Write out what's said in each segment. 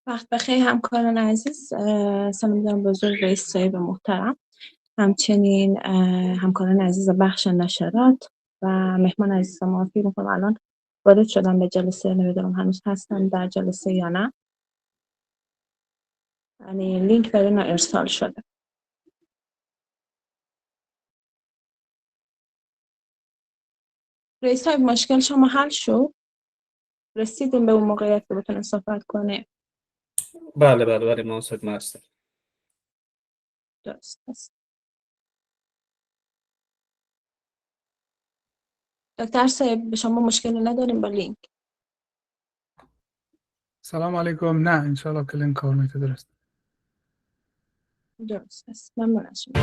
وقت بخیر همکاران عزیز، سلام می‌دارم به حضور رئیس صاحب محترم، همچنین همکاران عزیز بخش نشرات و مهمان عزیز ما. فکر می‌کنم الان وارد شدن به جلسه، نمیدونم هنوز هستن در جلسه یا نه. یعنی لینک برای ما ارسال شده. رئیس صاحب مشکل شما حل شد؟ رسیدیم به اون موقعیت که بتونیم صحبت کنیم؟ بله ما صد ما هستم. درست است. دکتر صاحب به شما مشکلی نداریم با لینک؟ سلام علیکم. نه انشالله که لینک کار میتونه درست. درست است. ممنون از شما.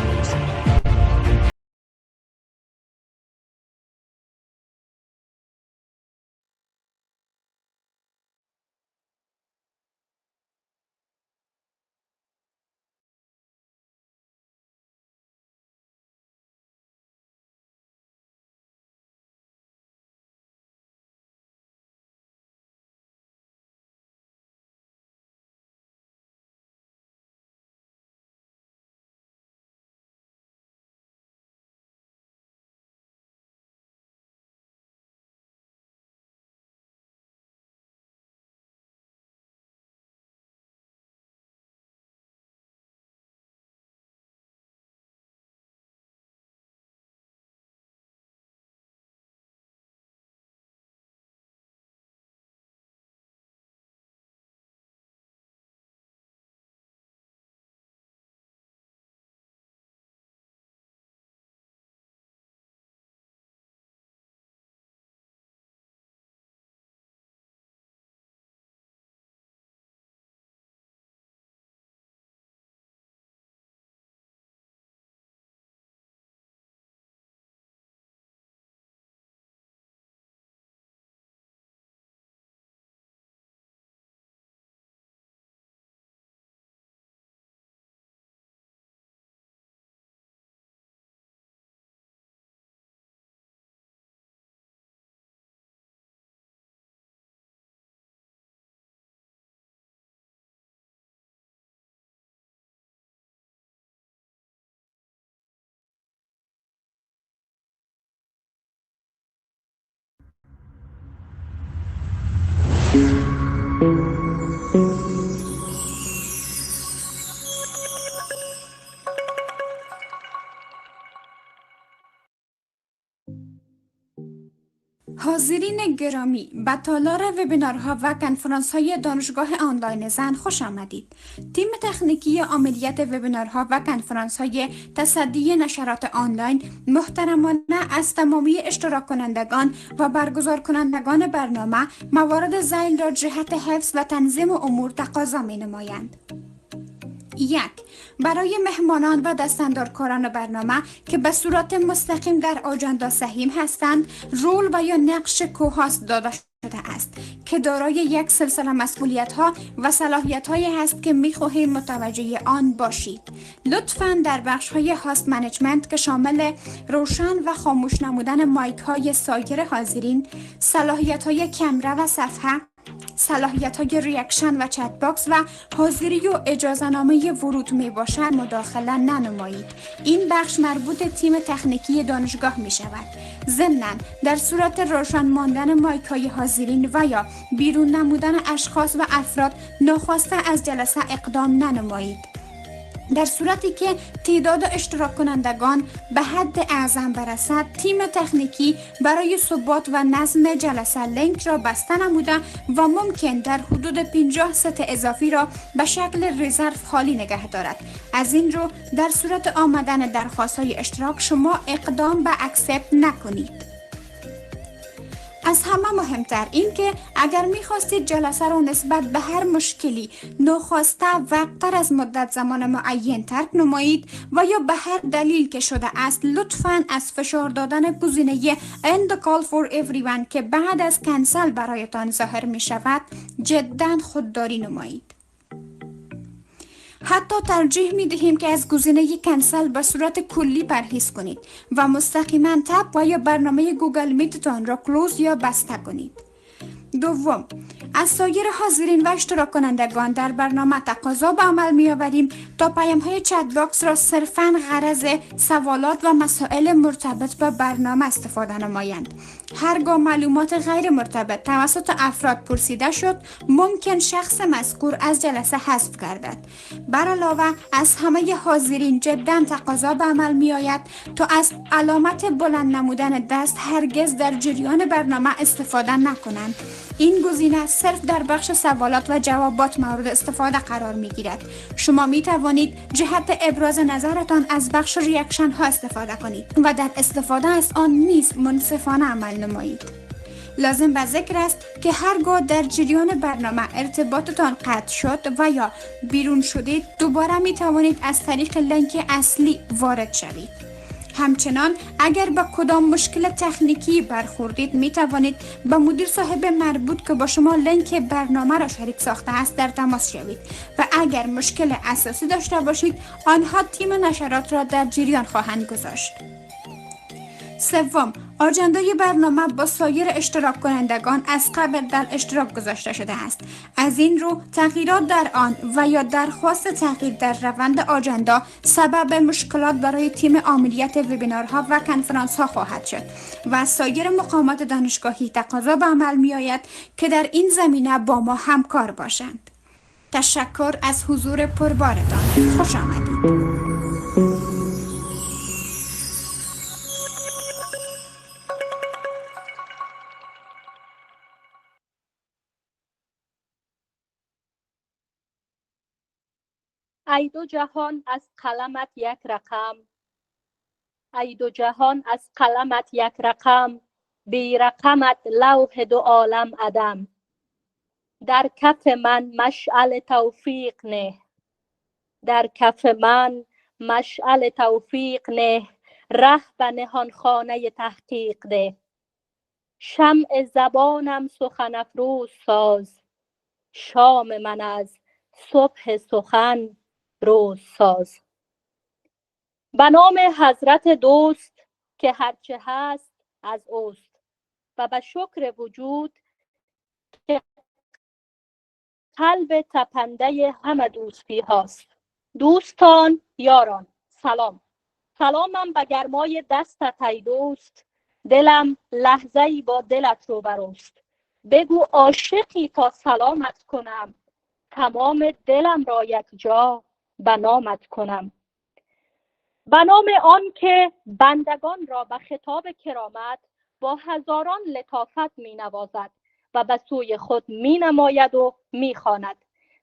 حاضرین گرامی، به تالار وبینارها و کنفرانس‌های دانشگاه آنلاین زن خوش آمدید. تیم تکنیکی عملیات وبینارها و کنفرانس‌های تصدی نشرات آنلاین محترمانه از تمامی اشتراک کنندگان و برگزار کنندگان برنامه موارد ذیل را جهت حفظ و تنظیم امور تقاضا می‌نمایند. 1. برای مهمانان و دستاندارکاران برنامه که به صورت مستقیم در آجندا سهیم هستند، رول و یا نقش کوهاست داده شده است که دارای یک سلسله مسئولیت‌ها و صلاحیت‌هایی هست که می‌خواهیم متوجه آن باشید. لطفاً در بخش‌های هاست منیجمنت که شامل روشن و خاموش نمودن مایک‌های سایر حاضرین، صلاحیت‌های کمره و صفحه، صلاحیت‌های ریاکشن و چت باکس و حاضری و اجازه‌نامه ورود میباشد مداخله ننمایید. این بخش مربوط تیم تکنیکی دانشگاه می شود. ضمناً در صورت روشن ماندن مایک‌های حاضرین و یا بیرون نمودن اشخاص و افراد ناخواسته از جلسه اقدام ننمایید. در صورتی که تعداد اشتراک کنندگان به حد اعظم برسد، تیم تکنیکی برای ثبات و نظم جلسه لینک را بسته نموده و ممکن در حدود 50 ست اضافی را به شکل رزرو خالی نگه دارد. از این رو در صورت آمدن درخواست‌های اشتراک شما اقدام به اکسپت نکنید. از همه مهمتر این که اگر می‌خواستید جلسه را نسبت به هر مشکلی ناخواسته وقت‌تر از مدت زمان معین ترک نمایید و یا به هر دلیل که شده است، لطفاً از فشار دادن گزینه End the call for everyone که بعد از کنسل برایتان ظاهر می شود جداً خودداری نمایید. حتی ترجیح می دهیم که از گزینه کنسل به صورت کلی پرهیز کنید و مستقیما تب و یا برنامه گوگل میتتان را کلوز یا بسته کنید. دوم، از سایر حاضرین و اشتراک کنندگان در برنامه تقاضا به عمل می آوریم تا پیام های چت باکس را صرفاً غرض سوالات و مسائل مرتبط با برنامه استفاده نمایند. هرگاه معلومات غیر مرتبط توسط افراد پرسیده شد، ممکن شخص مذکور از جلسه حذف گردد. بر علاوه از همه حاضرین جدا تقاضا به عمل می آید تا از علامت بلند نمودن دست هرگز در جریان برنامه استفاده نکنند. این گزینه صرف در بخش سوالات و جوابات مورد استفاده قرار می گیرد. شما می توانید جهت ابراز نظرتان از بخش ریاکشن ها استفاده کنید و در استفاده از آن نیز منصفانه عمل نمایید. لازم به ذکر است که هرگاه در جریان برنامه ارتباطتان قطع شد و یا بیرون شدید، دوباره می توانید از طریق لینک اصلی وارد شوید. همچنان اگر به کدام مشکل تکنیکی برخوردید می توانید با مدیر صاحب مربوط که با شما لینک برنامه را شریک ساخته است در تماس شوید و اگر مشکل اساسی داشته باشید آنها تیم نشرات را در جریان خواهند گذاشت. سوم، آجندای برنامه با سایر اشتراک کنندگان از قبل در اشتراک گذاشته شده است. از این رو تغییرات در آن و یا درخواست تغییر در روند آجندا سبب مشکلات برای تیم عاملیت وبینارها و کنفرانس‌ها خواهد شد و از سایر مقامات دانشگاهی تقاضا به عمل می آید که در این زمینه با ما همکار باشند. تشکر از حضور پربارتان. خوش آمدید. ای دو جهان از قلمت یک رقم، ای دو جهان از قلمت یک رقم، بی رقمت لوح دو عالم عدم. در کف من مشعل توفیق نه، در کف من مشعل توفیق نه، ره به نهان خانه تحقیق ده. شمع زبانم سخن افروز ساز، شام من از صبح سخن روز ساز. به نام حضرت دوست که هرچه هست از اوست و به شکر وجود که قلب تپنده همه دوستی هاست. دوستان، یاران، سلام. سلامم به گرمای دستت ای دوست، دلم لحظه‌ای با دلت رو بروست. بگو عاشقی تا سلامت کنم، تمام دلم را یک جا به نامت کنم. به نام آن که بندگان را به خطاب کرامت با هزاران لطافت می نوازد و به سوی خود می نماید و می خواند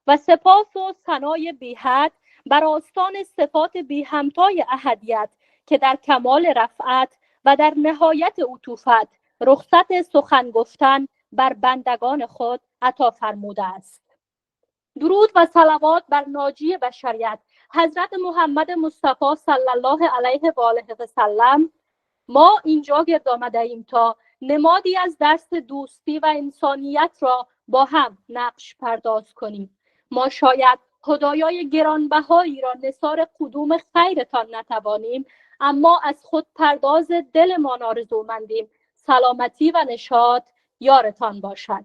و سپاس و ثنای بی حد بر آستان صفات بی همتای احدیت که در کمال رفعت و در نهایت عطوفت رخصت سخن گفتن بر بندگان خود عطا فرموده است. درود و صلوات بر ناجی بشریت حضرت محمد مصطفی صلی الله علیه و آله و سلم. ما اینجا گرد آمده ایم تا نمادی از درس دوستی و انسانیت را با هم نقش پرداز کنیم. ما شاید هدایای گرانبهایی را نثار قدوم خیرتان نتوانیم، اما از خود پرداز دلمان آرزومندیم سلامتی و نشاط یارتان باشد.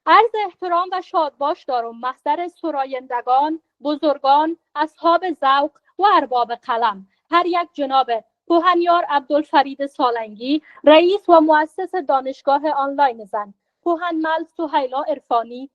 عرض احترام و شادباش دارم محضر سرایندگان، بزرگان، اصحاب ذوق و ارباب قلم، هر یک جناب کهنیار عبدالفرید سالنگی، رئیس و مؤسس دانشگاه آنلاین زن، کهنمل سهیلا عرفانی،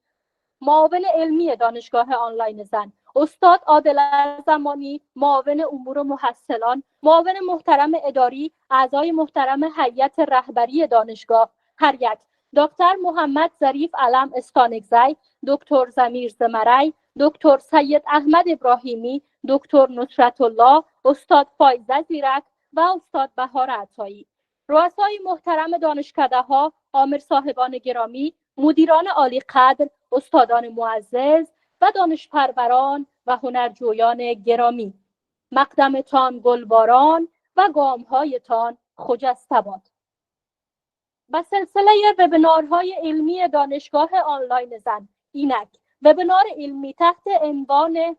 معاون علمی دانشگاه آنلاین زن، استاد عادل زمانی، معاون امور محصلان، معاون محترم اداری، اعضای محترم هیئت رهبری دانشگاه هر یک، دکتر محمد ظریف علم استانگزی، دکتر ضمیر زمری، دکتر سید احمد ابراهیمی، دکتر نصرت الله، استاد فایزه زیرک و استاد بهار عطایی، رؤسای محترم دانشکده‌ها، آمر صاحبان گرامی، مدیران عالی قدر، استادان معزز و دانشپروران و هنرجویان گرامی، مقدمتان گلباران و گام‌هایتان خجسته باد. با سلسله وبینارهای علمی دانشگاه آنلاین زن اینک وبینار علمی تحت عنوان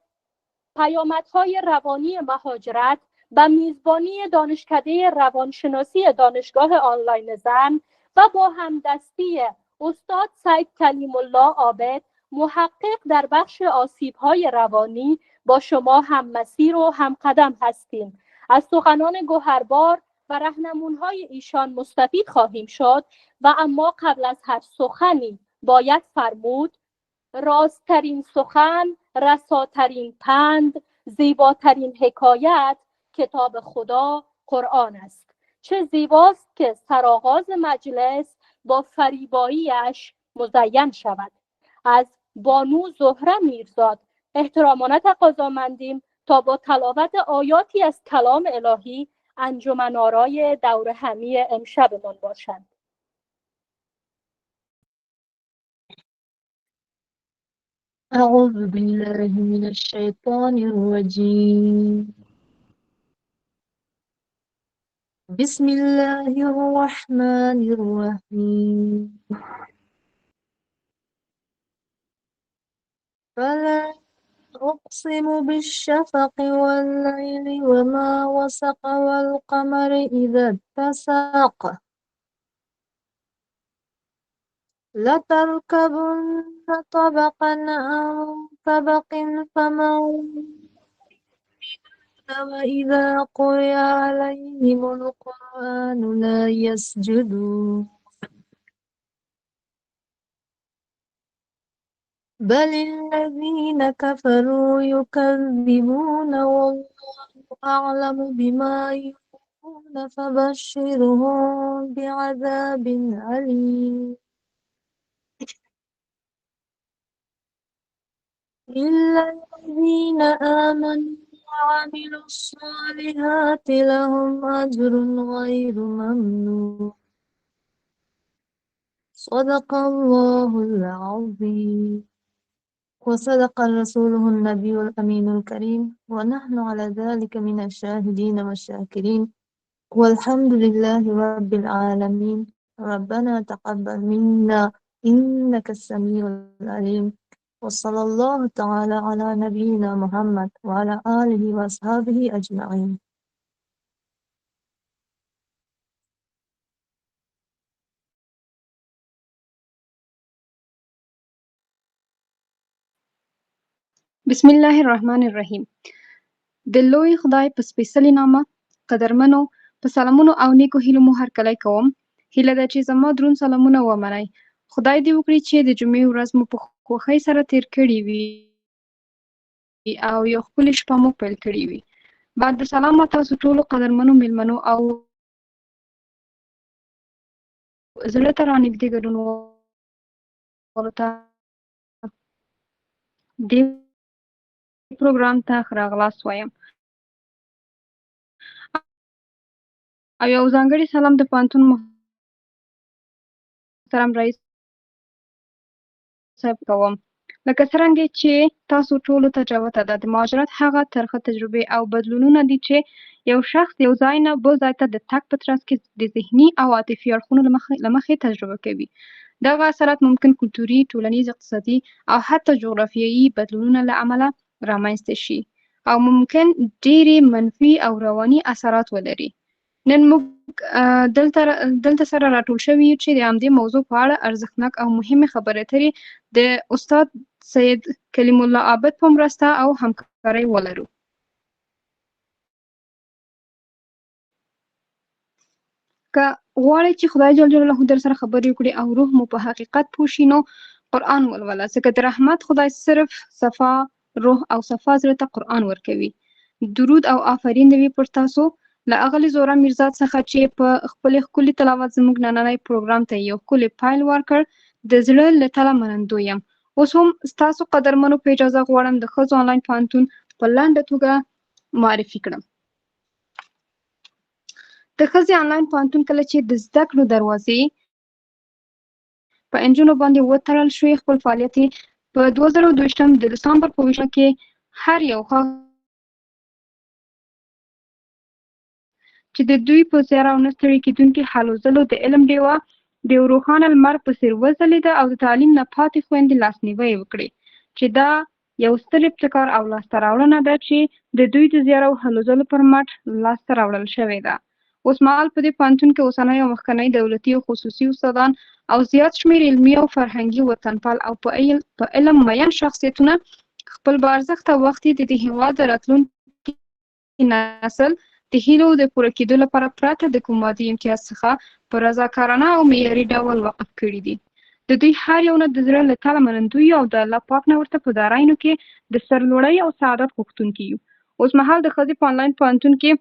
پیامدهای روانی مهاجرت و میزبانی دانشکده روانشناسی دانشگاه آنلاین زن و با همدستی استاد سید کلیم الله عابد، محقق در بخش آسیب‌های روانی، با شما هم مسیر و هم قدم هستیم. از سخنان گوهربار و راهنمون‌های ایشان مستفید خواهیم شد و اما قبل از هر سخنی باید فرمود: راستترین سخن، رساترین پند، زیباترین حکایت کتاب خدا قرآن است. چه زیباست که سرآغاز مجلس با فریباییش مزین شود. از بانو زهره میرزاد احترامانه تقاضامندیم تا با تلاوت آیاتی از کلام الهی انجمن آرای دور همی امشبمان باشند. أعوذ بالله من الشيطان الرجيم. بسم الله الرحمن الرحيم. فلا أقسم بالشفق والليل وما وسق والقمر إذا اتسق لتركبن طبقا عن طبق فما وإذا قرئ عليهم القرآن لا يسجدون بل الذين كفروا يكذبون والله أعلم بما يوعون فبشرهم بعذاب أليم إلا الذين آمنوا وعملوا الصالحات لهم أجر غير ممنون صدق الله العظيم وصدق رسوله النبي الأمين الكريم ونحن على ذلك من الشاهدين والشاكرين والحمد لله رب العالمين ربنا تقبل منا إنك السميع العليم وصلى الله تعالى على نبينا محمد وعلى آله وأصحابه أجمعين. بسم الله الرحمن الرحیم. د لوی خدای په سپېڅلي نامه قدرمنو په سلامونو او نیکو هیلو مو هرکلی کوم. هیله ده چې زما دروند سلامونه ومنئ. خدای دې وکړي چې د جمعې ورځ مو په خوښۍ سره تیر کړې وي او یو ښکلې شپه مو پیل کړې وي. بعد سلام تاسو ټولو قدرمنو میلمنو او زړه ته رانږدې ګډونوالو ته دې پروګرام ته ښه راغلاست وایم او یو ځانګړی سلام د پوهنتون محترم رئیس صاحب کوم. لکه څرنګه چې تاسو ټولو ته جوته ده، د مهاجرت هغه ترخه تجربې او بدلونونه دي چې یو شخص یو ځای نه بل ځای ته د تګ په ترڅ کې د ذهني او عاطفي اړخونو له مخې تجربه کوي. دغه اثرات ممکن کلتوري، ټولنیز، اقتصادي او حتی جغرافیایي بدلونونه له امله رامنځته شي او ممکن ډېرې منفي او رواني اثرات ولري. نن موږ دلته سره راټول شوي یو چې د همدې موضوع په اړه ارزښتناک او مهمې خبرې اترې د استاد سید کلیم الله عابد په مرسته او همکارۍ ولرو. که غواړئ چې خدای جل جلاله در سره خبرې وکړي او روح مو په حقیقت پوه شي نو قرآن ولوله، ځکه د رحمت خدای صرف صفا روح او صفا زړه ته قرآن ورکوي. درود او آفرین دې وي پر تاسو له اغلې زهره میرزاد څخه چې په خپلې ښکلي تلاوت زموږ نننی پروګرام ته یو ښکلی پایل ورکړ. د زړه له تله منندوی یم. اوس هم ستاسو قدرمنو په اجازه غواړم د ښځو آنلاین پوهنتون په لنډه توګه معرفي کړم. د ښځې آنلاین پوهنتون کله چې د زده کړو دروازې په انجونو باندې وتړل شوې، خپل فعالیت یې په 2022 د دسامبر په 20 کې هر یو چې د دوی په زیار او نه ستړي کېدونکي هلو ځلو د علم ډیوه د یو روښانه لمر په څېر وځلېده او د تعلیم نه پاتې خویندې لاسنیوی یې وکړې، چې دا یو ستر ابتکار او لاسته راوړنه ده چې د دوی د زیار او هلو ځلو پر مټ لاسته راوړل شوې ده. اوسمهال په دې پوهنتون کې اوسنی او مخکنی دولتي او خصوصي استادان او زیات شمېر علمي او فرهنګي وطنپال او په علم مین شخصیتونه خپل بارزښته وخت یې د دې هېواد د راتلونکي نسل د هیلو د پوره کېدو لپاره پرته د کوم مادي امتیاز څخه په رضاکارانه او معیاري ډول وقف کړي دي. د دوی هر یو نه د زړه له تله منندوی او د الله پاک نه ورته په دارایینو کې د سرلوړۍ او سعادت غوښتونکي یو. اوسمهال د ښځې په آنلاین پوهنتون کې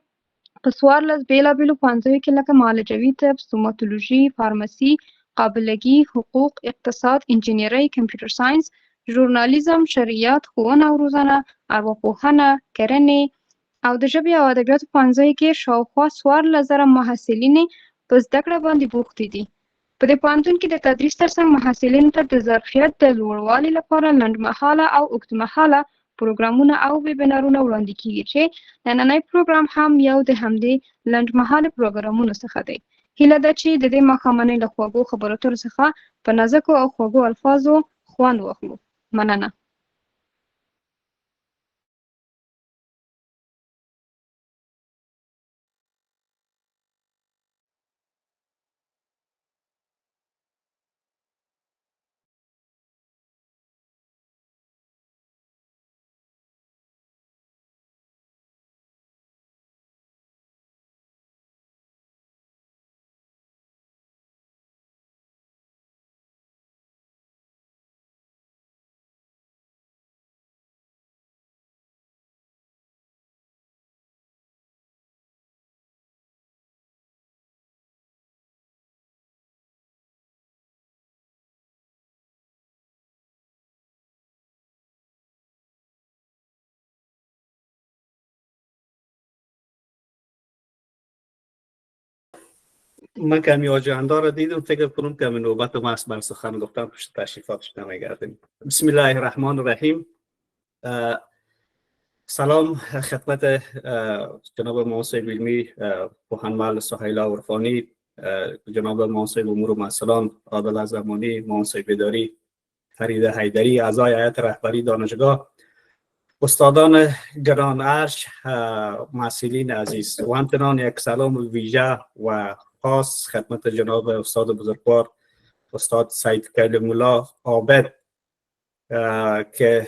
په 14 بېلابېلو پوهنځیو کې لکه معالجوي طب، ستوماتولوژي، فارمسي، قابلګي، حقوق، اقتصاد، انجینرۍ، کمپیوټر ساینس، ژورنالیزم، شریعت، ښوونه او روزنه، ارواپوهنه، کرنې او د ژبې او ادبیاتو پوهنځیو کې شاوخوا 14,000 محصلینې په زده کړه باندې بوختې دي. په دې پوهنتون کې د تدریس ترڅنګ محصلینو ته د ظرفیت د لوړوالي لپاره لنډمهاله او اوږدمهاله پروګرامونه او ویبینارونه وړاندې کیږي چې نننی پروګرام هم یو د همدې لنډمهاله پروګرامونو څخه دی. هیله ده چې د دې ماښامنۍ له خوږو خبرو اترو څخه په نازکو او خوږو الفاظو خوند واخلو. مننه. من کمی آجنده را دیدم، فکر کنم که نوبت ما است بر سخن گفتن پشت تشریفاتش نمیگردیم. بسم الله الرحمن الرحیم. سلام خدمت جناب محاسب علمی پوهنمل سهیلا عرفانی، جناب محاسب امور و مسئولان عادل زمانی، محاسب اداری فرید حیدری، اعضای هیئت رهبری دانشگاه، استادان گران عرش، محصلین عزیز و همچنان یک سلام ویژه و خاص خدمت جناب استاد بزرگوار استاد سید کلیم الله عابد که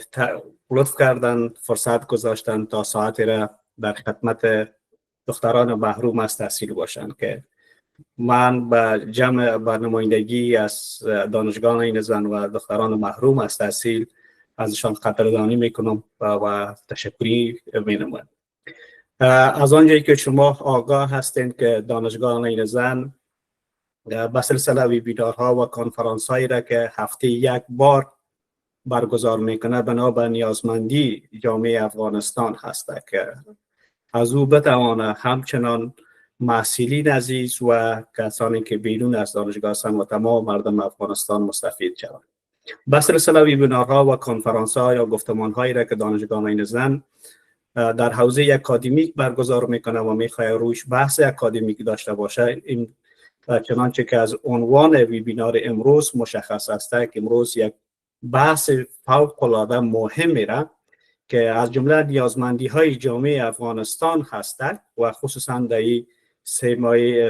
لطف کردن فرصت گذاشتن تا ساعتی را در خدمت دختران محروم از تحصیل باشند که من به جمع نمایندگی از دانشگاه عین زن و دختران محروم از تحصیل ازشان قدردانی میکنم و تشکری مینمایم. از آنجایی که شما آگاه هستید که دانشگاه عین زن به سلسله ویبینارها و کنفرانس هایی را که هفته یک بار برگزار میکنه بنا به نیازمندی جامعه افغانستان هست که از او بتوانه همچنان محصلین عزیز و کسانی که بیرون از دانشگاه هستند و تمام مردم افغانستان مستفید شوند. به سلسله ویبینارها و کنفرانس ها یا گفتمان هایی را که دانشگاه عین زن در حوزه اکادمیک برگزار میکنه و میخواد روش بحث اکادمیک داشته باشه، این چنانچه که از عنوان ویبینار امروز مشخص است که امروز یک بحث فوق العاده مهم میره که از جمله نیازمندی های جامعه افغانستان هست و خصوصا در این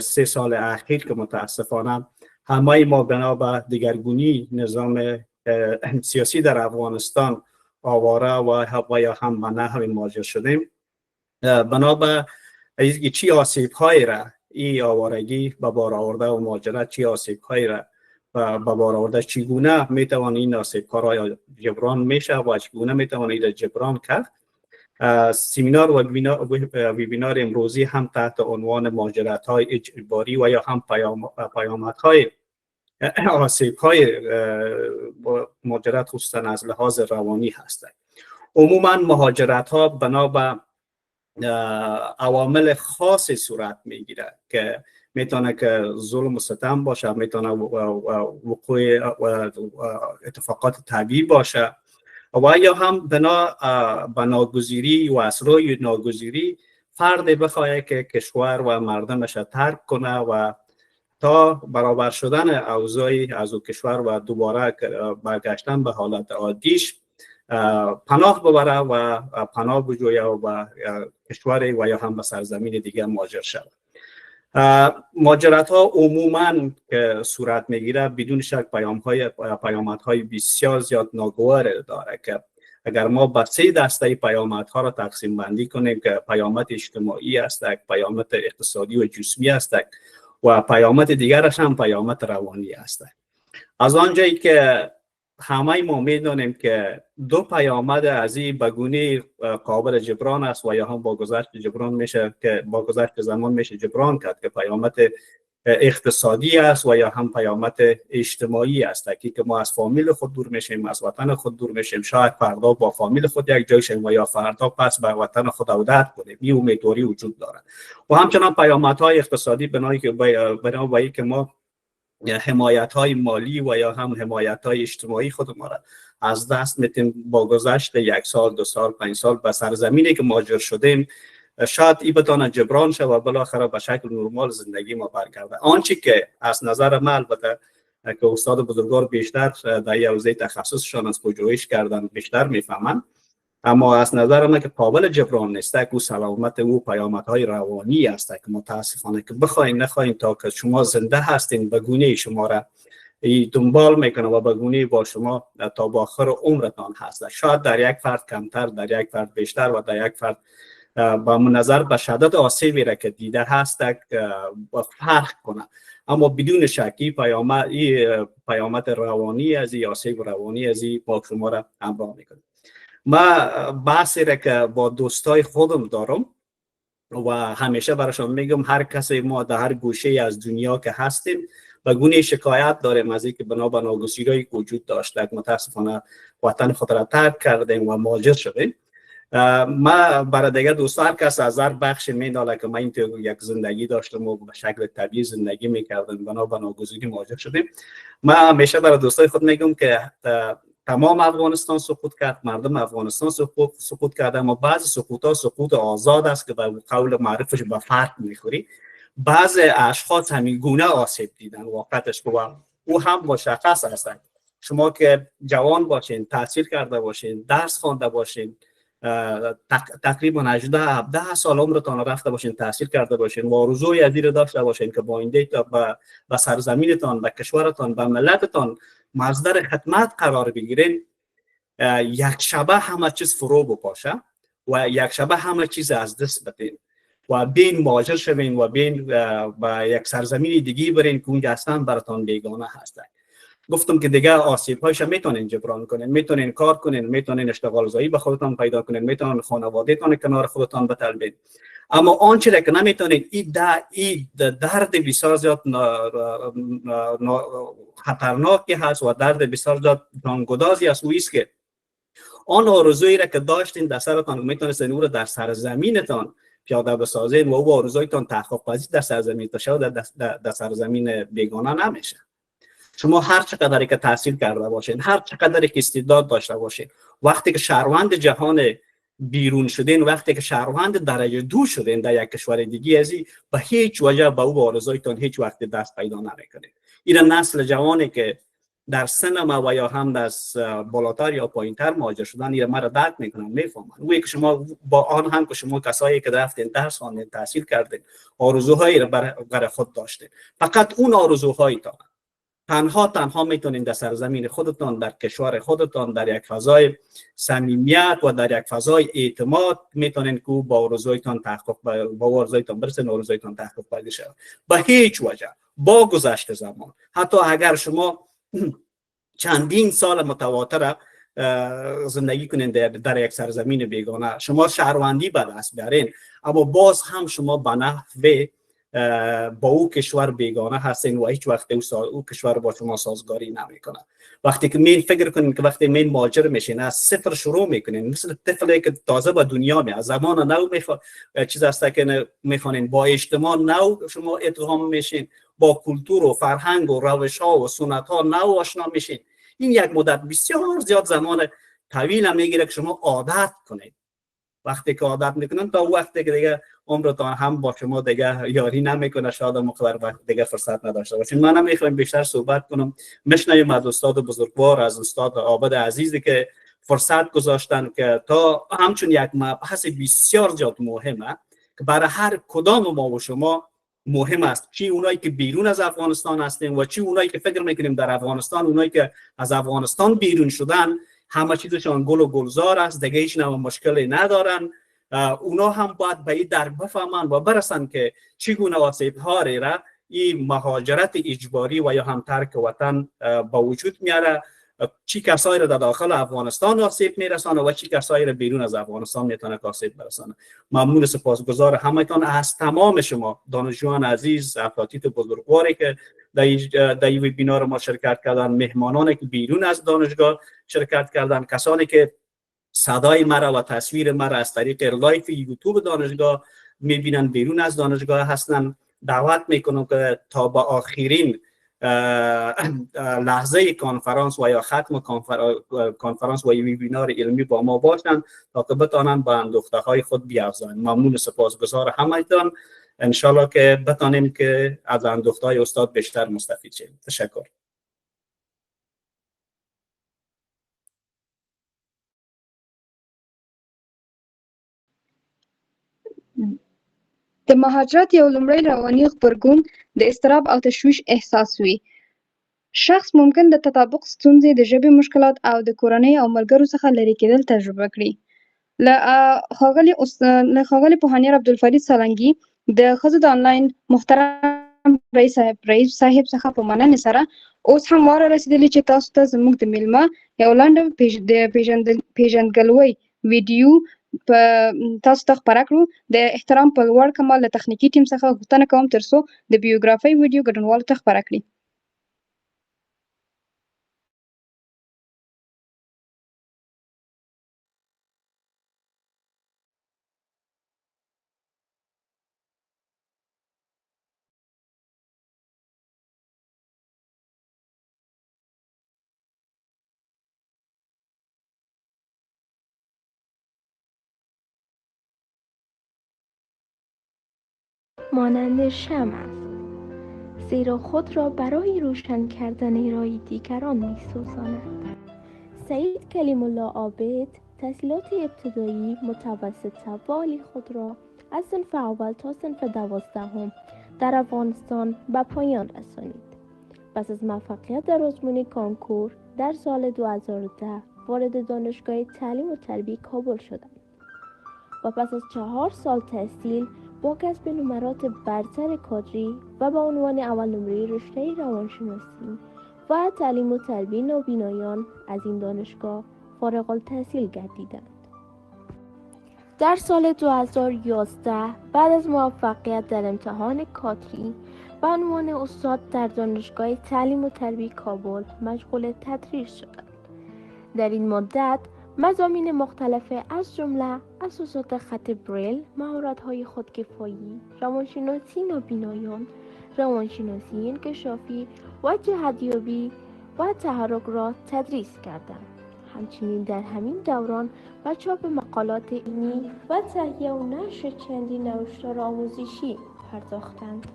3 سال اخیر که متاسفانه همه ما بنا به دیگرگونی نظام سیاسی در افغانستان آواره و یا هم به نحوی مواجه شدیم، بنا به اینکه چی آسیب هایی را این آوارگی به بار آورده و مهاجرت چی آسیب هایی را به بار آورده، چگونه میتوان این آسیب ها را جبران میشه و چگونه میتوان این جبران کرد. سمینار و ویبینار امروزی هم تحت عنوان مهاجرت های اجباری و یا هم پیامد های آسیب های مهاجرت خصوصا از لحاظ روانی هستند. عموما مهاجرت ها بنا به عوامل خاصی صورت میگیره که میتونه که ظلم و ستم باشه، میتونه وقوع اتفاقات طبیعی باشه و یا هم بنا ناگزیری و اسرای ناگزیری فرد بخواه که کشور و مردمش ترک کنه و تا برابر شدن اوضاع از او کشور و دوباره برگشتن به حالت عادیش پناه ببره و پناه بجویه و به کشور و یا هم به سرزمین دیگه مهاجر شود. مهاجرت ها عموما که صورت میگیره بدون شک پیامدهای بسیار زیاد ناگوار داره که اگر ما به 3 دسته پیامدها را تقسیم بندی کنیم که پیامد اجتماعی است، پیامد اقتصادی و جسمی است و پیامد دیگرش هم پیامد روانی است. از آنجایی که همه ما میدانیم که 2 پیامد از این به گونه قابل جبران است و یا هم با گذشت جبران میشه که با گذشت زمان میشه جبران کرد که پیامد اقتصادی است و یا هم پیامد اجتماعی است که ما از فامیل خود دور میشیم، از وطن خود دور میشیم، شاید فردا با فامیل خود یک جای شیم و یا فردا پس به وطن خود عودت کنیم. این امیدواری وجود داره. و همچنان پیامدهای اقتصادی بنای که ما حمایت‌های مالی و یا هم حمایت‌های اجتماعی خود ما را از دست میتیم با گذشت 1 سال 2 سال 5 سال به سرزمینی که مهاجر شدیم. شاید این بتونه جبران شه و بالاخره به شکل نرمال زندگی ما برگرده. آنچه که از نظر من البته که استاد بزرگوار بیشتر در حوزه تخصصشان از پژوهش کردن بیشتر میفهمن، اما از نظر من که قابل جبران نیست که سلامت او پیامدهای روانی است که متاسفانه که بخواین نخواین تا که شما زنده هستین به گونه شما را دنبال میکنه و به گونه با شما تا با آخر عمرتان هست. شاید در یک فرد کمتر، در یک فرد بیشتر و در یک فرد با نظر به شدت آسیبی را که دیده هست فرق کنه، اما بدون شکی پیامد روانی از این آسیب روانی از این با شما را همراه میکنه. ما بحثی را که با دوستای خودم دارم و همیشه براشون میگم هر کسی ما در هر گوشه از دنیا که هستیم و گونه شکایت داریم از اینکه بنا ناگزیرایی وجود داشته متاسفانه وطن خود را ترک کردیم و مهاجر شدیم. ما برای دیگه دوستا هر کس از هر بخش میداله که ما این یک زندگی داشتم و به شکل طبیعی زندگی میکردم بنا ناگزیری مهاجر شدیم. ما همیشه برای دوستای خود میگم که تمام افغانستان سقوط کرد، مردم افغانستان سقوط کرده، اما بعضی سقوط‌ها سقوط آزاد است که به قول معروفش به فرق میخوری. بعضی اشخاص همین گونه آسیب دیدن واقعتش او هم مشخص است. شما که جوان باشین، تحصیل کرده باشین، درس خوانده باشین، تقریبا 18 سال عمرتان رفته باشین، تحصیل کرده باشین و آرزوی از این داشته باشین که با آینده به سرزمینتان، به کشورتان، به ملتتان مصدر خدمت قرار بگیرین، یک شبه همه چیز فرو بپاشه و یک شبه همه چیز از دست بدین و بین مهاجر شوین و بین به یک سرزمین دیگه برین که اونجا اصلا براتان بیگانه هست. گفتم که دیگه آسیب هایش میتونین جبران کنین، میتونین کار کنین، میتونین اشتغال زایی به خودتان پیدا کنین، میتونین خانوادهتان کنار خودتان بطلبین، اما آنچه که نمیتونین این درد بسیار زیاد خطرناکی هست و درد بسیار زیاد جانگدازی است. و ایست که آن آرزویی را که داشتین در سرتان میتونستین او را در سرزمینتان پیاده بسازین و او آرزویتان تحقق پذیر در سرزمین تشه و در سرزمین بیگانه نمیشه. شما هر چقدر که تحصیل کرده باشین، هر چقدر که استعداد داشته باشین، وقتی که شهروند جهان بیرون شدین، وقتی که شهروند درجه 2 شدین در یک کشور دیگه ازی به هیچ وجه به او آرزویتان هیچ وقت دست پیدا نمیکنید. این نسل جوانی که در سن ما و یا هم در بالاتر یا پایینتر مهاجر شدن این مرا درک میکنن، میفهمن. اوی که شما با آن هم که شما کسایی که رفتین درس خواندین، تحصیل کردین، آرزوهایی را برای خود داشتین، فقط اون آرزوهایتان تنها میتونین در سرزمین خودتان، در کشور خودتان، در یک فضای صمیمیت و در یک فضای اعتماد میتونین که با آرزویتان تحقق با آرزویتان برسین، آرزویتان تحقق پیدا شود. به هیچ وجه با گذشت زمان، حتی اگر شما چندین سال متواتر زندگی کنین در یک سرزمین بیگانه، شما شهروندی به دست بیارین، اما باز هم شما به نحو با او کشور بیگانه هستین و هیچ وقت او کشور با شما سازگاری نمیکنه. وقتی که می فکر کنین که وقتی می مهاجر میشین از صفر شروع میکنین، مثل طفلی که تازه به دنیا میاد، از زمان نو چیز است که میخوانین با اجتماع نو شما ادغام میشین، با کلتور و فرهنگ و روش ها و سنت ها نو آشنا میشین. این یک مدت بسیار زیاد زمان طویل میگیره که شما عادت کنید. وقتی که عادت میکنن تا وقتی که دیگه عمرتان هم با شما دیگه یاری نمیکنه، شاید مقدار وقت دیگه فرصت نداشته باشین. من نمیخوام بیشتر صحبت کنم، میشنویم از استاد بزرگوار، از استاد عابد عزیزی که فرصت گذاشتن که تا همچون یک مبحث بسیار زیاد مهمه که برای هر کدام ما و شما مهم است، چی اونایی که بیرون از افغانستان هستیم و چی اونایی که فکر میکنیم در افغانستان، اونایی که از افغانستان بیرون شدن همه چیزشان گل و گلزار است، دیگه هیچ نوع مشکلی ندارن. اونا هم باید به این درک بفهمن و برسن که چگونه آسیب‌ها را این مهاجرت اجباری و یا هم ترک وطن با وجود میاره، چی کسایی را در داخل افغانستان آسیب میرسانه و چی کسایی را بیرون از افغانستان میتونه آسیب برسانه. ممنون، سپاسگزار همتون از تمام شما دانشجویان عزیز، اساتید بزرگواری که در این وبینار ما شرکت کردن، مهمانانی که بیرون از دانشگاه شرکت کردن، کسانی که صدای مرا و تصویر مرا از طریق لایف یوتیوب دانشگاه میبینن بیرون از دانشگاه هستن. دعوت میکنم که تا با آخرین لحظه کنفرانس و یا ختم کنفرانس و وبینار علمی با ما باشند تا که بتانند به اندوخته های خود بیافزایند. ممنون، سپاسگزار همتون. انشالله که بتانیم که از اندوخته های استاد بیشتر مستفید شیم. تشکر. د مهاجرت یو لومړی رواني غبرګون د اضطراب او تشویش احساس وي. شخص ممکن د تطابق ستونزې، د ژبې مشکلات او د کورنۍ او ملګرو څخه لرې کېدل تجربه کړي. له ښاغلي پوهنیار عبدالفرید سالنګي د ښځو د آنلاین محترم رئیس صاحب څخه په مننې سره اوس هم واره رسېدلې چې تاسو ته زموږ د میلمه یو لنډه پیژندګلوۍ ویډیو په تاسو ته خپره کړو. د احترام په لوړ کمال له تخنیکي ټیم څخه غوښتنه کوم ترڅو د بیوګرافۍ ویډیو ګډونوالو ته خپره کړي. مانند شمع است، زیرا خود را برای روشن کردن راه دیگران می‌سوزاند. سعید کلیم الله عابد تحصیلات ابتدایی، متوسطه و عالی خود را از صنف اول تا صنف 12 در افغانستان به پایان رسانید. پس از موفقیت در آزمون کانکور در سال 2010 وارد دانشگاه تعلیم و تربیت کابل شدند و پس از 4 سال تحصیل با کسب نمرات برتر کادری و با عنوان اول نمره رشته روانشناسی و تعلیم و تربیت نابینایان از این دانشگاه فارغ التحصیل گردیدند. در سال 2011 بعد از موفقیت در امتحان کادری به عنوان استاد در دانشگاه تعلیم و تربیت کابل مشغول تدریس شدند. در این مدت مضامین مختلف از جمله اساسات خط بریل، مهارت‌های خودکفایی، روانشناسی نابینایان، روانشناسی انکشافی و جهتیابی و تحرک را تدریس کردند. همچنین در همین دوران به چاپ مقالات علمی و تهیه و نشر چندین نوشتار آموزشی پرداختند.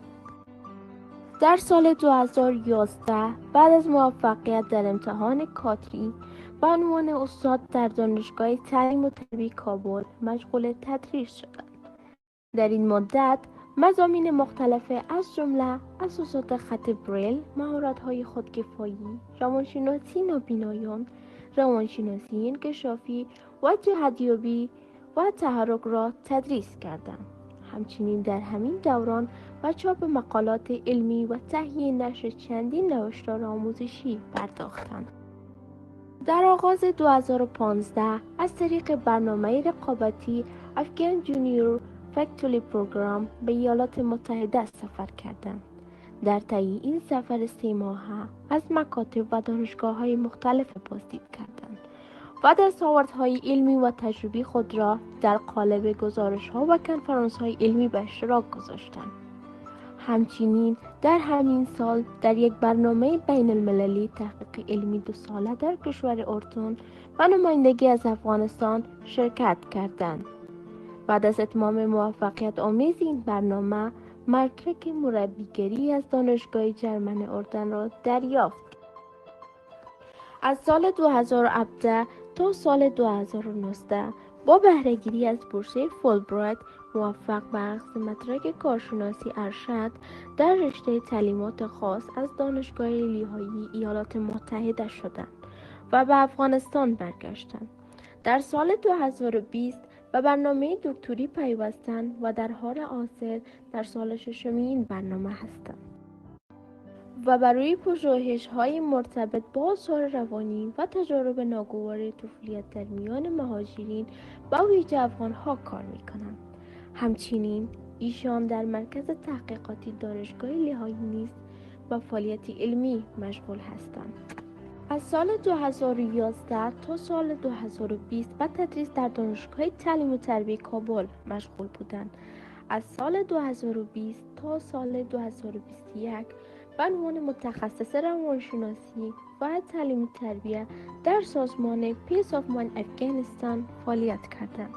در سال 2011 بعد از موفقیت در امتحان کادری به عنوان استاد در دانشگاه تعلیم و تربیت کابل مشغول تدریس شدند. در این مدت مضامین مختلف از جمله اساسات خط بریل، مهارت‌های خودکفایی، روانشناسی نابینایان، روانشناسی انکشافی و جهتیابی و تحرک را تدریس کردند. همچنین در همین دوران به چاپ مقالات علمی و تهیه نشر چندین نوشتار آموزشی پرداختند. در آغاز 2015 از طریق برنامه رقابتی افغان جونیور فکتوری پروگرام به ایالات متحده سفر کردند. در طی این سفر 3 ماهه از مکاتب و دانشگاه‌های مختلف بازدید کردند و دستاوردهای علمی و تجربی خود را در قالب گزارش‌ها و کنفرانس‌های علمی به اشتراک گذاشتند. همچنین در همین سال در یک برنامه بین المللی تحقیق علمی 2 ساله در کشور اردن و نمایندگی از افغانستان شرکت کردند. بعد از اتمام موفقیت آمیز این برنامه، مدرک مربیگری از دانشگاه جرمن اردن را دریافت. از سال 2017 تا سال 2019 با بهره‌گیری از بورسه فولبرایت موفق به اخذ مدرک کارشناسی ارشد در رشته تعلیمات خاص از دانشگاه لیهایی ایالات متحده شدند و به افغانستان برگشتند. در سال 2020 به برنامه دکتری پیوستند و در حال حاضر در سال ششم این برنامه هستند و برای پژوهش‌های مرتبط با آثار روانی و تجارب ناگوار طفولیت در میان مهاجرین و ویژه افغان‌ها کار می‌کنند. همچنین ایشان در مرکز تحقیقاتی دانشگاه لیهایی نیز با فعالیت علمی مشغول هستند. از سال 2011 تا سال 2020 به تدریس در دانشگاه تعلیم و تربیت کابل مشغول بودند. از سال 2020 تا سال 2021 به عنوان متخصص روانشناسی و تعلیم و تربیت در سازمان پیس آف مایند افغانستان فعالیت کردند.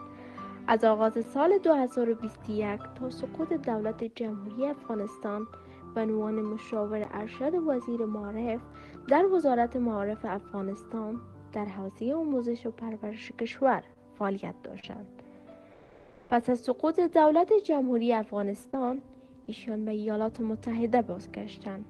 از آغاز سال 2021 تا سقوط دولت جمهوری افغانستان به عنوان مشاور ارشد وزیر معارف در وزارت معارف افغانستان در حوزه آموزش و پرورش کشور فعالیت داشتند. پس از سقوط دولت جمهوری افغانستان ایشان به ایالات متحده بازگشتند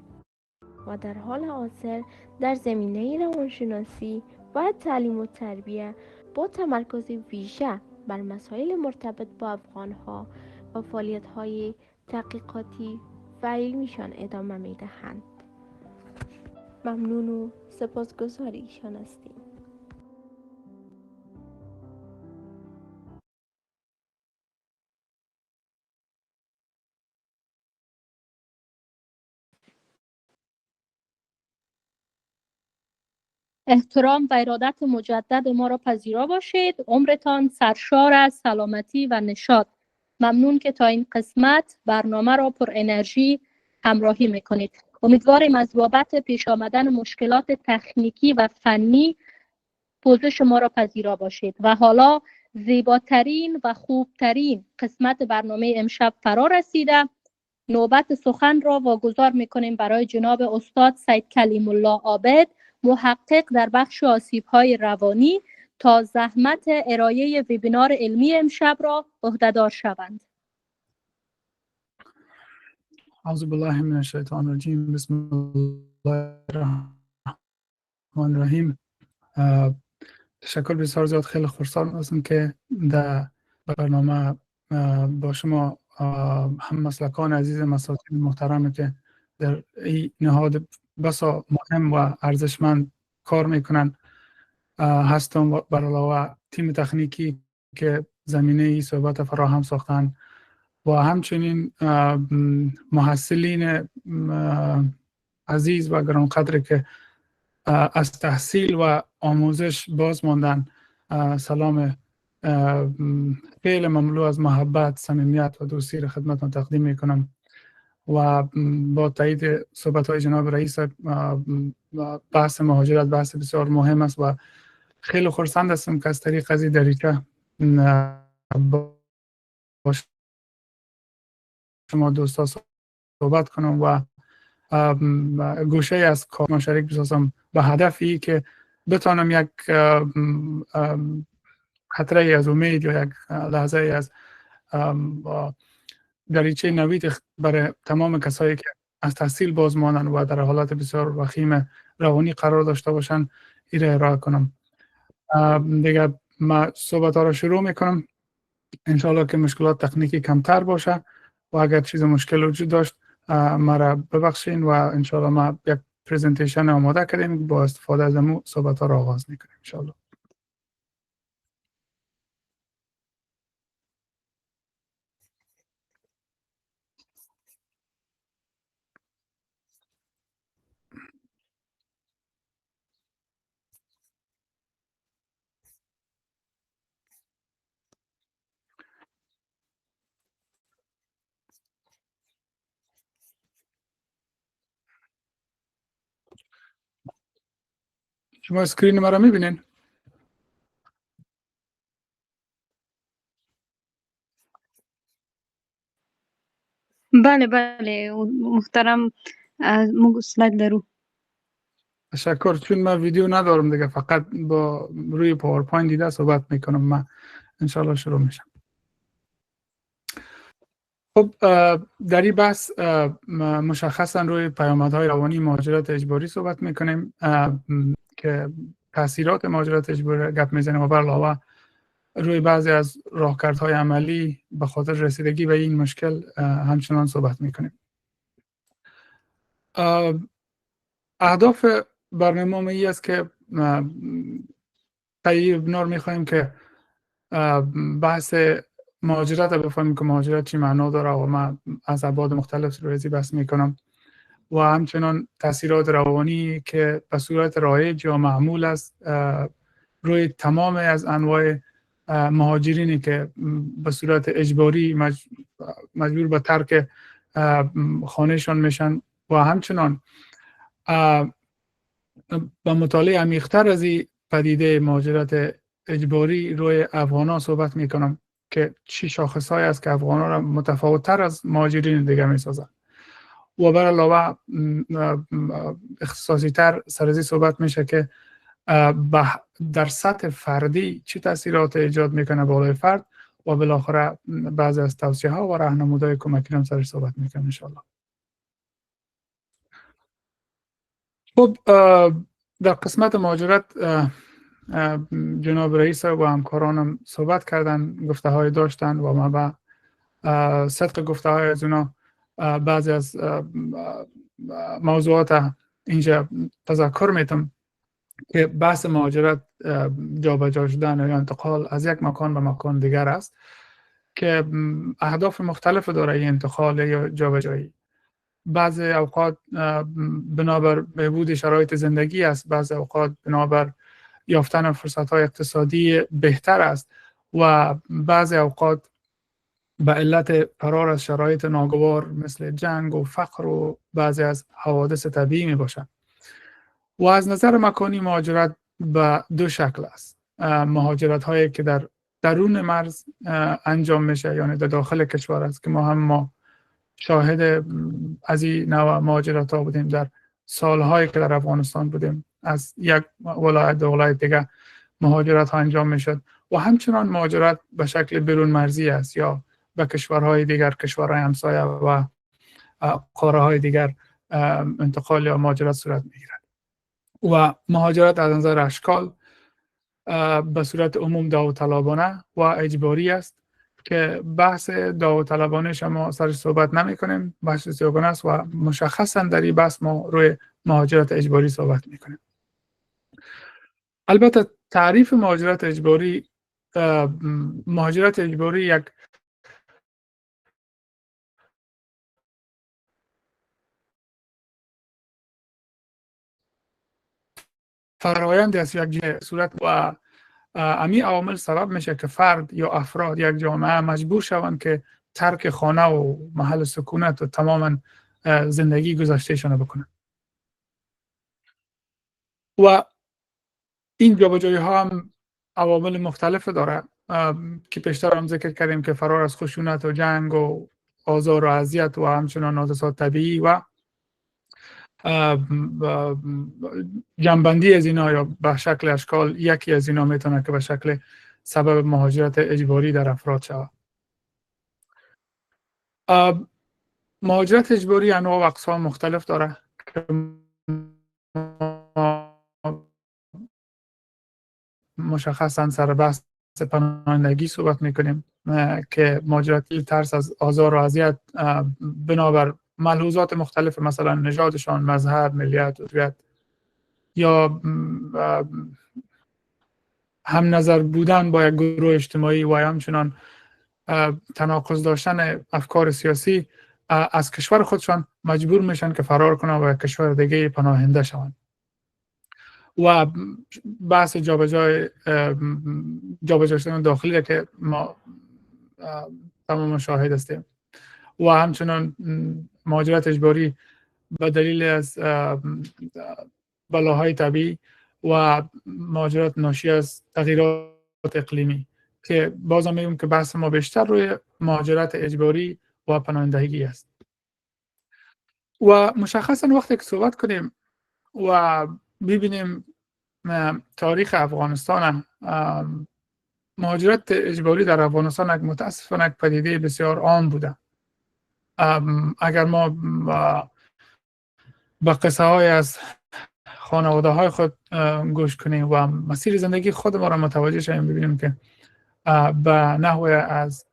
و در حال حاضر در زمینه روانشناسی و تعلیم و تربیت با تمرکز ویژه بر مسائل مرتبط با افغانها و فعالیت‌های تحقیقاتی و علمیشان ادامه می‌دهند. ممنون و سپاسگزار ایشان هستیم. احترام و ارادت مجدد ما را پذیرا باشید. عمرتان سرشار از سلامتی و نشاط. ممنون که تا این قسمت برنامه را پر انرژی همراهی میکنید. امیدواریم از بابت پیش آمدن مشکلات تکنیکی و فنی پوزش ما را پذیرا باشید. و حالا زیباترین و خوبترین قسمت برنامه امشب فرا رسیده. نوبت سخن را واگذار میکنیم برای جناب استاد سید کلیم الله عابد، محقق در بخش آسیب‌های روانی، تا زحمت ارائه وبینار علمی امشب را عهده‌دار شوند. اعوذ بالله من الشیطان الرجیم. بسم الله الرحمن الرحیم. تشکر بسیار زیاد. خیلی خوشحال هستم که در برنامه با شما هم مسلکان عزیز مساتین محترم که در این نهاد بسا مهم و ارزشمند کار میکنن هستم و بر علاوه تیم تکنیکی که زمینه ای صحبت فراهم ساختن و همچنین محصلین عزیز و گرانقدر که از تحصیل و آموزش باز ماندن. سلام خیلی مملو از محبت، صمیمیت و دوستی را خدمتتون تقدیم میکنم و با تایید صحبت های جناب رئیس بحث مهاجرت بحث بسیار مهم است و خیلی خرسند هستم که از طریق از این دریچه با شما دوستا صحبت کنم و گوشه از کار مشارک بسازم به هدفی که بتانم یک خطره از امید یا یک لحظه از دریچه نوید برای تمام کسایی که از تحصیل باز مانند و در حالات بسیار وخیم روانی قرار داشته باشن ایره ارائه کنم. دیگه ما صحبت ها را شروع میکنم. انشاءالله که مشکلات تکنیکی کمتر باشه و اگر چیز مشکل وجود داشت مرا ببخشین و انشاءالله ما یک پریزنتیشن آماده کردیم با استفاده از امو صحبت ها را آغاز میکنیم انشاءالله. شما اسکرین مرا میبینین؟ بله بله محترم، مگو سلاید درو. تشکر. چون من ویدیو ندارم دیگه، فقط با روی پاورپوینت دیده صحبت میکنم. من انشالله شروع میشه. خب در این بحث مشخصا روی پیامدهای روانی مهاجرت اجباری صحبت میکنیم که تاثیرات مهاجرت اجباری گپ میزنیم و بر علاوه روی بعضی از راهکردهای عملی به خاطر رسیدگی به این مشکل همچنان صحبت میکنیم. اهداف برنامه ای است که طی وبینار میخوایم که بحث مهاجرت رو بفهمیم که مهاجرت چی معنا داره و من از ابعاد مختلف روی بحث میکنم و همچنان تاثیرات روانی که به صورت رایج یا معمول است روی تمام از انواع مهاجرینی که به صورت اجباری مجبور به ترک خانهشان میشن و همچنان با مطالعه عمیق‌تر از این پدیده مهاجرت اجباری روی افغان‌ها صحبت میکنم که چی شاخص‌هایی است که افغان‌ها را متفاوت‌تر از مهاجرین دیگر می‌سازد و بر علاوه اختصاصی‌تر سر از این صحبت میشه که در سطح فردی چه تاثیرات ایجاد میکنه بالای فرد و بالاخره بعضی از توصیه‌ها و راهنمودهای کمکی هم سرش صحبت میکنم انشالله. خب در قسمت مهاجرت جناب رئیس و همکارانم صحبت کردن، گفته های داشتن و ما به صدق گفته های از اونا بعضی از موضوعات اینجا تذکر میتم که بحث مهاجرت جابجا شدن یا انتقال از یک مکان به مکان دیگر است که اهداف مختلف داره این انتقال یا جابجایی. بعضی اوقات بنابر بهبود شرایط زندگی است، بعضی اوقات بنابر یافتن فرصت‌های اقتصادی بهتر است و بعضی اوقات به علت فرار از شرایط ناگوار مثل جنگ و فقر و بعضی از حوادث طبیعی می باشد. و از نظر مکانی مهاجرت به دو شکل است. مهاجرت هایی که در درون مرز انجام میشه، یعنی در داخل کشور است که ما شاهد از این نوع مهاجرت ها بودیم در سالهایی که در افغانستان بودیم، از یک ولایت به ولایت دیگه مهاجرت ها انجام میشد و همچنان مهاجرت به شکل بیرون مرزی است یا به کشورهای دیگر، کشورهای همسایه و قاره های دیگر انتقال یا مهاجرت صورت میگیرد. و مهاجرت از نظر اشکال به صورت عموم داوطلبانه و اجباری است که بحث داوطلبانه شما سرش صحبت نمی کنیم، بحث سیاگانه است و مشخصا در این بحث ما روی مهاجرت اجباری صحبت می کنیم. البته تعریف مهاجرت اجباری، مهاجرت اجباری یک فرآیند است، یک صورت و امی عوامل سبب میشه که فرد یا افراد یک جامعه مجبور شوند که ترک خانه و محل سکونت و تماما زندگی گذشتهشان بکنند. و این جابجایی ها هم عوامل مختلف داره که پیشتر هم ذکر کردیم که فرار از خشونت و جنگ و آزار و اذیت و همچنان حادثات طبیعی و جنبندی از اینا یا به شکل اشکال یکی از اینا میتونه که به شکل سبب مهاجرت اجباری در افراد شود. مهاجرت اجباری انواع و اقسام مختلف داره که مشخصا سر بحث پناهندگی صحبت میکنیم که مهاجرت ترس از آزار و اذیت بنابر ملحوظات مختلف، مثلا نژادشان، مذهب، ملیت، عضویت یا هم نظر بودن با یک گروه اجتماعی و همچنان تناقض داشتن افکار سیاسی از کشور خودشان مجبور میشن که فرار کنن و یک کشور دیگه پناهنده شوند. و بحث جابجا شدن داخلی که ما تمام شاهد هستیم و همچنان مهاجرت اجباری به دلیل از بلاهای طبیعی و مهاجرت ناشی از تغییرات اقلیمی که بازم میگم که بحث ما بیشتر روی مهاجرت اجباری و پناهندگی است. و مشخصا وقتی که صحبت کنیم و ببینیم تاریخ افغانستان مهاجرت اجباری در افغانستان متاسفانه یک پدیده بسیار عام بوده. اگر ما با قصه های از خانواده های خود گوش کنیم و مسیر زندگی خود ما را متوجه شویم، ببینیم که به نحو از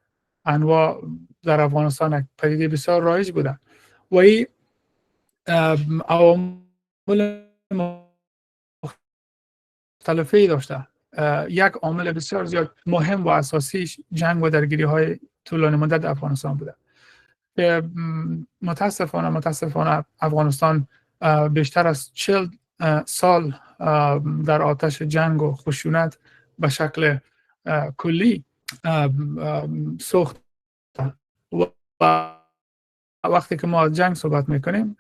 انواع در افغانستان یک پدیده بسیار رایج بوده و این عوامل مختلفی داشته. یک عامل بسیار زیاد مهم و اساسی جنگ و درگیری های طولانی مدت افغانستان بوده. متاسفانه افغانستان بیشتر از 40 سال در آتش جنگ و خشونت به شکل کلی سوخت. و وقتی که ما از جنگ صحبت میکنیم،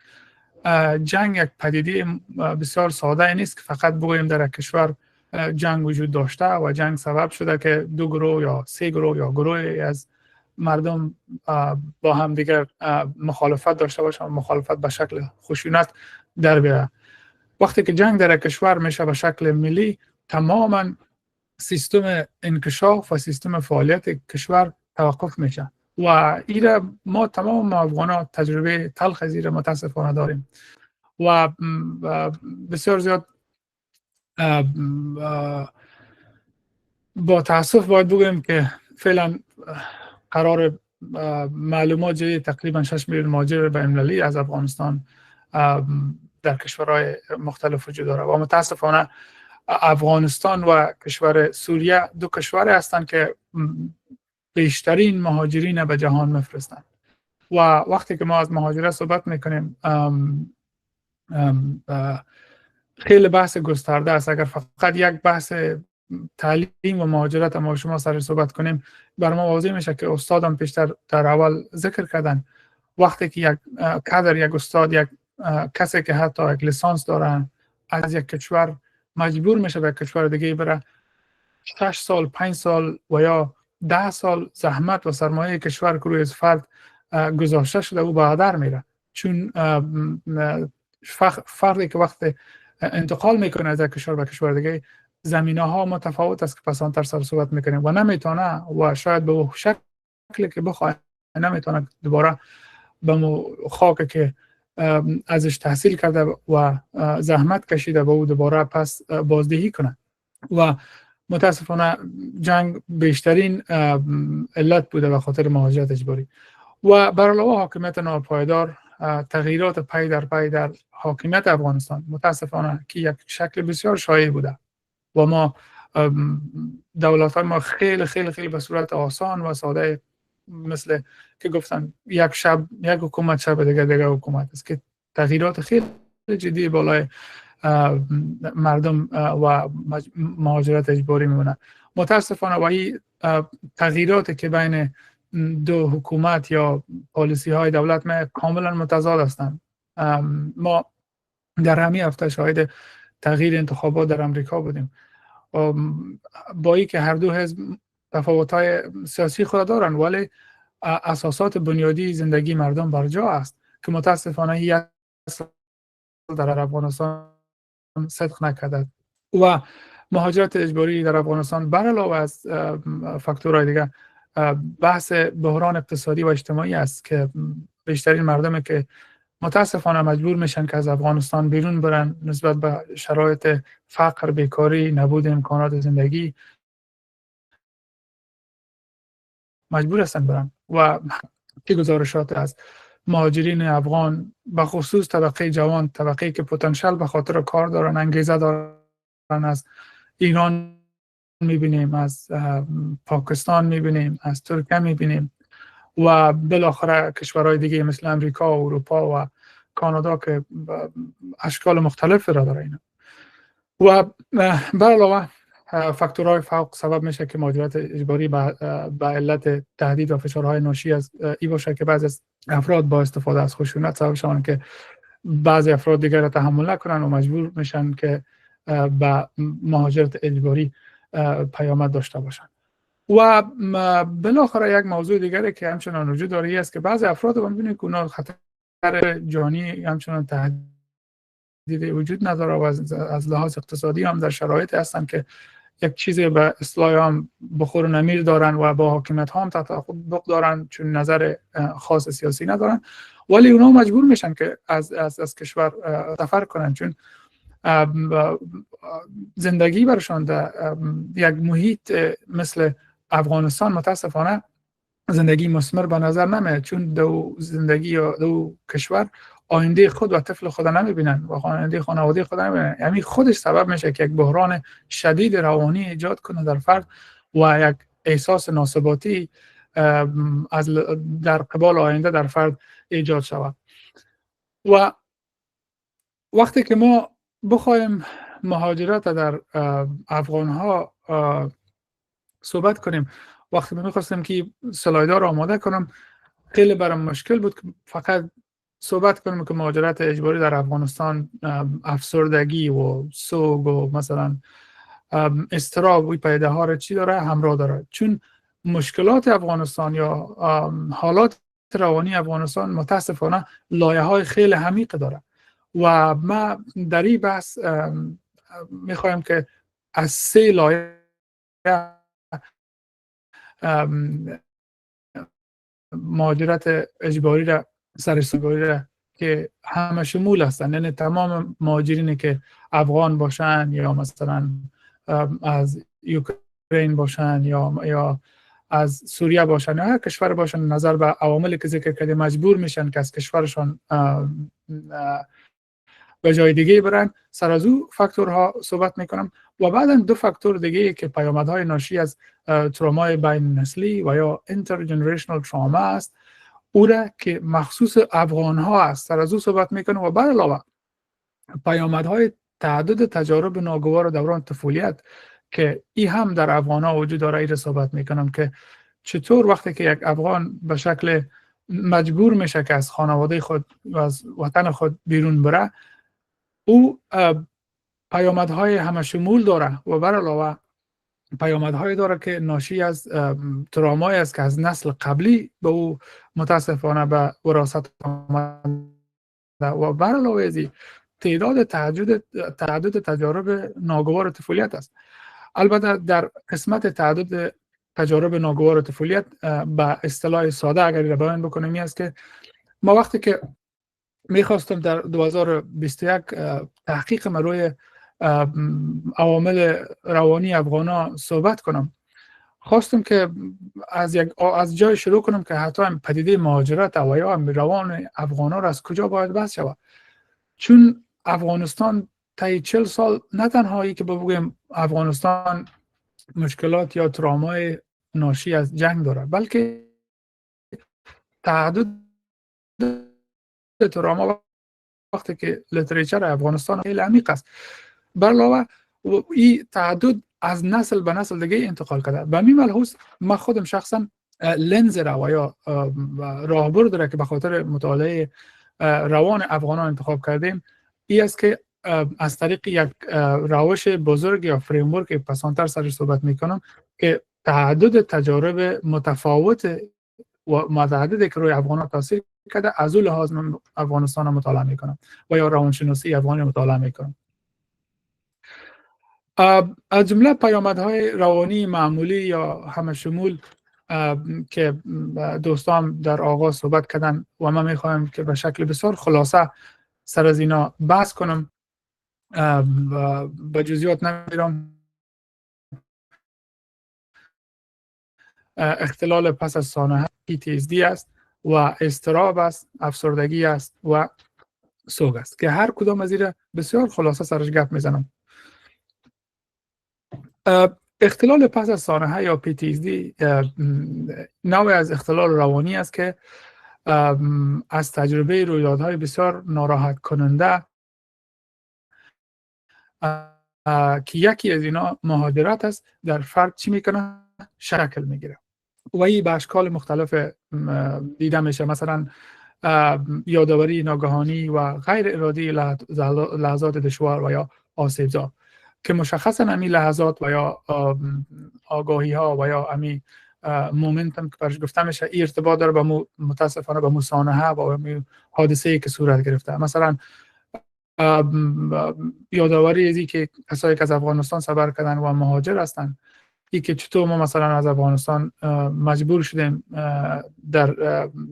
جنگ یک پدیده بسیار ساده نیست که فقط بگوییم در یک کشور جنگ وجود داشته و جنگ سبب شده که دو گروه یا سه گروه یا گروهی از مردم با هم دیگر مخالفت داشته باشند، مخالفت به شکل خشونت در بیاید. وقتی که جنگ در کشور میشه به شکل ملی، تماما سیستم انکشاف و سیستم فعالیت کشور توقف میشه و این ما تمام افغان‌ها تجربه تلخ از این متاسفانه داریم و بسیار زیاد با تاسف باید بگویم که فعلا قرار معلومات جدید تقریبا 6 میلیون مهاجر بین‌المللی از افغانستان در کشورهای مختلف وجود داره و متاسفانه افغانستان و کشور سوریه دو کشور هستند که بیشترین مهاجرین به جهان میفرستند و وقتی که ما از مهاجرت صحبت میکنیم خیلی بحث گسترده است. اگر فقط یک بحث تعلیم و مهاجرت ما شما سر صحبت کنیم، بر ما واضح میشه که استادم پیشتر در اول ذکر کردن، وقتی که یک کادر، یک استاد، یک کسی که حتی یک لیسانس داره از یک کشور مجبور میشه به کشور دیگه بره، 6 سال 5 سال و یا 10 سال زحمت و سرمایه کشور که روی فرد گذاشته شده او به هدر میره، چون فردی که وقتی انتقال میکنه از یک کشور به کشور دیگه زمینه ها متفاوت است که پسانتر سر صحبت میکنیم و نمیتونه و شاید به شکلی که بخواه نمیتونه دوباره به خاک که ازش تحصیل کرده و زحمت کشیده به او دوباره پس بازدهی کنه و متاسفانه جنگ بیشترین علت بوده به خاطر مهاجرت اجباری و بر علاوه حاکمیت ناپایدار، تغییرات پی در پی در حاکمیت افغانستان متاسفانه که یک شکل بسیار شایع بوده و ما دولت‌های ما خیلی خیلی خیلی به صورت آسان و ساده مثل که گفتن یک شب یک حکومت، شب دیگه حکومت است که تغییرات خیلی جدی بالای مردم و مهاجرت اجباری میمونه. متاسفانه و این تغییراتی که بین دو حکومت یا پالیسی های دولت ما کاملا متضاد هستند. ما در همین هفته شاهد تغییر انتخابات در امریکا بودیم با اینکه هر دو حزب تفاوت‌های سیاسی خود دارند ولی اساسات بنیادی زندگی مردم بر جا است که متاسفانه یک در افغانستان صدق نکرده و مهاجرت اجباری در افغانستان بر علاوه از فاکتورهای دیگه بحث بحران اقتصادی و اجتماعی است که بیشترین مردمی که متاسفانه مجبور میشن که از افغانستان بیرون برن نسبت به شرایط فقر، بیکاری، نبود امکانات زندگی مجبور هستن برن و که گزارشات از مهاجرین افغان به خصوص طبقه جوان، طبقه که پتانسیل به خاطر کار دارن، انگیزه دارن، از ایران میبینیم، از پاکستان میبینیم، از ترکیه میبینیم و بالاخره کشورهای دیگه مثل امریکا و اروپا و کانادا که اشکال مختلف را داره اینا و به علاوه فاکتورهای فوق سبب میشه که مهاجرت اجباری به علت تهدید و فشارهای ناشی از این باشه که بعضی از افراد با استفاده از خشونت سبب شوند که بعضی افراد دیگر را تحمل نکنن و مجبور میشن که به مهاجرت اجباری پیامد داشته باشن. و بالاخره یک موضوع دیگری که همچنان وجود داره است که بعضی افراد رو می‌بینید که اونا خطر جانی همچنان تهدید وجود نداره و از لحاظ اقتصادی هم در شرایطی هستن که یک چیزی به اصطلاح هم بخور و نمیر دارن و با حاکمیت ها هم تطابق دارن چون نظر خاص سیاسی ندارن، ولی اونا مجبور میشن که از کشور سفر کنن چون زندگی برشان در یک محیط مثل افغانستان متاسفانه زندگی مثمر به نظر نمیاد، چون دو زندگی یا دو کشور آینده خود و طفل خود نمیبینن و آینده خانواده خود نمیبینن. یعنی خودش سبب میشه که یک بحران شدید روانی ایجاد کنه در فرد و یک احساس ناثباتی در قبال آینده در فرد ایجاد شود. و وقتی که ما بخوایم مهاجرت در افغانها صحبت کنیم، وقتی ما میخواستم که سلایدها رو آماده کنم خیلی برام مشکل بود که فقط صحبت کنم که مهاجرت اجباری در افغانستان افسردگی و سوگ و مثلا اضطراب و پیده ها رو چی داره همراه داره، چون مشکلات افغانستان یا حالات روانی افغانستان متاسفانه لایه های خیلی عمیق داره و ما در این بحث میخوایم که از 3 لایه مهاجرت اجباری را سرسگاری را که همه شمول هستند، یعنی تمام مهاجرینی که افغان باشن یا مثلا از یوکرین باشن یا از سوریه باشن یا هر کشور باشن، نظر به عواملی که ذکر کردیم مجبور میشن که از کشورشان به جای دیگه برن. سر از او فاکتورها صحبت میکنم و بعدا 2 فاکتور دیگه که پیامدهای ناشی از ترومای بین نسلی و یا اینترجنریشنال تروما است، او را که مخصوص افغان ها است سر از او صحبت میکنم و بر علاوه پیامدهای تعدد تجارب ناگوار دوران طفولیت که این هم در افغان ها وجود داره، این صحبت میکنم که چطور وقتی که یک افغان به شکل مجبور میشه که از خانواده خود و از وطن خود بیرون بره، او پیامدهای همه شمول داره و بر علاوه پیامدهای داره که ناشی از ترومایی است که از نسل قبلی به او متاسفانه به وراثت آمده و بر علاوه از تعداد تعدد تجارب ناگوار طفولیت است. البته در قسمت تعدد تجارب ناگوار طفولیت به اصطلاح ساده اگر را بیان بکنیم است که ما وقتی که میخواستم در 2021 تحقیق من روی عوامل روانی افغانا صحبت کنم، خواستم که از جای شروع کنم که حتی پدیده مهاجرت و یا روان افغانا را از کجا باید بحث شود، چون افغانستان طی 40 سال نه تنهایی که بگویم افغانستان مشکلات یا ترومای ناشی از جنگ داره، بلکه تعدد تروما وقتی که لتریچر افغانستان خیلی عمیق است، بر علاوه این تعدد از نسل به نسل دیگه انتقال کرده. به همین ملحوظ من خودم شخصا لنز را و یا راهبرد را که به خاطر مطالعه روان افغانان انتخاب کردیم این است که از طریق یک روش بزرگ یا فریمورک پسانتر سرش صحبت میکنم که تعدد تجارب متفاوت و متعددی که روی افغانان تاثیر کرده از اون لحاظ من افغانستان رو مطالعه میکنم و یا روانشناسی افغانی مطالعه میکنم. از جمله پیامدهای روانی معمولی یا همه شمول که دوستان در آغاز صحبت کردن و من میخوایم که به شکل بسیار خلاصه سر از اینا بحث کنم، به جزئیات نمیرم. اختلال پس از سانحه PTSD است و اضطراب است، افسردگی است و سوگ است که هر کدام از اینا بسیار خلاصه سرش گپ میزنم. اختلال پس از سانحه یا PTSD نوعی از اختلال روانی است که از تجربه رویدادهای بسیار ناراحت کننده که یکی از اینا مهاجرت است در فرد چی میکنه؟ شکل میگیره و این به اشکال مختلف دیده میشه، مثلا یادآوری ناگهانی و غیر ارادی لحظات دشوار و یا آسیبزا که مشخصا همین لحظات و یا آگاهی ها و یا همین مومنتم که برش گفته میشه ارتباط داره به متاسفانه به مسانحه و به حادثه‌ای که صورت گرفته. مثلا یادآوری ازی که کسایی که از افغانستان سفر کردن و مهاجر هستن، این که چطور ما مثلا از افغانستان مجبور شدیم در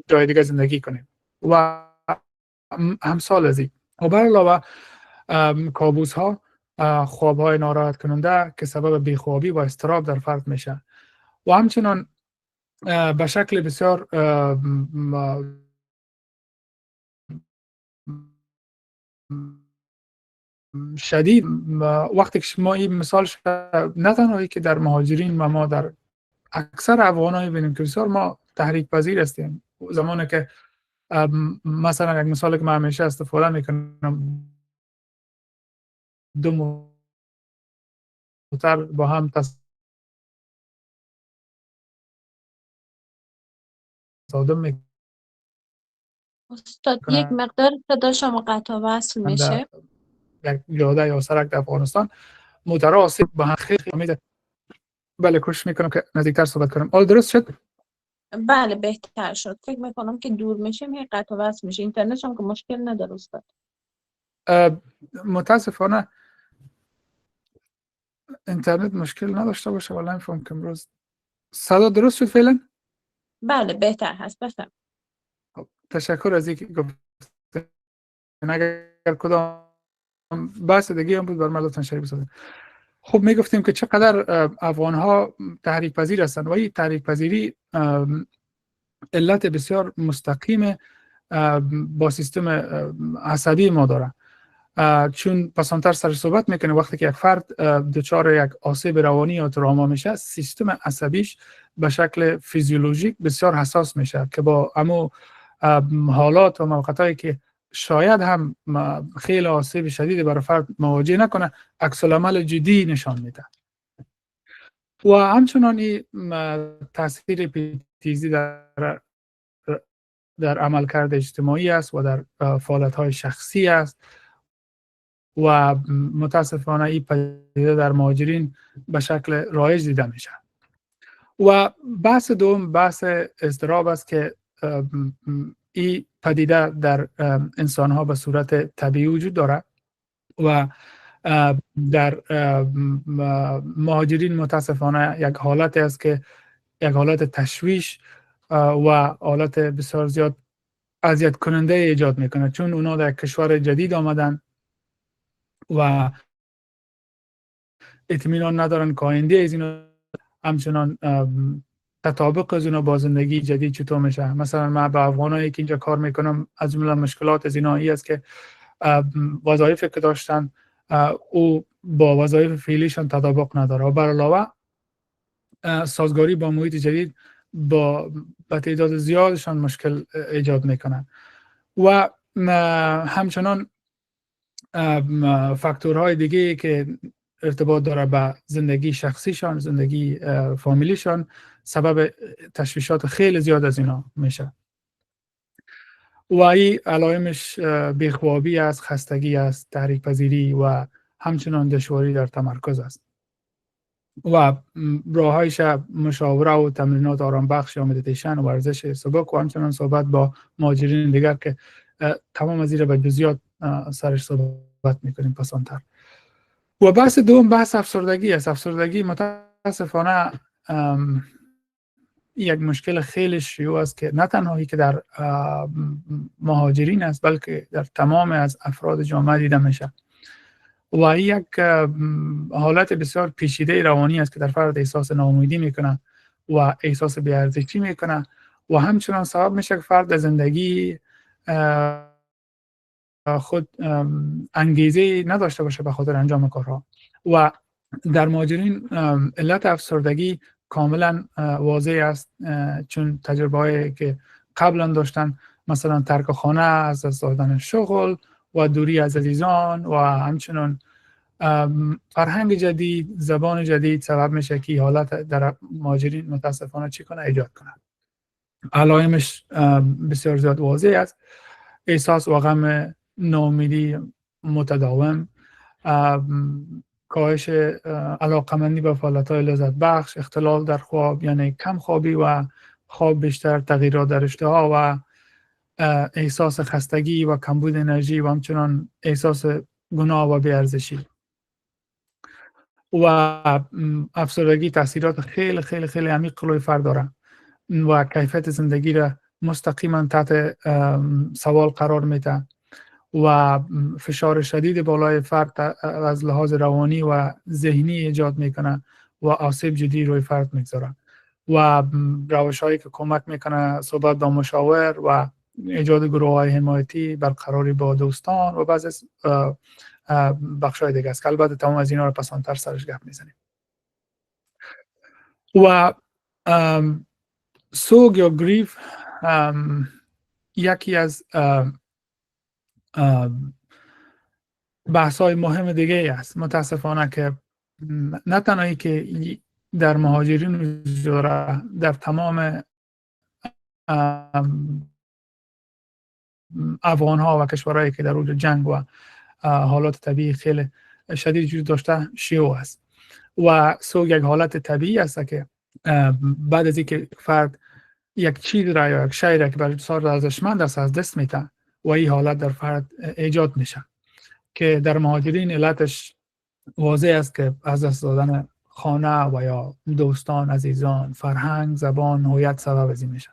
جای دیگه زندگی کنیم و همسال ازی. و بر علاوه کابوس ها، خواب های ناراحت کننده که سبب بیخوابی و اضطراب در فرد میشه و همچنان به شکل بسیار شدید وقتی که ما این مثال نه تنهایی که در مهاجرین و ما در اکثر افغان‌ها ببینیم که بسیار ما تحریک پذیر هستیم. زمانی که مثلا یک مثالی که من همیشه استفاده میکنم، دو موتر با هم تصادم میکنن، استاد یک مقدار صدا شما قطع و وصل میشه. یک جاده یا سرک در افغانستان موترها آسیب با هم خیلی میده. بله کوشش میکنم که نزدیکتر صحبت کنم. آل درست شد؟ بله بهتر شد. فکر میکنم که دور میشیم هی قطع و وصل میشه. اینترنت هم که مشکل نداره استاد. متاسفانه اینترنت مشکل نداشته باشه، ولی نمیفهم که امروز صدا درست شد فعلا؟ بله بهتر هست. بفهم. تشکر از اینکه گفتین. اگر کدام بحث دیگه هم بود بر من لطفاً شریک بسازید. خب میگفتیم که چقدر افغان ها تحریک پذیر هستند و این تحریک پذیری علت بسیار مستقیم با سیستم عصبی ما داره، چون پسانتر سر صحبت میکنه وقتی که یک فرد دچار یک آسیب روانی یا تروما میشه، سیستم عصبیش به شکل فیزیولوژیک بسیار حساس میشه که با امو حالات و موقعیتی که شاید هم خیلی آسیب شدید برای فرد مواجه نکنه، عکس العمل جدی نشان میده. و همچنان این تاثیر پیتیزی در عملکرد اجتماعی است و در فعالیت‌های شخصی است و متاسفانه این پدیده در مهاجرین به شکل رایج دیده میشه. و بحث دوم بحث اضطراب است که این پدیده در انسان‌ها به صورت طبیعی وجود داره و در مهاجرین متاسفانه یک حالت است که یک حالت تشویش و حالت بسیار زیاد اذیت کننده ایجاد میکنه، چون اونا در کشور جدید آمدن و اطمینان ندارن که آینده از اینا، همچنان تطابق از اینا با زندگی جدید چطور میشه. مثلا من با افغانایی که اینجا کار میکنم از جمله مشکلات از اینا است که وظایفی که داشتن او با وظایف فعلیشان تطابق نداره و بر علاوه سازگاری با محیط جدید با تعداد زیادشان مشکل ایجاد میکنن و همچنان فاکتورهای دیگه که ارتباط داره به زندگی شخصیشان، زندگی فامیلیشان، سبب تشویشات خیلی زیاد از اینا میشه و این علائمش بیخوابی است، خستگی است، تحریک پذیری و همچنان دشواری در تمرکز است و راهایش مشاوره و تمرینات آرام بخش یا مدیتیشن و ورزش سبک و همچنان صحبت با مهاجرین دیگر که تمام از این به جزئیات سرش صحبت میکنیم پسانتر. و بحث دوم بحث افسردگی است. افسردگی متاسفانه یک مشکل خیلی شیوع است که نه تنهایی که در مهاجرین است بلکه در تمام از افراد جامعه دیده میشه و یک حالت بسیار پیچیده روانی است که در فرد احساس ناامیدی میکنه و احساس بی‌ارزشی میکنه و همچنان سبب میشه که فرد زندگی خود انگیزه نداشته باشه به خاطر انجام کارها. و در مهاجرین علت افسردگی کاملا واضح است، چون تجربه‌ای که قبلا داشتن، مثلا ترک خانه، از دست دادن شغل و دوری از عزیزان و همچنان فرهنگ جدید، زبان جدید سبب میشه که حالت در مهاجرین متاسفانه چی کنه ایجاد کنه. علائمش بسیار زیاد واضح است: احساس و غم، ناامیدی متداوم، کاهش علاقمندی به فعالیت‌های لذت بخش، اختلال در خواب یعنی کم خوابی و خواب بیشتر، تغییرات در اشتها و احساس خستگی و کمبود انرژی و همچنان احساس گناه و بی‌ارزشی. و افسردگی تاثیرات خیلی خیلی خیلی عمیق روی فرد داره و کیفیت زندگی را مستقیما تحت سوال قرار میده و فشار شدید بالای فرد از لحاظ روانی و ذهنی ایجاد میکنه و آسیب جدی روی فرد میگذاره و روش هایی که کمک میکنه صحبت با مشاور و ایجاد گروه های حمایتی، برقراری با دوستان و بعضی از بخش های دیگه است که البته تمام از اینا رو پسانتر سرش گپ میزنیم. و سوگ یا گریف یکی از بحث های مهم دیگه است متاسفانه که نه تنهایی که در مهاجرین وجود داره، در تمام افغان ها و کشورهایی که در اوج جنگ و حالات طبیعی خیلی شدید وجود داشته شیوع است و سوگ یک حالت طبیعی است که بعد از اینکه فرد یک چیز را یا یک شی را که بسیار ارزشمند است از دست میده و این حالت در فرد ایجاد میشه که در مهاجرین علتش واضح است که از دست دادن خانه و یا دوستان، عزیزان، فرهنگ، زبان، هویت سبب از این میشه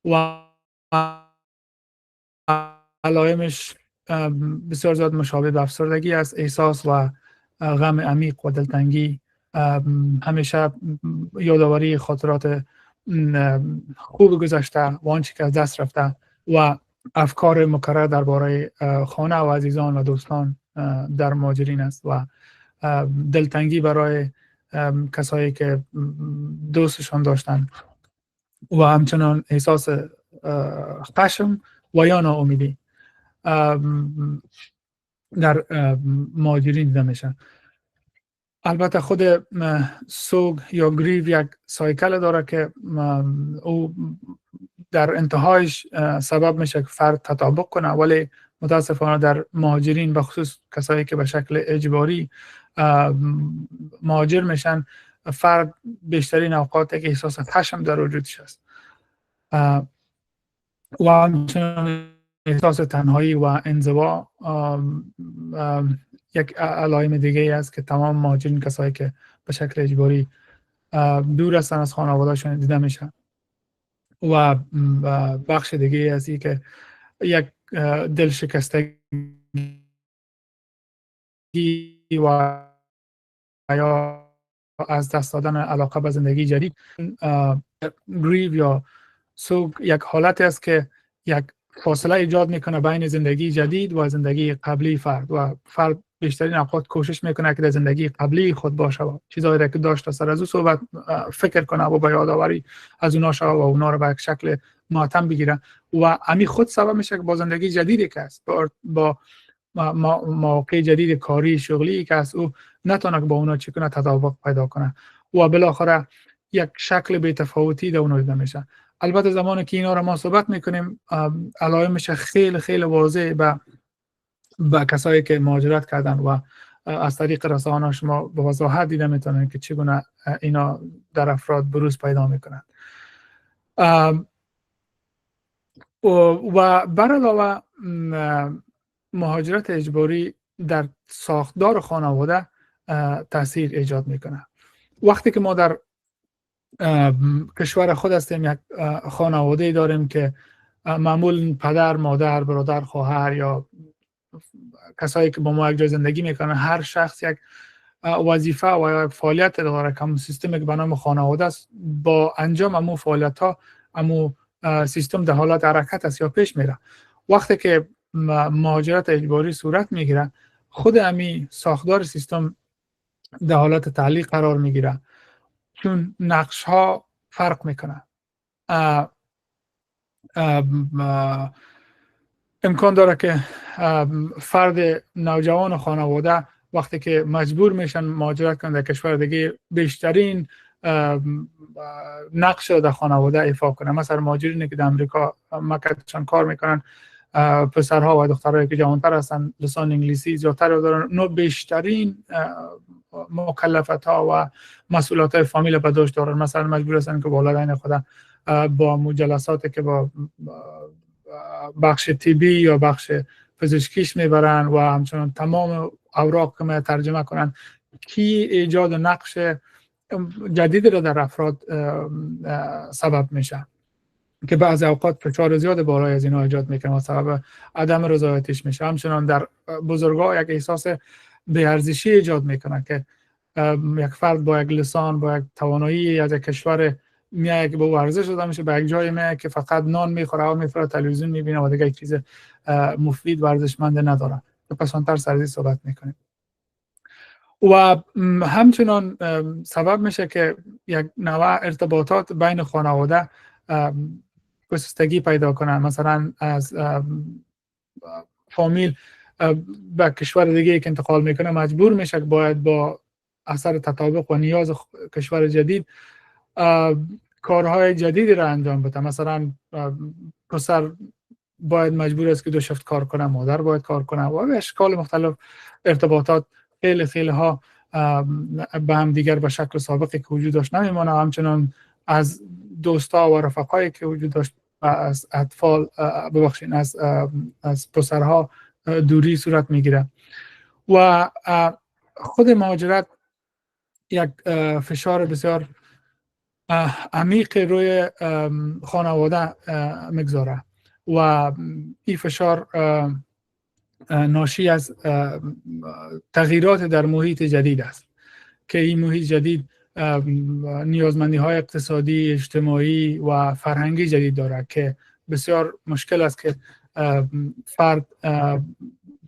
و علائمش بسیار زیاد مشابه به افسردگی است. احساس و غم عمیق و دلتنگی، همیشه یادآوری خاطرات خوب گذشته و آنچه که از دست رفته و افکار مکرر درباره خانه و عزیزان و دوستان در مهاجرین است و دلتنگی برای کسایی که دوستشان داشتن و همچنان احساس خشم و یا ناامیدی در مهاجرین دیده میشه. البته خود سوگ یا گریو یک سایکل داره که او در انتهایش سبب میشه که فرد تطابق کنه، ولی متاسفانه در مهاجرین به خصوص کسایی که به شکل اجباری مهاجر میشن، فرد بیشترین اوقات که احساس خشم در وجودش است و همچنان احساس تنهایی و انزوا یک علائم دیگه است که تمام مهاجرین کسایی که به شکل اجباری دور هستن از خانواده‌شون دیده میشن و بخش دیگه از این که یک دلشکستگی و یا از دست دادن علاقه به زندگی جدید. گریو یا سوگ یک حالت است که یک فاصله ایجاد میکنه بین زندگی جدید و زندگی قبلی فرد و فرد بیشترین اوقات کوشش میکنه که در زندگی قبلی خود باشه و چیزایی که داشته سر از او صحبت فکر کنه و به یادآوری از اونا شو و اونا رو به یک شکل ماتم بگیره و همین خود سبب میشه که با زندگی جدیدی که است، با مواقع جدید کاری شغلی که است، او نتونه با اونا چیکنه تطابق پیدا کنه و بالاخره یک شکل بی‌تفاوتی در اونا دیده میشه. البته زمانی که اینا رو ما صحبت میکنیم علائمش خیلی خیلی واضح به کسایی که مهاجرت کردن و از طریق رسانه شما به وضاحت دیده میتونن که چگونه اینا در افراد بروز پیدا میکنن. و بر علاوه مهاجرت اجباری در ساختار خانواده تاثیر ایجاد میکنه. وقتی که ما در کشور خود هستیم، یک خانواده داریم که معمول پدر، مادر، برادر، خواهر یا کسایی که با ما یک جای زندگی میکنن، هر شخص یک وظیفه و یک فعالیت داره که سیستمی که به نام خانواده است، با انجام امو فعالیت ها امو سیستم در حالت حرکت است یا پیش میره. وقتی که مهاجرت اجباری صورت میگیره، خود امی ساختار سیستم در حالت تعلیق قرار میگیره، چون نقش ها فرق میکنه. امکان داره که فرد نوجوان خانواده وقتی که مجبور میشن مهاجرت کنند در کشور دیگه، بیشترین نقش در خانواده ایفا کنه. مثلا مهاجرینی که در امریکا مکتبشان کار میکنن، پسرها و دخترایی که جوانتر هستن، لسان انگلیسی زیادتر دارن، نو بیشترین مکلفت ها و مسئولیت های فامیل به دوش دارن. مثلا مجبور هستن که والدین خود با مجلساتی که با بخش طبی یا بخش پزشکیش میبرن و همچنان تمام اوراق که ترجمه کنن کی ایجاد نقش جدید را در افراد سبب میشه که بعضی اوقات فشار زیاد بالای از اینا ایجاد میکنه و سبب عدم رضایتش میشه. همچنان در بزرگا یک احساس بی‌ارزشی ایجاد میکنه که یک فرد با یک لسان، با یک توانایی از یک کشور میاد که به ورزش داده میشه، به یک جای میاد که فقط نان میخوره و میفره تلویزیون میبینه و دیگه چیز مفید ورزشمند نداره. پس آنتر سرزی صحبت میکنیم و همچنان سبب میشه که یک نوع ارتباطات بین خانواده گسستگی پیدا کنن. مثلا از فامیل به کشور دیگه که انتقال میکنه مجبور میشه که باید با اثر تطابق و نیاز کشور جدید کارهای جدیدی را انجام بده. مثلا پسر باید مجبور است که 2 شفت کار کنه، مادر باید کار کنه و به اشکال مختلف ارتباطات خیلی ها به هم دیگر به شکل سابقی که وجود داشت نمیمونه. همچنان از دوستا و رفقایی که وجود داشت و از اطفال ببخشید از پسرها دوری صورت میگیره و خود مهاجرت یک فشار بسیار عمیق روی خانواده میگذاره و این فشار ناشی از تغییرات در محیط جدید است که این محیط جدید نیازمندی های اقتصادی، اجتماعی و فرهنگی جدید داره که بسیار مشکل است که فرد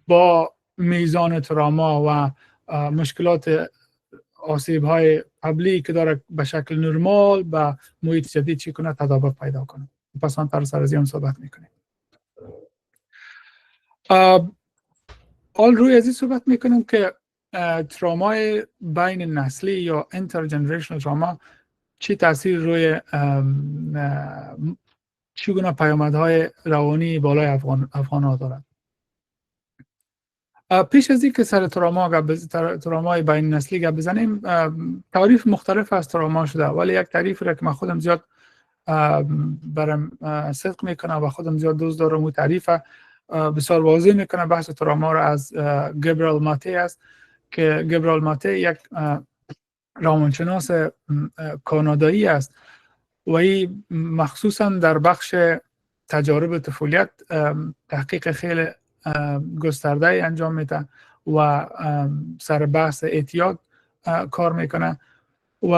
با میزان تراما و مشکلات آسیب های قبلی که داره به شکل نرمال به محیط جدید چی کنه تطابق پیدا کنه. پس آن طرز سرزی هم صحبت میکنیم. حال روی ازی صحبت میکنیم که ترامای بین نسلی یا intergenerational تراما چی تاثیر روی چگونه پیامدهای روانی بالای افغان ها دارد. پیش از این که سر ترامای بین نسلی گپ بزنیم، تعریف مختلف از تراما شده، ولی یک تعریف را که من خودم زیاد برم صدق میکنم و خودم زیاد دوست دارم و تعریف بسیار واضح میکنه بحث تراما را از گبریل ماتی است که گبریل ماتی یک روانشناس کانادایی است و این مخصوصا در بخش تجارب طفولیت تحقیق خیلی گسترده انجام میده و سر بحث اعتیاد کار میکنه و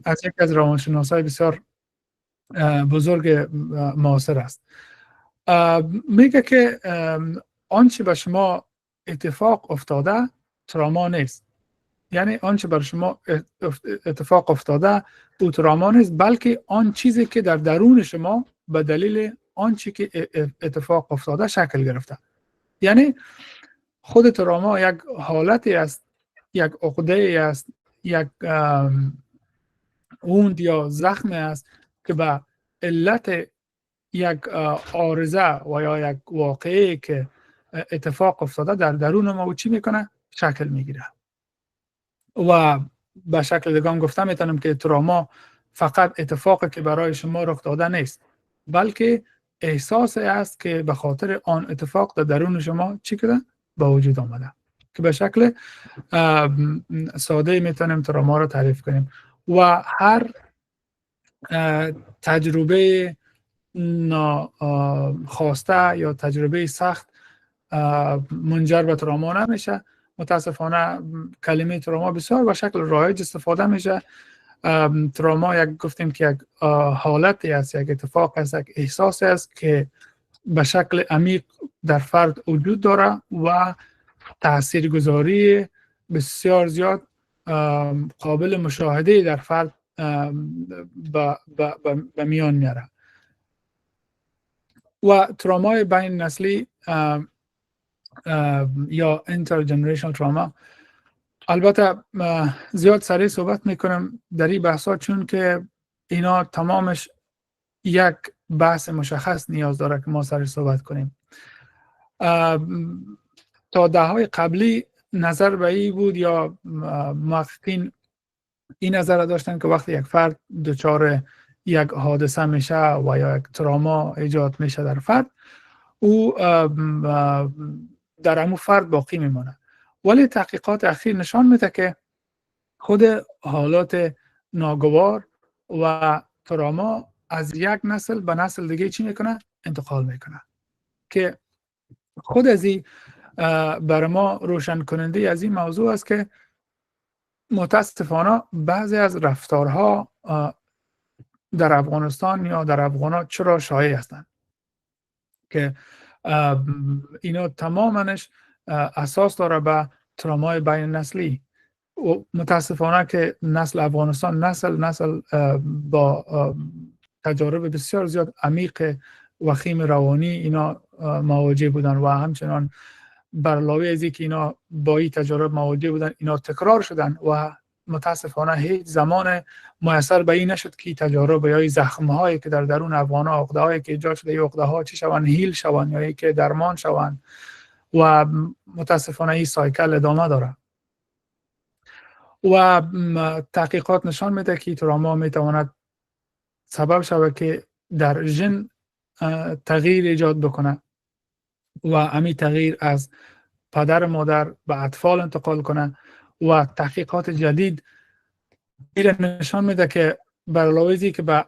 از یک از روانشناسای بسیار بزرگ معاصر است. میگه که آنچه به شما اتفاق افتاده تراما نیست، یعنی آنچه بر شما اتفاق افتاده او تراما نیست، بلکه آن چیزی که در درون شما به دلیل آنچه که اتفاق افتاده شکل گرفته. یعنی خود تراما یک حالتی است، یک عقده است، یک ووند یا زخم است که به علت یک عارضه و یا یک واقعه که اتفاق افتاده در درون ما و چی میکنه؟ شکل میگیره. و به شکل دیگه گفتم میتونم که تراما فقط اتفاقی که برای شما رخ داده نیست، بلکه احساسی است که به خاطر آن اتفاق در درون شما چی کرده؟ به وجود آمده، که به شکل ساده میتونیم تراما رو تعریف کنیم. و هر تجربه ناخواسته یا تجربه سخت منجر به تراما نمیشه. متاسفانه کلمه تراما بسیار به شکل رایج استفاده میشه. تراما یک گفتیم که یک حالتی است، یک اتفاق است، یک احساس است که به شکل عمیق در فرد وجود داره و تاثیرگذاری بسیار زیاد قابل مشاهده در فرد به میان میاره. و ترامای بین نسلی یا intergenerational trauma البته زیاد سریع صحبت میکنم در این بحثا، چون که اینا تمامش یک بحث مشخص نیاز داره که ما سریع صحبت کنیم. تا دههای قبلی نظر به این بود یا محققین این نظر داشتن که وقتی یک فرد دچار یک حادثه میشه و یا یک تراما ایجاد میشه در فرد، او در همون فرد باقی میمونه. ولی تحقیقات اخیر نشان میده که خود حالات ناگوار و تراما از یک نسل به نسل دیگه چی میکنه؟ انتقال میکنه. که خود از این برای ما روشن کننده از این موضوع است که متاسفانه بعضی از رفتارها در افغانستان یا در افغان‌ها چرا شایع هستند که اینا تمامش اساس داره به ترامای بین نسلی. و متاسفانه که نسل افغانستان نسل با تجارب بسیار زیاد عمیق وخیم روانی اینا مواجه بودن و همچنان بر علاوه از اینکه اینا با این تجارب مواجه بودن، اینا تکرار شدن و متاسفانه هیچ زمان میسر به این نشد که تجارب یا این زخم‌هایی که در درون افغان‌ها، عقده‌هایی که ایجاد شده، این عقده‌ها چی شوند، هیل شوند یا که درمان شوند و متاسفانه این سایکل ادامه داره. و تحقیقات نشان میده که تراما میتواند سبب شود که در ژن تغییر ایجاد بکنه و همین تغییر از پدر مادر به اطفال انتقال کنه و تحقیقات جدید نشان میده که بر علاوه از اینکه به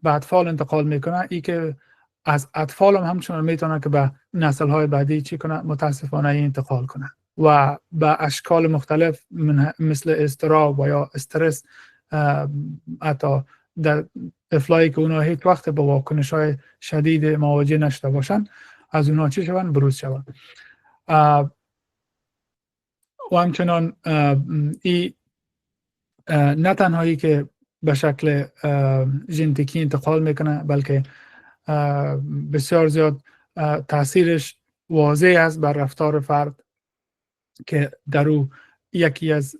اطفال انتقال میکنه، این که از اطفال هم همچنان میتونه که به نسل های بعدی چی کنه؟ متاسفانه انتقال کنه و به اشکال مختلف مثل اضطراب و یا استرس، حتی در طفلایی که اونا هیچ وقت با واکنش‌های شدید مواجه نشده باشن، از اونا چی شوند؟ بروز شوند. و همچنان این نه تنهایی که به شکل ژنتیکی انتقال میکنه، بلکه بسیار زیاد تاثیرش واضح است بر رفتار فرد که در او یکی از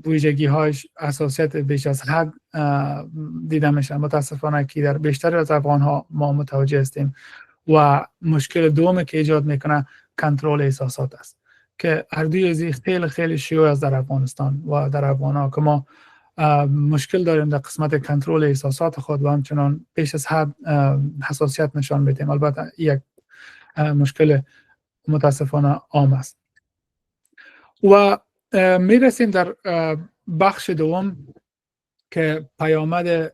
ویژگی‌هایش حساسیت بیش از حد دیده میشه. متاسفانه که در بیشتر از افغان‌ها ما متوجه هستیم و مشکل دومی که ایجاد میکنه کنترل احساسات است که هر دوی از خیلی خیلی شیوع است در افغانستان و در افغان‌ها که ما مشکل داریم در قسمت کنترل احساسات خود و همچنان بیش از حد حساسیت نشان میدیم. البته یک مشکل متاسفانه عام است. و میرسیم در بخش دوم که پیامد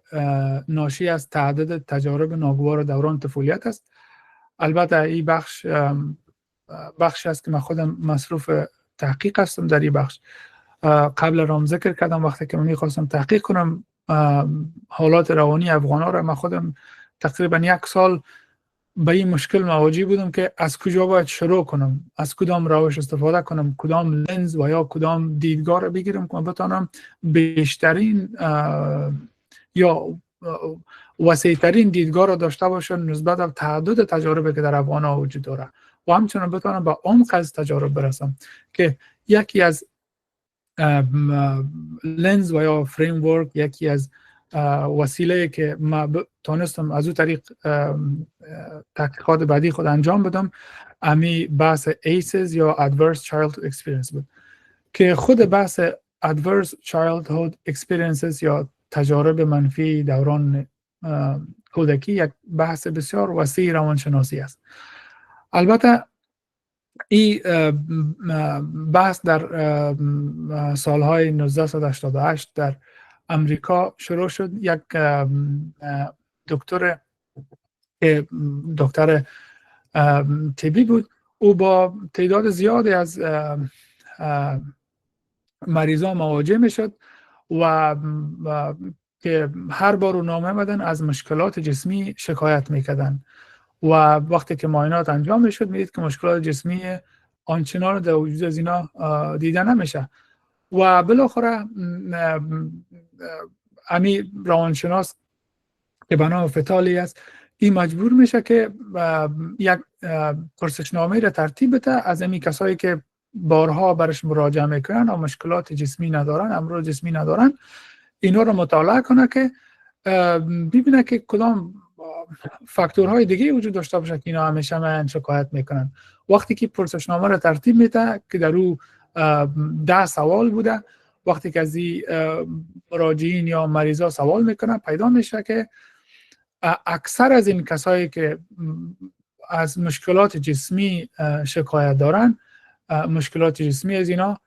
ناشی از تعدد تجارب ناگوار دوران طفولیت است. البته این بخش است که من خودم مصروف تحقیق هستم در این بخش. قبل رام ذکر کردم وقتی که من میخواستم تحقیق کنم حالات روانی افغان‌ها را، من خودم تقریبا 1 سال به این مشکل مواجه بودم که از کجا باید شروع کنم، از کدام روش استفاده کنم، کدام لنز و یا کدام دیدگاه را بگیرم که بتانم بیشترین یا وسیع‌ترین دیدگاه را داشته باشم نسبت به تعدد تجارب که در افغان‌ها وجود داره و همچنان بتانم به عمق از تجارب برسم که یکی از لنز و یا فریم ورک، یکی از وسیله که ما تونستم از او طریق تحقیقات بعدی خود انجام بدم، امی بحث ACEs یا Adverse Childhood Experience بود که خود بحث Adverse Childhood Experiences یا تجارب منفی دوران کودکی یک بحث بسیار وسیع روانشناسی است. البته این بحث در سالهای 1988 در امریکا شروع شد. یک دکتر طبی بود، او با تعداد زیادی از مریضان مواجه می شد و که هر بار رو نامه بدن از مشکلات جسمی شکایت می کردن و وقتی که معاینات انجام می شد می دید که مشکلات جسمی آنچنان در وجود از اینا دیده نمیشه و بالاخره امی روانشناس که به نام فتالی است، این مجبور میشه که یک پرسشنامه را ترتیب بده از امی کسایی که بارها برش مراجعه میکنن و مشکلات جسمی ندارن، امراض جسمی ندارن، اینا رو مطالعه کنه که ببینه که کدام فاکتورهای دیگه وجود داشته باشه که اینا همیشه من شکایت میکنن. وقتی که پرسشنامه را ترتیب میده که در او 10 سوال بوده وقتی که از مراجعین یا مریضا سوال میکنن پیدا میشه که اکثر از این کسایی که از مشکلات جسمی شکایت دارن، مشکلات جسمی از اینا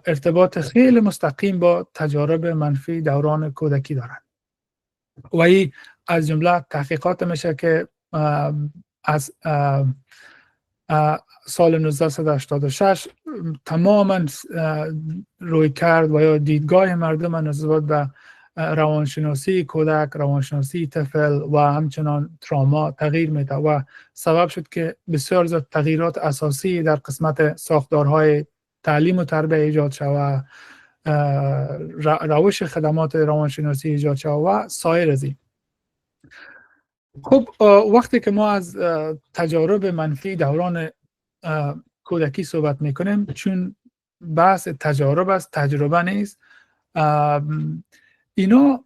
ارتباط خیلی مستقیم با تجارب منفی دوران کودکی دارن. و این از جمله تحقیقات میشه که از سال 1986 تماما روی کرد و یا دیدگاه مردم نسبت به روانشناسی کودک، روانشناسی طفل و همچنان تراما تغییر میده و سبب شد که بسیار زیاد تغییرات اساسی در قسمت ساختارهای تعلیم و تربیت ایجاد شود، روش خدمات روانشناسی ایجاد شود و سایر از این. خب وقتی که ما از تجارب منفی دوران کودکی صحبت میکنیم، چون بحث تجارب است، تجربه نیست، اینا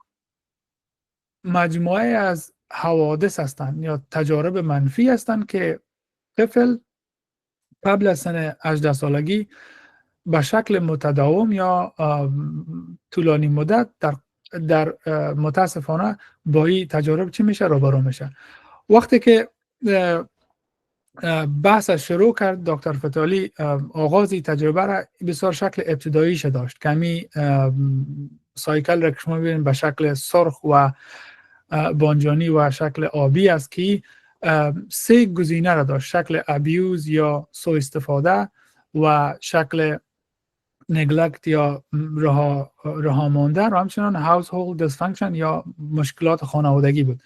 مجموعه از حوادث هستند یا تجارب منفی هستند که طفل قبل از سن 18 سالگی به شکل متداوم یا طولانی مدت در متاسفانه با این تجارب چی میشه؟ روبرو میشه. وقتی که بحث شروع کرد دکتر فتالی، آغازی تجربه را بسیار شکل ابتداییش داشت، کمی سایکل را که شما ببینید به شکل سرخ و بانجانی و شکل آبی است که 3 گزینه را داشت: شکل ابیوز یا سوء استفاده و شکل نگلکت یا رها ماندن و همچنان هاوسهولد دیسفانکشن یا مشکلات خانوادگی بود.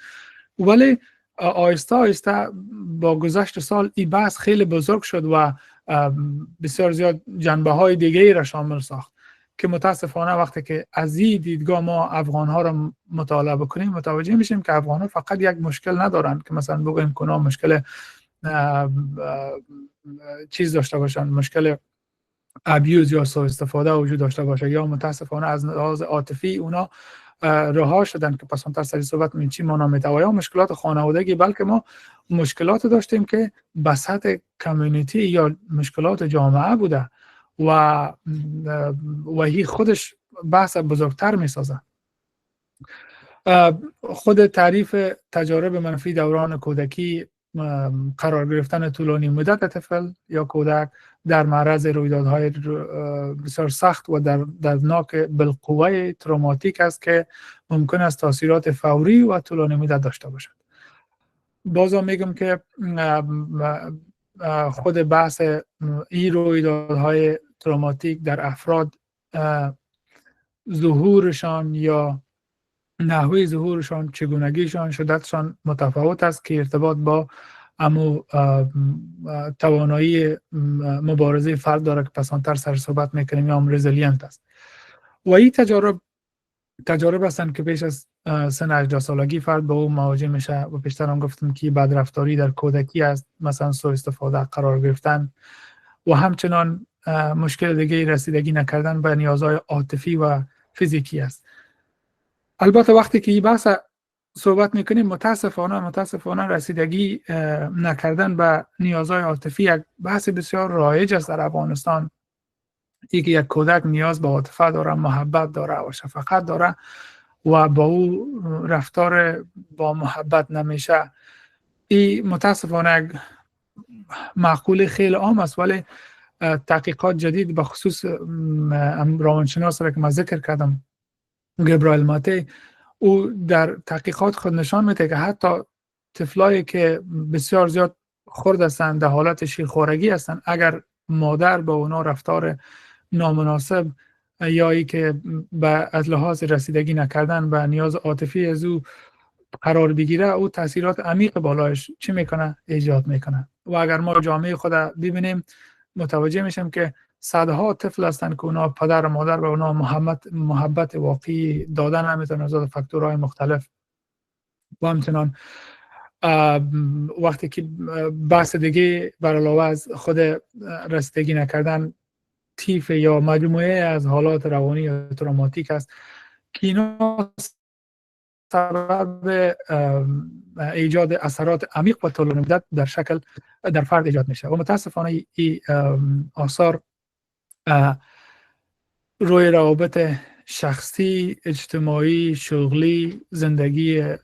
ولی آهسته آهسته با گذشت سال این بحث خیلی بزرگ شد و بسیار زیاد جنبه های دیگری را شامل ساخت که متاسفانه وقتی که از این دیدگاه ما افغان ها را مطالعه بکنیم متوجه میشیم که افغان ها فقط یک مشکل ندارند که مثلا بگویم کنا مشکل چیز داشته باشند، مشکل ابیوز یا سوء استفاده وجود داشته باشه، یا متاسفانه از لحاظ عاطفی اونا رها شدن که پس اون سری صحبت می چی معنا میده، یا مشکلات خانوادگی، بلکه ما مشکلات داشتیم که به سطح کمیونیتی یا مشکلات جامعه بوده و هی خودش بحث بزرگتر می سازه. خود تعریف تجارب منفی دوران کودکی قرار گرفتن طولانی مدت طفل یا کودک در معرض رویدادهای بسیار سخت و دردناک بالقوه تروماتیک است که ممکن است تاثیرات فوری و طولانی مدت داشته باشد. بازم میگم که خود بحث این رویدادهای تروماتیک در افراد ظهورشان یا نحوه ظهورشان، چگونگیشان، شدتشان متفاوت است که ارتباط با امو توانایی مبارزه فرد داره که پسانتر سر صحبت میکنیم یا هم رزیلینت است. و این تجارب هستند که پیش از سن 18 سالگی فرد با او مواجه میشه و پیشتر هم گفتم که بدرفتاری در کودکی است، مثلا سوء استفاده قرار گرفتن و همچنان مشکل دیگه رسیدگی نکردن به نیازهای عاطفی و فیزیکی است. البته وقتی که این بحث صحبت میکنیم متاسفانه رسیدگی نکردن به نیازهای عاطفی یک بحث بسیار رایج است در افغانستان. که یک کودک نیاز به عاطفه داره، محبت داره و شفقت داره و با او رفتار با محبت نمیشه. این متاسفانه یک معقوله خیلی عام است، ولی تحقیقات جدید به خصوص روانشناس را که من ذکر کردم، گبرایل ماتی، او در تحقیقات خود نشان میده که حتی طفلایی که بسیار زیاد خرد هستند، در حالت شیرخوارگی هستند، اگر مادر با اونا رفتار نامناسب یا ای که از لحاظ رسیدگی نکردن به نیاز عاطفی از او قرار بگیره، او تاثیرات عمیق بالایش چی میکنه؟ ایجاد میکنه. و اگر ما جامعه خود ببینیم متوجه میشیم که صدها طفل هستند که اونا پدر و مادر به اونا محبت واقعی دادن نمیتونن از فاکتورهای مختلف. و همچنان وقتی که بحث دیگه بر علاوه از خود رسیدگی نکردن، تیف یا مجموعه از حالات روانی یا تروماتیک است که اینا سبب ایجاد اثرات عمیق و طولانی مدت در فرد ایجاد میشه. و متاسفانه این آثار روی روابط شخصی، اجتماعی، شغلی، زندگی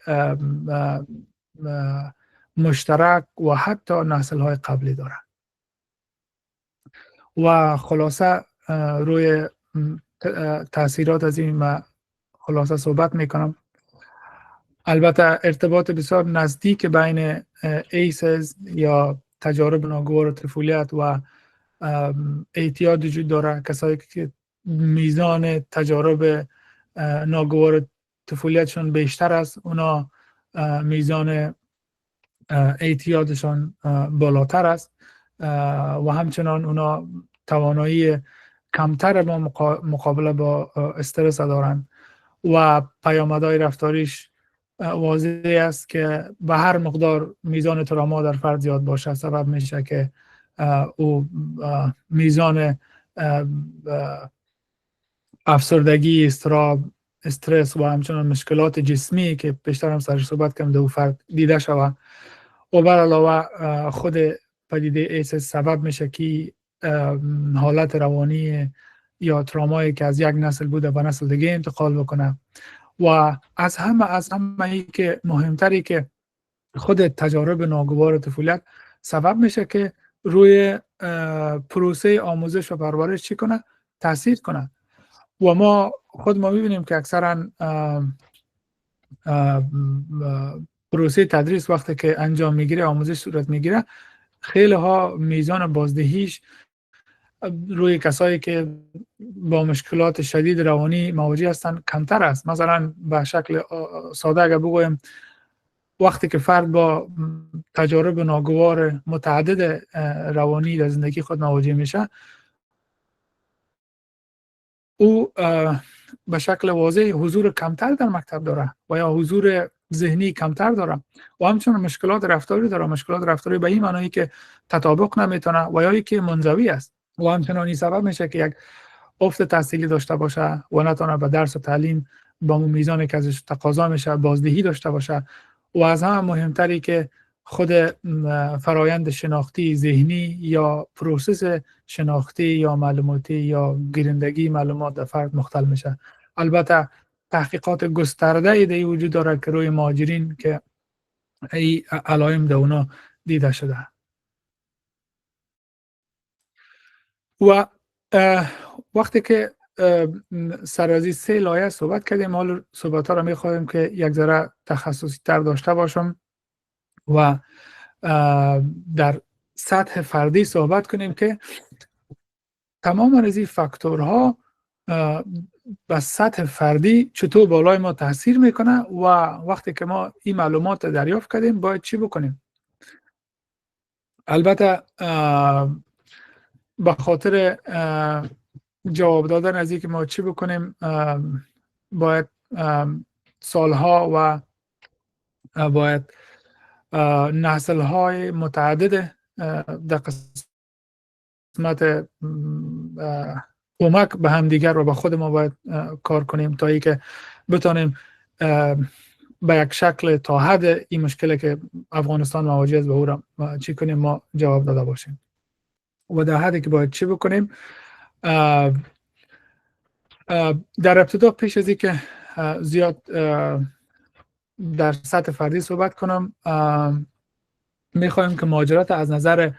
مشترک و حتی نسل‌های قبلی داره. و خلاصه روی تاثیرات از این ما خلاصه صحبت میکنم. البته ارتباط بسیار نزدیک بین ایسز یا تجارب ناگوار طفولیت و اعتیاد وجود داره. کسایی که میزان تجارب ناگوار طفولیتشون بیشتر است، اونا میزان اعتیادشان بالاتر است و همچنان اونا توانایی کمتر با مقابله با استرس دارند و پیامدهای رفتاریش واضح است که به هر مقدار میزان تراما در فرد زیاد باشه سبب میشه که او میزان افسردگی، اضطراب، استرس و همچنان مشکلات جسمی که بیشتر هم سرش صحبت کردم در فرد دیده شود. و بر علاوه خود پدیده ایس سبب میشه که حالت روانی یا ترامایی که از یک نسل بوده به نسل دیگه انتقال بکنه. و از همه ای که مهمتری که خود تجارب ناگوار طفولیت سبب میشه که روی پروسه آموزش و پرورش چی کنه؟ تاثیر کنه. و ما میبینیم که اکثرا پروسه تدریس وقتی که انجام میگیره، آموزش صورت میگیره، خیلی ها میزان بازدهیش روی کسایی که با مشکلات شدید روانی مواجه هستند کمتر است. مثلا به شکل ساده اگر بگویم وقتی که فرد با تجارب ناگوار متعدد روانی در زندگی خود مواجه میشه، او به شکل واضح حضور کمتر در مکتب داره و یا حضور ذهنی کمتر داره و همچنین مشکلات رفتاری داره. مشکلات رفتاری به این معنی که تطابق نمیتونه و یا که منزوی است و همچنین این سبب میشه که یک افت تحصیلی داشته باشه و نتونه به درس و تعلیم با میزانی که ازش تقاضا میشه بازدهی داشته باشه. و از همه مهمتری که خود فرایند شناختی ذهنی یا پروسس شناختی یا معلوماتی یا گیرندگی معلومات در فرد مختل میشه. البته تحقیقات گسترده ایده وجود داره که روی مهاجرین که ای علائم در اونا دیده شده. و وقتی که سر از این 3 لایه صحبت کردیم، حالا صحبت ها رو میخوایم که یک ذره تخصصی تر داشته باشم و در سطح فردی صحبت کنیم که تمام از این فاکتورها به سطح فردی چطور بالای ما تاثیر میکنه و وقتی که ما این معلومات دریافت کردیم باید چی بکنیم. البته به خاطر جواب دادن از اینکه ما چی بکنیم باید سالها و باید نسل‌های متعدد در قسمت کمک به هم دیگر و به خود ما باید کار کنیم تا اینکه بتونیم به یک شکل تا حد این مشکلی که افغانستان مواجه است به او را چی کنیم ما جواب داده باشیم. و در حدی که باید چی بکنیم در ابتدا پیش از اینکه زیاد در سطح فردی صحبت کنم میخوایم که مهاجرت از نظر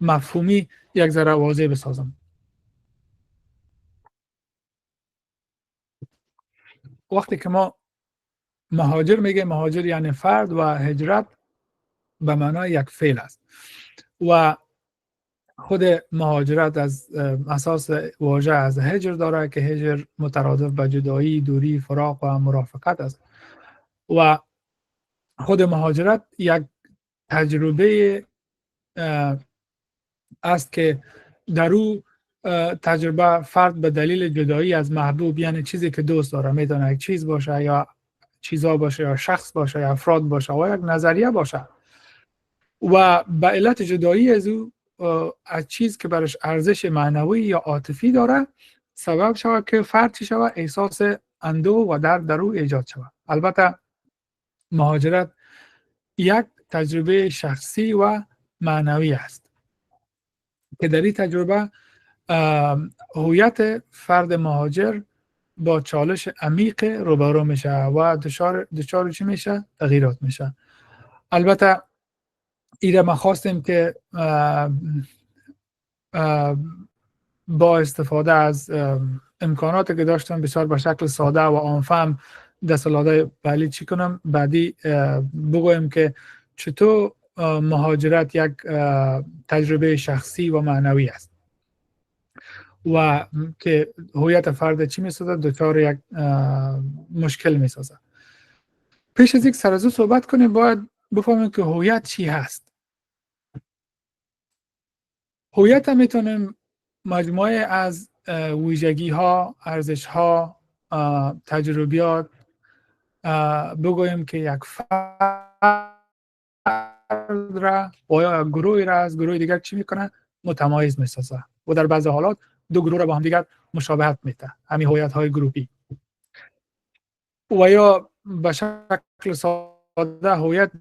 مفهومی یک ذره واضح بسازم. وقتی که ما مهاجر میگه، مهاجر یعنی فرد و هجرت به معنای یک فعل است و خود مهاجرت از اساس واژه از هجر داره که هجر مترادف به جدایی، دوری، فراق و مرافقت است و خود مهاجرت یک تجربه است که در او تجربه فرد به دلیل جدایی از محبوب، یعنی چیزی که دوست داره، میتونه یک چیز باشه یا چیزا باشه یا شخص باشه یا افراد باشه و یک نظریه باشه و به علت جدایی از او از چیز که برش ارزش معنوی یا عاطفی داره سبب شود که فرد چی شود؟ احساس اندوه و درد در او ایجاد شود. البته مهاجرت یک تجربه شخصی و معنوی است که در این تجربه هویت فرد مهاجر با چالش عمیق روبرو میشه و دچار چی میشه؟ تغییرات میشه. البته ایره ما خواستیم که با استفاده از امکاناتی که داشتم بسیار به شکل ساده و عامفهم دستاورد بعدی چی کنم بعدی بگویم که چطور مهاجرت یک تجربه شخصی و معنوی است و که هویت فرد چی میسازه دچار یک مشکل میسازه. پیش از یک سر از او صحبت کنیم باید بفهمیم که هویت چی هست. هویت هم میتونیم مجموعه از ویژگی ها، ارزش ها، تجربیات بگوییم که یک فرد را و یا گروهی را از گروه دیگر چی میکنه؟ متمایز میسازه و در بعضی حالات دو گروه را با هم دیگر مشابهت میده، همین هویت های گروهی. و یا به شکل ساده هویت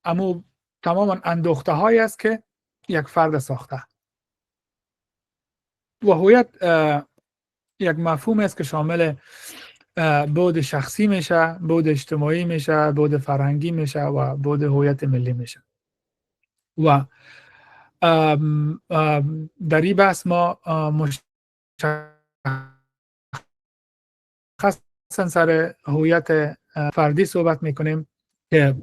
امو تماما اندوخته هایی است که یک فرد ساخته. و هویت یک مفهوم است که شامل بعد شخصی میشه، بعد اجتماعی میشه، بعد فرهنگی میشه و بعد هویت ملی میشه. و در این بحث ما مشخصا سر هویت فردی صحبت میکنیم که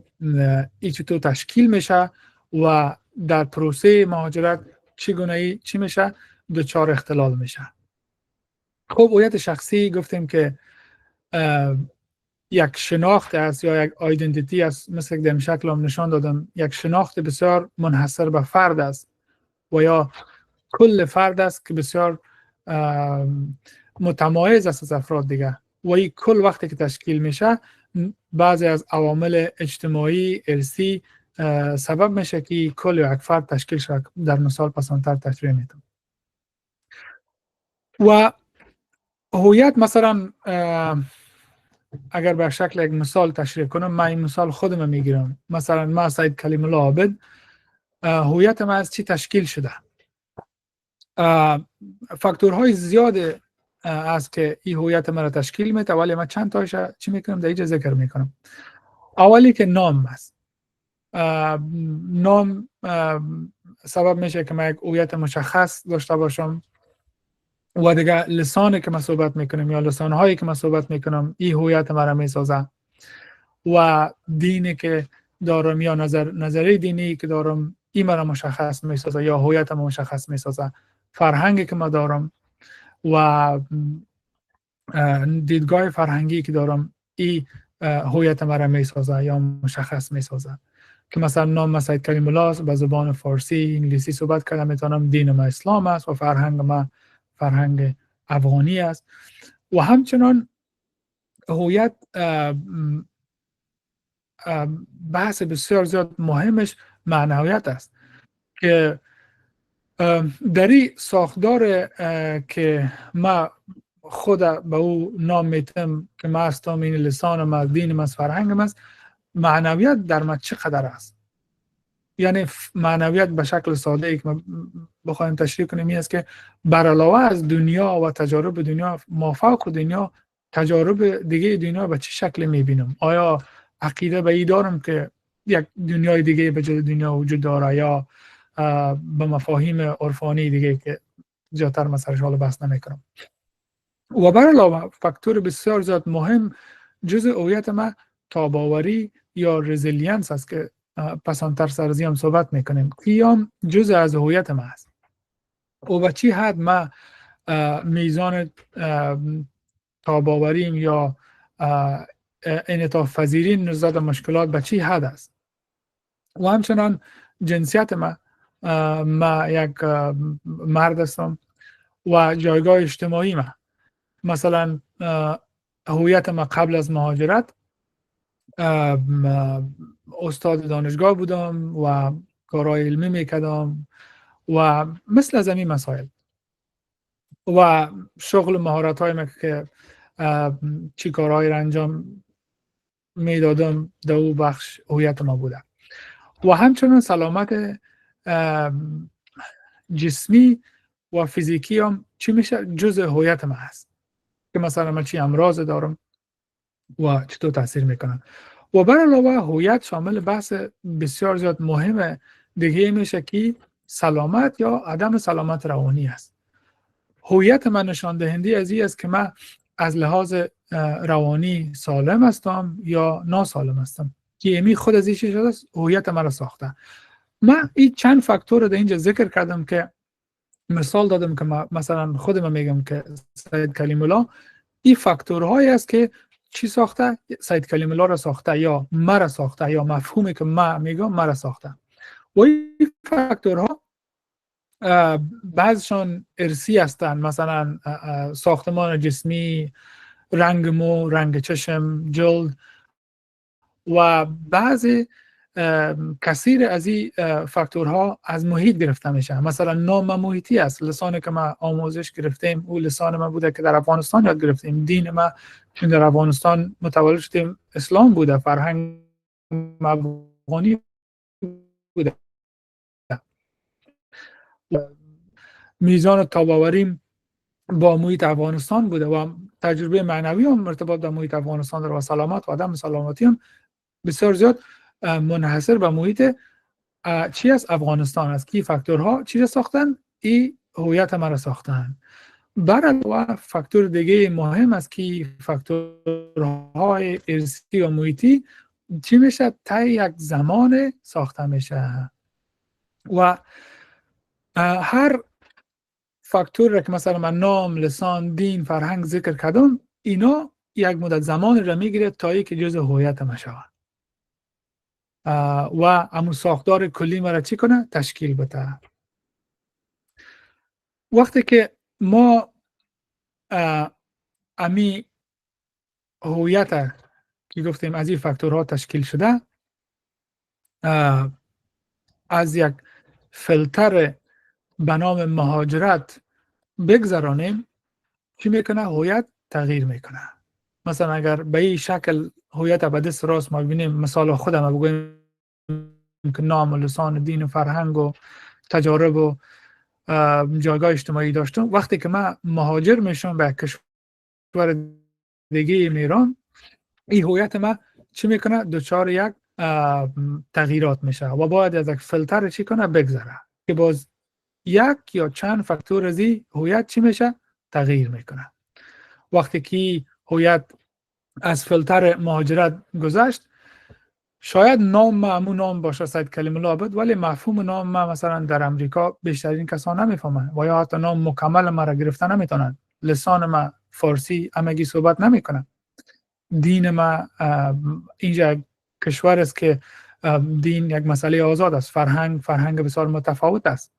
این چطور تشکیل میشه و در پروسه مهاجرت چگونگی چی میشه؟ دچار اختلال میشه. خب هویت شخصی گفتیم که یک شناخت است یا یک آیدنتیتی است، مثل که در شکل هم نشان دادم، یک شناخت بسیار منحصر به فرد است و یا کل فرد است که بسیار متمایز است از افراد دیگه و این کل وقتی که تشکیل میشه بعضی از عوامل اجتماعی ارثی سبب میشه که کل یک فرد تشکیل شد. در مثال پسانتر تشریح میتونم. و هویت مثلا اگر به شکل یک مثال تشریح کنم، من این مثال خودم میگیرم. مثلا من سید کلیم الله عابد، هویت من از چی تشکیل شده؟ فاکتورهای زیاد است که این هویت من را تشکیل میده، ولی من چند تایش چی میکنم در اینجا ذکر میکنم. اولی که نام است. نام سبب میشه که من یک هویت مشخص داشته باشم و دیگه لسانی که من صحبت میکنم یا لسانهایی که من صحبت میکنم این هویت من را میسازه و دینی که دارم یا نظری دینی که دارم این من را مشخص میسازه یا هویت من مشخص میسازه. فرهنگی که من دارم و دیدگاه فرهنگی که دارم این هویت من را میسازه یا مشخص میسازه. که مثلا نام سید کلیم الله به زبان فارسی انگلیسی صحبت کردم میتونم دین ما اسلام است و فرهنگ ما فرهنگ افغانی است. و همچنان هویت بحث بسیار زیاد مهمش معنویت است که در این ساختار که ما خود به او نام میتم که ما هستم، این لسان ما، دین ما، فرهنگ ما است، معنویت در ما چقدر است؟ یعنی معنویت به شکل ساده ای که ما بخوایم تشریح کنیم این است که بر علاوه از دنیا و تجارب دنیا، مافوق دنیا تجارب دیگه دنیا به چه شکل میبینم؟ آیا عقیده به این دارم که یک دنیای دیگه به جای دنیا وجود داره یا به مفاهیم عرفانی دیگه که زیادتر مثلا حالا بحث نمیکنم. و بر علاوه فاکتور بسیار زیاد مهم جزء هویت ما تاباوری یا رزیلینس است که پسانتر سرزی هم صحبت میکنیم. قیام جزء از هویت ما است و به چی حد ما میزان تاباوریم یا انعطاف پذیری نسبت به مشکلات به چی حد است. و همچنان جنسیت ما یک مرد هستم و جایگاه اجتماعی ما، مثلا هویت ما قبل از مهاجرت استاد دانشگاه بودم و کارهای علمی میکردم و مثل از این مسائل و شغل مهارت های ما که چی کارهایی را انجام میدادم در او بخش هویت ما بوده. و همچنان سلامت جسمی و فیزیکی هم چی میشه؟ جزء هویت من هست که مثلا من چی امراض دارم و چطور تاثیر میکنن. و بر علاوه هویت شامل بحث بسیار زیاد مهمه دیگه میشه که سلامت یا عدم سلامت روانی است. هویت من نشان دهنده از این است که من از لحاظ روانی سالم هستم یا ناسالم هستم، که امی خود از این چیز شده است هویت من را ساخته. من این چند فاکتور در اینجا ذکر کردم که مثال دادم که مثلا خودم میگم که سید کلیم الله این فاکتورهایی است که چی ساخته؟ سید کلیم الله را ساخته یا مرا ساخته یا مفهومی که من میگم مرا ساخته. و این فاکتورها بعضشان ارثی هستند، مثلا ساختمان جسمی، رنگ مو، رنگ چشم، جلد، و بعضی کثیر از این فاکتورها از محیط گرفته میشه. مثلا نام محیطی است. لسانی که ما آموزش گرفتیم او لسان ما بوده که در افغانستان یاد گرفتیم. دین ما چون در افغانستان متولد شدیم اسلام بوده، فرهنگ افغانی بوده، میزان تاباوریم با محیط افغانستان بوده و تجربه معنوی هم مرتبط با محیط افغانستان داره و سلامت و عدم سلامتی هم بسیار زیاد منحصر به محیط چی است؟ افغانستان است. کی فاکتورها چی ساختن؟ این هویت ما را ساختن. بر علاوه فاکتور دیگه مهم است که فاکتورهای ارثی و محیطی چی میشه؟ تا یک زمان ساخته میشه و هر فاکتور که مثلا من نام، لسان، دین، فرهنگ ذکر کردم، اینا یک مدت زمان را میگیره تا اینکه جزء هویت ما شود و همون ساختار کلی ما را چی کنه؟ تشکیل بده. وقتی که ما امی هویت که گفتیم از این فاکتورها تشکیل شده از یک فیلتر به نام مهاجرت بگذرانیم، چی میکنه؟ هویت تغییر میکنه. مثلا اگر به این شکل هویت به دست راست ما ببینیم، مثال خودم بگویم که نام و لسان، دین و فرهنگ و تجارب و جایگاه اجتماعی داشتم، وقتی که من مهاجر میشم به کشور دیگه ایران، این هویت ما چی میکنه؟ دچار یک تغییرات میشه و باید از یک فیلتر چی کنه؟ بگذره که باز یک یا چند فاکتور از این هویت چی میشه؟ تغییر میکنه. وقتی که هویت از فیلتر مهاجرت گذشت، شاید نام ما همون نام باشه سید کلیم الله عابد، ولی مفهوم نام ما مثلا در امریکا بیشترین کسان نمیفهمن و یا حتی نام مکمل ما را گرفتن نمیتونن. لسان ما فارسی همگی صحبت نمیکنه. دین ما اینجا کشور است که دین یک مسئله آزاد است، فرهنگ بسیار متفاوت است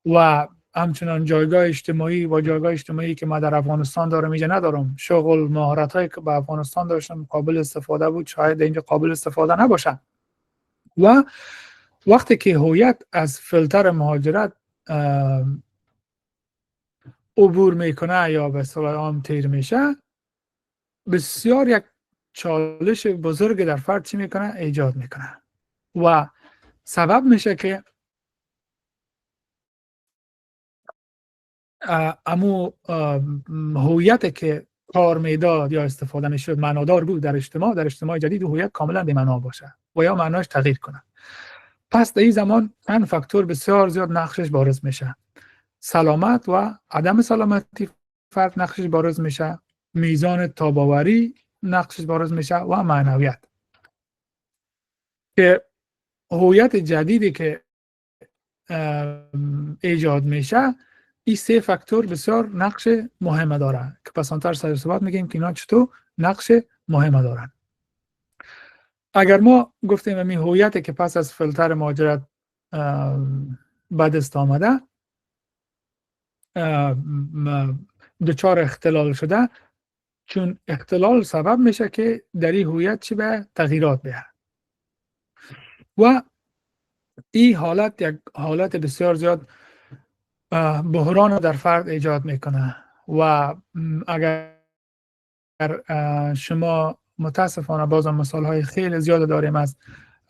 و همچنان جایگاه اجتماعی که ما در افغانستان دارم اینجا ندارم. شغل، مهارت‌هایی که با افغانستان داشتم قابل استفاده بود، شاید اینجا قابل استفاده نباشه. و وقتی که هویت از فیلتر مهاجرت عبور میکنه یا به اصطلاح عام تیر میشه، بسیار یک چالش بزرگ در فرد چی میکنه؟ ایجاد میکنه و سبب میشه که امو هویت که کار میداد یا استفاده میشد معنادار بود در اجتماع جدید، هویت کاملا بی معنا باشه و یا معناش تغییر کنه. پس در این زمان چند فاکتور بسیار زیاد نقشش بارز میشه. سلامت و عدم سلامتی فرد نقشش بارز میشه، میزان تاباوری نقشش بارز میشه و معنویت. که هویت جدیدی که ایجاد میشه، این سه فاکتور بسیار نقش مهم دارن که پسانتر سر صحبت میگیم که اینا چطور نقش مهم دارن. اگر ما گفتیم این هویتی که پس از فیلتر مهاجرت به دست آمده دچار اختلال شده، چون اختلال سبب میشه که در این هویت چی به تغییرات بیاره و این حالت یک حالت بسیار زیاد بحران در فرد ایجاد میکنه. و اگر شما متاسفانه بازم مثال های خیلی زیاد داریم از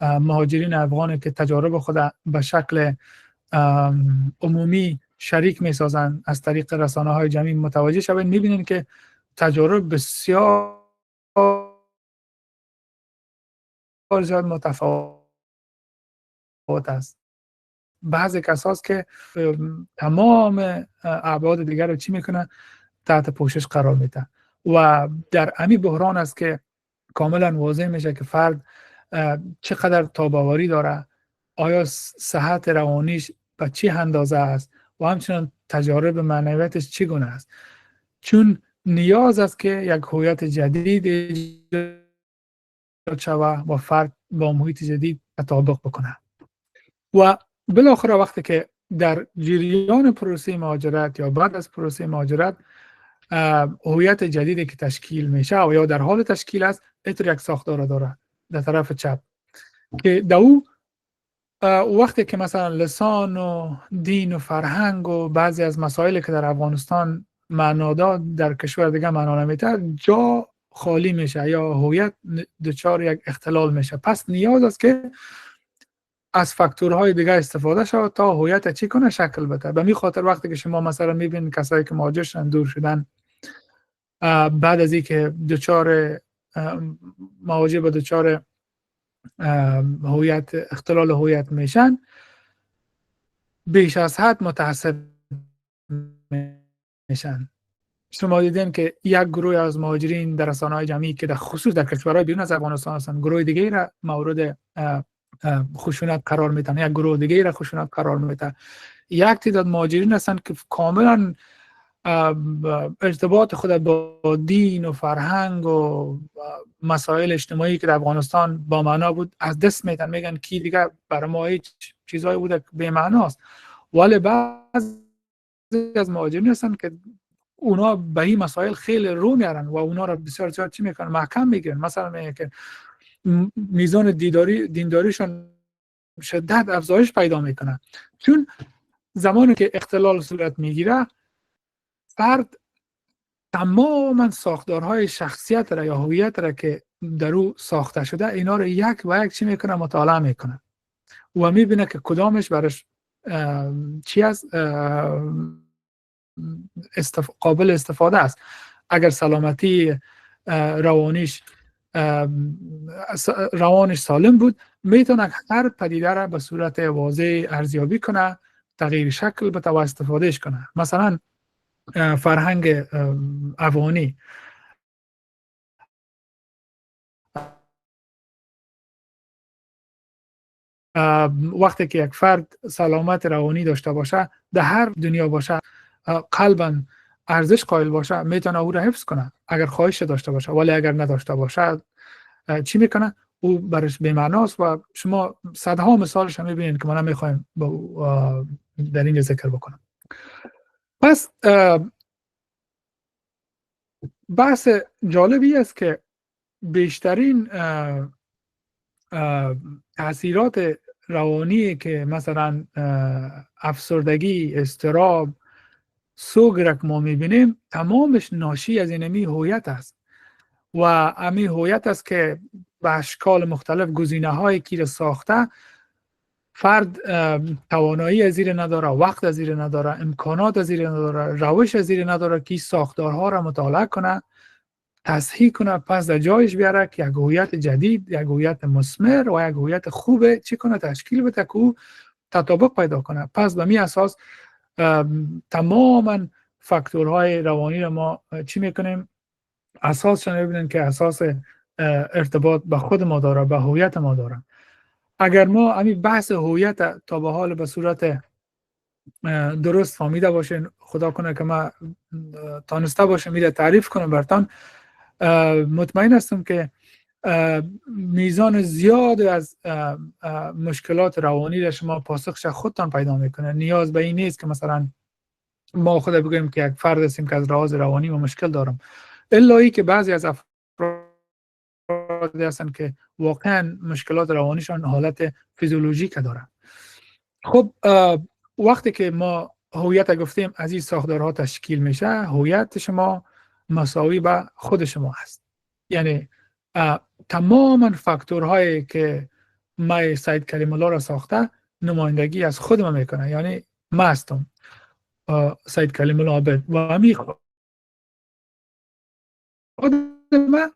مهاجرین افغانی که تجارب خود به شکل عمومی شریک میسازن از طریق رسانه‌های جمعی متوجه شوید، میبینید که تجارب بسیار زیاد متفاوت است. بعضی کساست که تمام ابعاد دیگر رو چی میکنه؟ تحت پوشش قرار میده و در امی بحران است که کاملا واضح میشه که فرد چقدر تاباوری داره، آیا صحت روانیش به چی اندازه است و همچنین تجارب معنویتش چگونه است. چون نیاز است که یک هویت جدید ایجاد شود و فرد با محیط جدید تطابق بکنه. و بالاخره وقتی که در جریان پروسه مهاجرت یا بعد از پروسه مهاجرت هویت جدیدی که تشکیل میشه و یا در حال تشکیل است، اینطور یک ساختار داره در طرف چپ که دو وقتی که مثلا لسان و دین و فرهنگ و بعضی از مسائلی که در افغانستان معنا داد در کشور دیگه معنا نمیده، جا خالی میشه یا هویت دچار یک اختلال میشه. پس نیاز است که از فاکتورهای دیگه استفاده شود تا هویت چی کنه؟ شکل بده. به همین خاطر وقتی که شما مثلا میبینید کسایی که مهاجر شدن، دور شدن، بعد از اینکه دچار مواجه با دچار هویت اختلال هویت میشن، بیش از حد متعصب میشن. شما دیدین که یک گروه از مهاجرین در رسانه‌های جمعی که در خصوص در کشورهای بیرون از افغانستان هستند، گروه دیگه را مورد خشونت قرار میدن، یک گروه دیگه را خشونت قرار میدن. یک تعداد مهاجرین هستند که کاملا ارتباط خود با دین و فرهنگ و مسائل اجتماعی که در افغانستان با معنا بود از دست میدن، میگن کی دیگه برای ما هیچ چیزایی بوده که به معناست. ولی بعضی از مهاجرین هستند که اونا به این مسائل خیلی رو میارن و اونا را بسیار زیاد چی میکنن؟ محکم میگیرن. مثلا میگن که میزان دینداریشون شدت افزایش پیدا میکنه، چون زمانی که اختلال صورت میگیره فرد تماما ساختارهای شخصیت را یا هویت را که در او ساخته شده اینا رو یک و یک چی میکنه؟ مطالعه میکنه و میبینه که کدامش برش چی است؟ قابل استفاده است. اگر سلامتی روانش سالم بود، میتونه هر پدیده را به صورت واضح ارزیابی کنه، تغییر شکل بده و استفادهش کنه. مثلا فرهنگ افغانی وقتی که یک فرد سلامت روانی داشته باشه، در هر دنیا باشه، قلباً ارزش قائل باشه، میتونه او را حفظ کنه اگر خواهش داشته باشه. ولی اگر نداشته باشه چی میکنه؟ او برش بی‌معناست و شما صدها مثالش هم میبینید که من نمیخوایم در اینجا ذکر بکنم. پس بحث جالبی است که بیشترین تاثیرات روانی که مثلا افسردگی، اضطراب، سوگ ما میبینیم، تمامش ناشی از اینمی هویت است و امی هویت است که به اشکال مختلف گزینه های که ساخته، فرد توانایی از زیر نداره، وقت از زیر نداره، امکانات از زیر نداره، روش از زیر نداره که ساختارها را مطالعه کنه، تصحیح کنه، پس در جایش بیاره که یک هویت جدید، یک هویت مثمر و یک هویت خوبه چی کنه؟ تشکیل بده که او تطابق پیدا کنه. پس به می اساس تماما فاکتورهای روانی را ما چی میکنیم؟ اساسشون ببینیم که اساس ارتباط به خود ما داره، به هویت ما داره. اگر ما همین بحث هویت تا به حال به صورت درست فهمیده باشین، خدا کنه که ما تانسته باشم میره تعریف کنم براتون، مطمئن هستم که میزان زیاد از مشکلات روانی را شما پاسخش خودتان پیدا میکنه. نیاز به این نیست که مثلا ما خود بگوییم که یک فرد هستیم که از لحاظ روانی و مشکل دارم، الا ای که بعضی از افراد هستن که واقعا مشکلات روانیشان حالت فیزیولوژیک دارن. خب وقتی که ما هویت گفتیم از این ساختارها تشکیل میشه، هویت شما مساوی به خود شما هست. یعنی تماما فاکتورهایی که ما سید کلیم الله را ساخته نمایندگی از خودم میکنه، یعنی من هستم سید کلیم الله عابد و همین خود من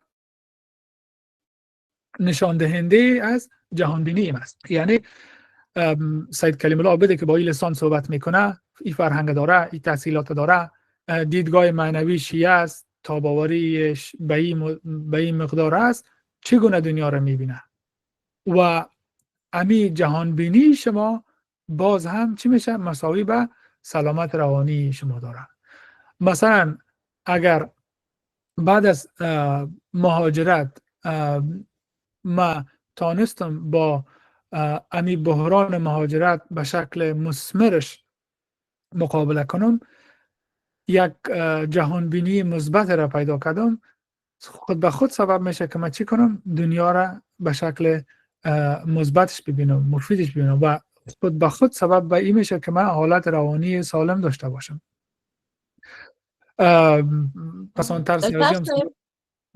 نشان دهنده از جهان بینی است. یعنی سید کلیم الله عابد که با این لسان صحبت میکنه، این فرهنگ داره، این تحصیلات داره، دیدگاه معنوی شیعه است، تاباوریش به این مقدار است، چگونه دنیا را میبینه و امی جهان بینی شما باز هم چی میشه؟ مساوی به سلامت روانی شما داره. مثلا اگر بعد از مهاجرت ما تانستم با امی بحران مهاجرت به شکل مثمرش مقابله کنم، یک جهان بینی مثبت را پیدا کردم، خود به خود سبب میشه که من چی کنم؟ دنیا را به شکل مثبتش ببینم، مفیدش ببینم و خود به خود سبب به این میشه که من حالت روانی سالم داشته باشم. پس آن طرز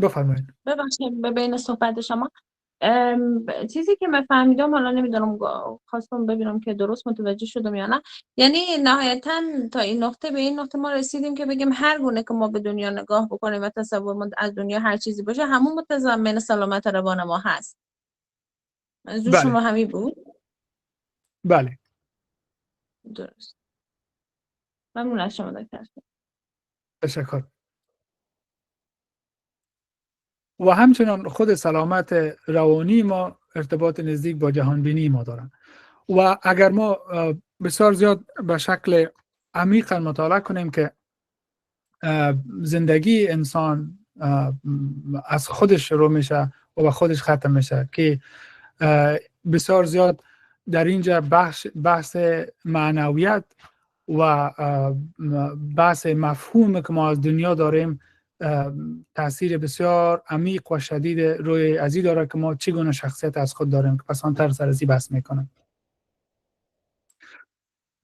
بفرمایید. ببخشید به بین صحبت شما چیزی که من فهمیدم، حالا نمیدونم خواستم ببینم که درست متوجه شدم یا نه، یعنی نهایتا تا این نقطه به این نقطه ما رسیدیم که بگیم هر گونه که ما به دنیا نگاه بکنیم و تصورمون از دنیا هر چیزی باشه، همون متضمن سلامت روان ما هست. منظور بله. شما همین بود؟ بله درست. ممنون از شما دکتر. تشکر. و همچنان خود سلامت روانی ما ارتباط نزدیک با جهان بینی ما دارن و اگر ما بسیار زیاد به شکل عمیق مطالعه کنیم که زندگی انسان از خودش شروع میشه و به خودش ختم میشه، که بسیار زیاد در اینجا بحث معنویت و بحث مفهوم که ما از دنیا داریم تاثیر بسیار عمیق و شدید روی ازی داره که ما چگونه شخصیت از خود داریم، که پس آن طرز سرزی بحث میکنم.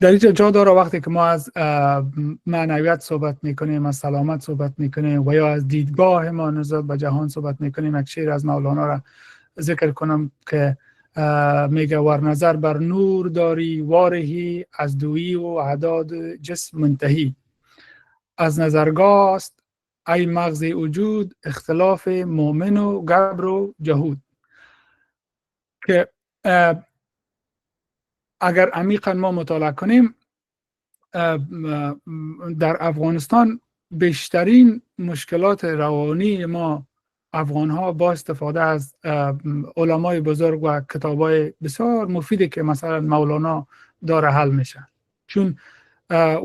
در اینجا جا داره وقتی که ما از معنویت صحبت میکنیم، از سلامت صحبت میکنیم و یا از دیدگاه ما نسبت به جهان صحبت میکنیم، یک شعر از مولانا را ذکر کنم که میگه ور نظر بر نور داری وارهی، از دویی و اعداد جسم منتهی، از نظرگاه است ای مغز وجود اختلاف مؤمن و گبر و جهود. که اگر عمیقا ما مطالعه کنیم، در افغانستان بیشترین مشکلات روانی ما افغان ها با استفاده از علمای بزرگ و کتابای بسیار مفیدی که مثلا مولانا داره حل میشه. چون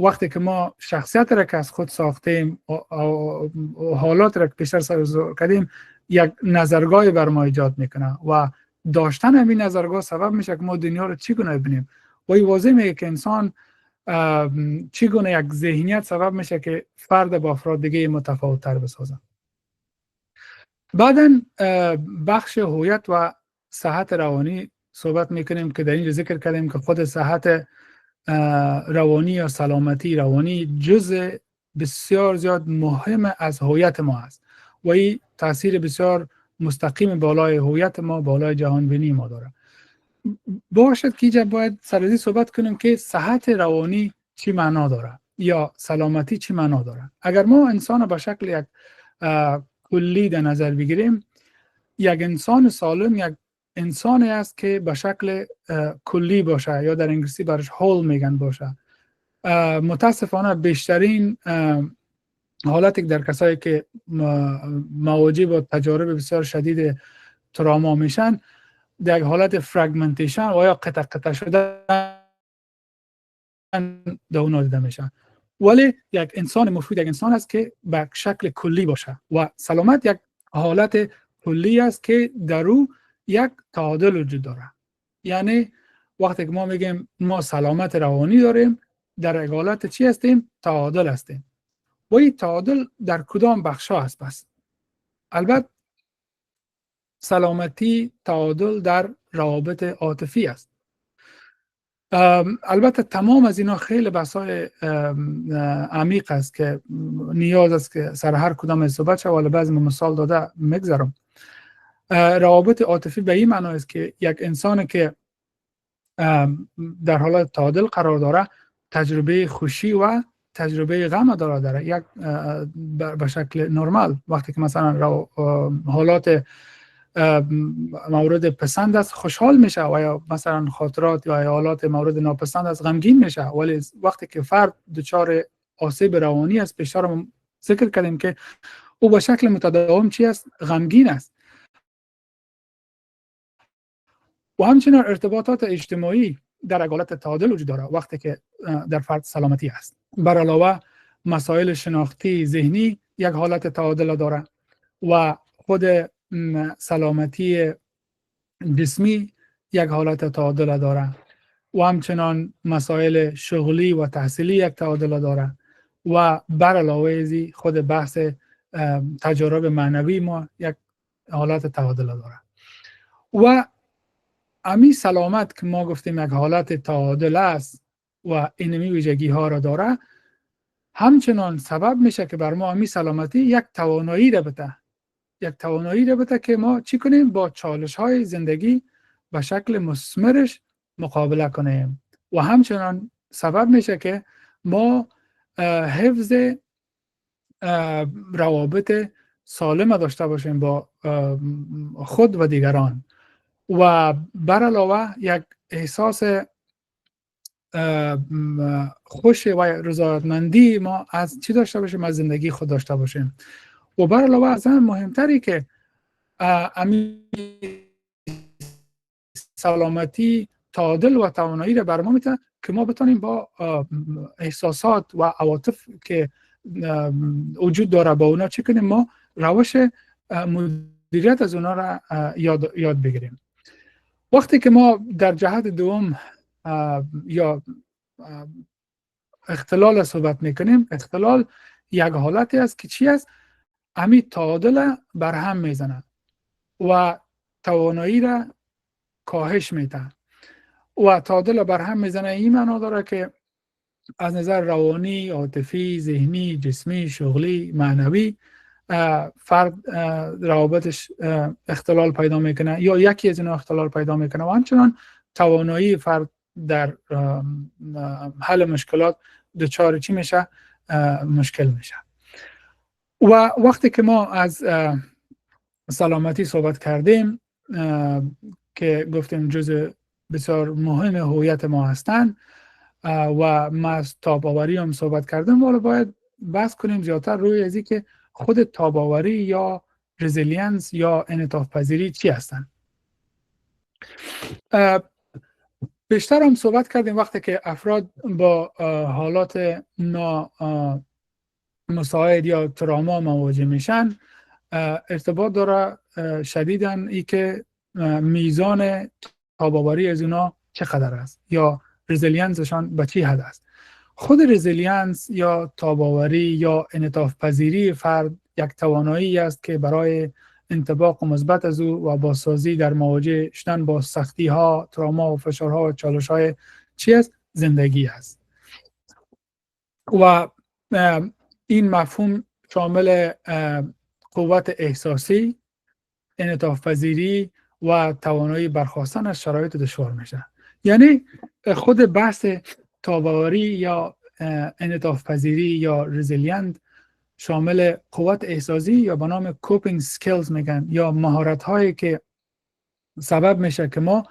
وقتی که ما شخصیت را که از خود ساختیم و حالات را که پیشتر سر کردیم، یک نظرگاه بر ما ایجاد میکنه و داشتن همین نظرگاه سبب میشه که ما دنیا رو چگونه ببینیم و این واضح میگه که انسان چگونه یک ذهنیت سبب میشه که فرد با افراد دیگه متفاوت تر بسازه. بعداً بخش هویت و صحت روانی صحبت میکنیم که در این ذکر کردیم که خود صحت روانی یا سلامتی روانی جزء بسیار زیاد مهم از هویت ما است و این تاثیر بسیار مستقیم بالای هویت ما، بالای جهان بینی ما داره. باشد که اینجا باید سرازی صحبت کنیم که صحت روانی چی معنا داره یا سلامتی چی معنا داره. اگر ما انسان به شکل یک کلی در نظر بگیریم، یک انسان سالم یک انسانی است که به شکل کلی باشه یا در انگلیسی برش هول میگن باشه. متاسفانه بیشترین حالتی در کسایی که مواجه با تجارب بسیار شدید تراما میشن، در حالت فرگمنتیشن و یا قطع قطع شدن در اون دیده میشن. ولی یک انسان مفید یک انسان است که به شکل کلی باشه و سلامت یک حالت کلی است که در او یک تعادل وجود داره. یعنی وقتی که ما میگیم ما سلامت روانی داریم، در یک حالت چی هستیم؟ تعادل هستیم. و این تعادل در کدام بخشا هست؟ پس البته سلامتی تعادل در روابط عاطفی است. البته تمام از اینا خیلی بحث‌های عمیق است که نیاز است که سر هر کدام از صحبت شه، ولی بعضی مثال داده میگذارم. روابط عاطفی به این معنی است که یک انسان که در حالت تعادل قرار داره، تجربه خوشی و تجربه غم داره یک به شکل نرمال. وقتی که مثلا حالات مورد پسند است خوشحال میشه و یا مثلا خاطرات یا حالات مورد ناپسند است غمگین میشه. ولی وقتی که فرد دچار آسیب روانی است، پیشتر ذکر کردیم که او به شکل متداوم چی است؟ غمگین است. و همچنین ارتباطات اجتماعی در حالت تعادل وجود داره وقتی که در فرد سلامتی است. بر علاوه مسائل شناختی ذهنی یک حالت تعادل داره و خود سلامتی جسمی یک حالت تعادل داره و همچنان مسائل شغلی و تحصیلی یک تعادل داره و بر علاوه ازی خود بحث تجارب معنوی ما یک حالت تعادل داره. و امی سلامت که ما گفتیم یک حالت تعادل است و اینمی ویژگی ها را داره، همچنان سبب میشه که بر ما امی سلامتی یک توانایی را بده که ما چی کنیم؟ با چالش های زندگی به شکل مثمرش مقابله کنیم و همچنان سبب میشه که ما حفظ روابط سالم داشته باشیم با خود و دیگران و بر علاوه یک احساس خوش و رضایتمندی ما از چی داشته باشیم؟ از زندگی خود داشته باشیم. و بر علاوه از هم مهمتری که امی سلامتی تعادل و توانایی را بر ما میتونه که ما بتونیم با احساسات و عواطف که وجود داره با اونا چی کنیم؟ ما روش مدیریت از اونا را یاد بگیریم. وقتی که ما در جهت دوم یا اختلال صحبت میکنیم، اختلال یک حالتی است که چی است؟ امی تعادل بر هم میزنه و توانایی را کاهش میده و تعادل بر هم میزنه. این معنا داره که از نظر روانی، عاطفی، ذهنی، جسمی، شغلی، معنوی فرد روابطش اختلال پیدا میکنه یا یکی از اینا اختلال پیدا میکنه و همچنان توانایی فرد در حل مشکلات دچار چی میشه؟ مشکل میشه. و وقتی که ما از سلامتی صحبت کردیم که گفتیم جزء بسیار مهم هویت ما هستند و ما از تاب‌آوری هم صحبت کردیم، ولی باید بحث کنیم زیادتر روی ازی که خود تاب‌آوری یا رزیلینس یا انعطاف پذیری چی هستند. بیشتر هم صحبت کردیم وقتی که افراد با حالات نامساعد یا تراما مواجه میشن، ارتباط داره شدیداً ای که میزان تاب‌آوری از اونا چقدر است یا رزیلینسشان به چی حد است. خود رزیلینس یا تاب‌آوری یا انعطاف پذیری فرد یک توانایی است که برای انطباق مثبت از او و بازسازی در مواجه شدن با سختی ها، تراما و فشارها و چالش های چی است؟ زندگی است. و این مفهوم شامل قوت احساسی، انعطاف پذیری و توانایی برخاستن از شرایط دشوار میشه. یعنی خود بحث تاب‌آوری یا انعطاف پذیری یا رزیلینت شامل قوت احساسی یا به نام کوپینگ سکیلز میگن یا مهارت هایی که سبب میشه که ما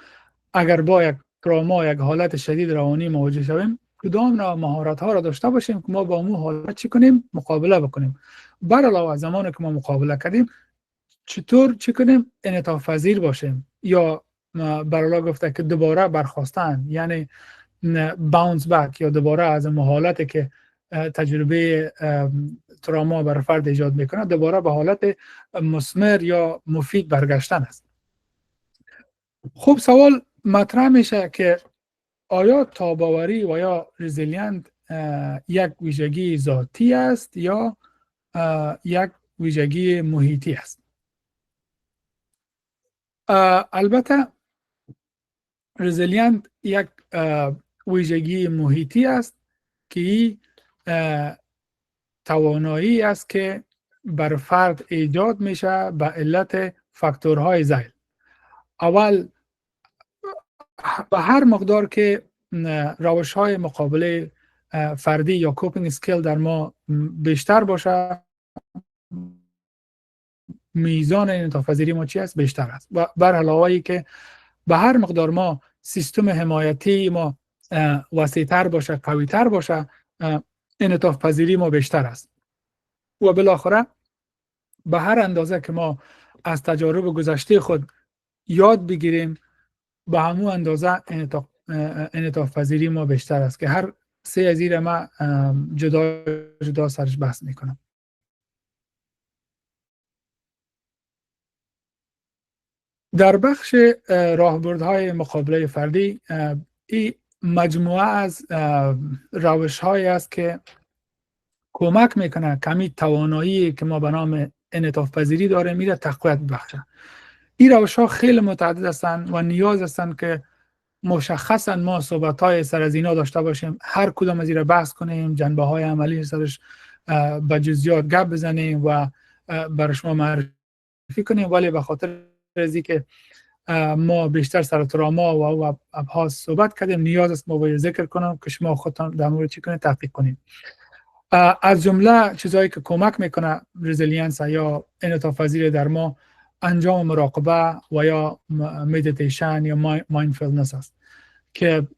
اگر با یک تراما، یک حالت شدید روانی مواجه شویم، کدام نوع مهارت ها را داشته باشیم که ما با اون حالت چی کنیم؟ مقابله بکنیم. بر علاوه زمانی که ما مقابله کردیم چطور چی کنیم؟ انعطاف پذیر باشیم یا بر علاوه گفته که دوباره برخاستن، یعنی باونس بک یا دوباره از اون حالتی که تجربه تراما بر فرد ایجاد میکنه دوباره به حالت مثمر یا مفید برگشتن است. خوب سوال مطرح میشه که آیا تاب‌آوری و یا رزیلینت یک ویژگی ذاتی است یا یک ویژگی محیطی است؟ البته رزیلینت یک ویژگی محیطی است که توانایی است که بر فرد ایجاد میشه به علت فاکتورهای زیل. اول به هر مقدار که روش های مقابله فردی یا کوپینگ اسکیل در ما بیشتر باشه، میزان انعطاف پذیری ما چی است؟ بیشتر است. و بر علاوه که به هر مقدار ما سیستم حمایتی ما وسیع‌تر باشه، قوی‌تر باشه، انعطاف پذیری ما بیشتر است. و بالاخره به هر اندازه که ما از تجارب گذشته خود یاد بگیریم، به همون اندازه انعطاف پذیری ما بیشتر است که هر سه از این ما جدا سرش بحث میکنم. در بخش راهبردهای مقابله فردی، این مجموعه از روش‌هایی است که کمک میکنه کمی توانایی که ما به نام انعطاف پذیری داره میره تقویت بخشه. این روش‌ها خیلی متعدد هستند و نیاز هستند که مشخصا ما صحبت‌های سر از اینا داشته باشیم، هر کدام از این را بحث کنیم، جنبه‌های عملی سرش به جزئیات گپ بزنیم و برای شما معرفی کنیم. ولی به خاطر از اینکه ما بیشتر سر تراما و ابحاث صحبت کردیم، نیاز است ما باید ذکر کنم که شما خودتان در مورد چی کنید تحقیق کنید. از جمله چیزایی که کمک میکنه رزیلینس یا انعطاف پذیری در ما، انجام مراقبه و یا مدیتیشن یا مایندفولنس است که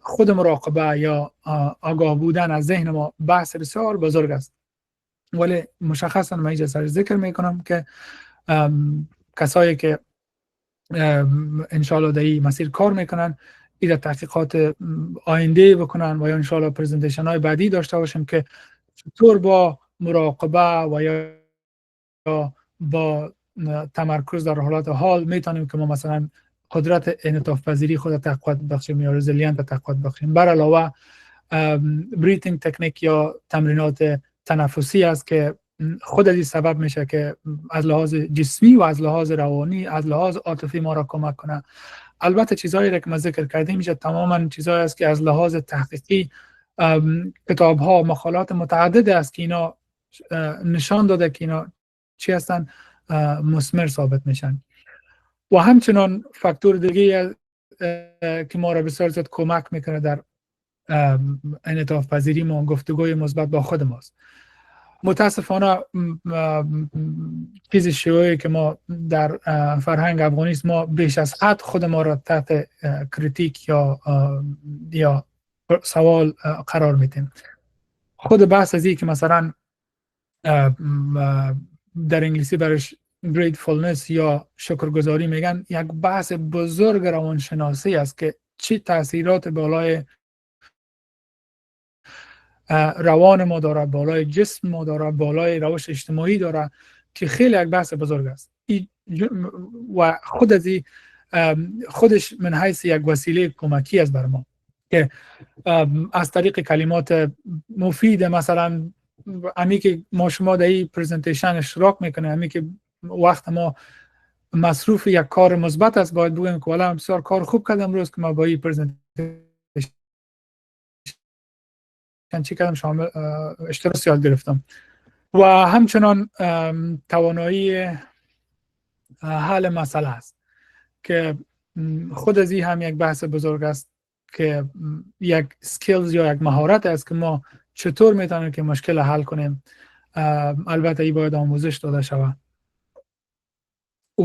خود مراقبه یا آگاه بودن از ذهن ما بحث بسیار بزرگ است. ولی مشخصا من اینجا سر ذکر میکنم که کسایی که انشالله در این مسیر کار میکنن، این تحقیقات آینده بکنن و یا انشالله پرزنتیشن های بعدی داشته باشیم که چطور با مراقبه و یا با تمرکز در حالات حال میتونیم که ما مثلا قدرت انعطاف پذیری خود تقویت بخشیم یا رزیلینت تقویت بخشیم. بر علاوه بریتینگ تکنیک یا تمرینات تنفسی است که خود از این سبب میشه که از لحاظ جسمی و از لحاظ روانی، از لحاظ عاطفی ما را کمک کنه. البته چیزهایی را که ما ذکر کردیم میشه تماما چیزهایی است که از لحاظ تحقیقی کتاب ها مقالات متعدد است که اینا نشان داده که اینا چی هستن، مثمر ثابت میشن. و همچنان فاکتور دیگه که ما را بسیار زیاد کمک میکنه در انعطاف پذیری ما گفتگوی مثبت با خود ماست. متاسفانه چیز شیوعی که ما در فرهنگ افغانی است، ما بیش از حد خود ما را تحت کریتیک یا سوال قرار میدیم. خود بحث از این که مثلا در انگلیسی برش gratefulness یا شکرگزاری میگن، یک بحث بزرگ روانشناسی است که چه تاثیرات بالای روان ما داره، بالای جسم ما داره، بالای روش اجتماعی داره که خیلی یک بحث بزرگ است. و خود از خودش من حیث یک وسیله کمکی است بر ما که از طریق کلمات مفید، مثلا امی که ما شما در این پرزنتیشن اشتراک میکنه، امی که وقت ما مصروف یک کار مثبت است، باید بگویم که والا بسیار کار خوب کردم روز که ما با این پرزنتیشن چی کردم، شامل اشتراک یاد گرفتم. و همچنان توانایی حل مسئله است که خود از این هم یک بحث بزرگ است که یک سکیلز یا یک مهارت است که ما چطور میتونیم که مشکل حل کنیم. البته این باید آموزش داده شود.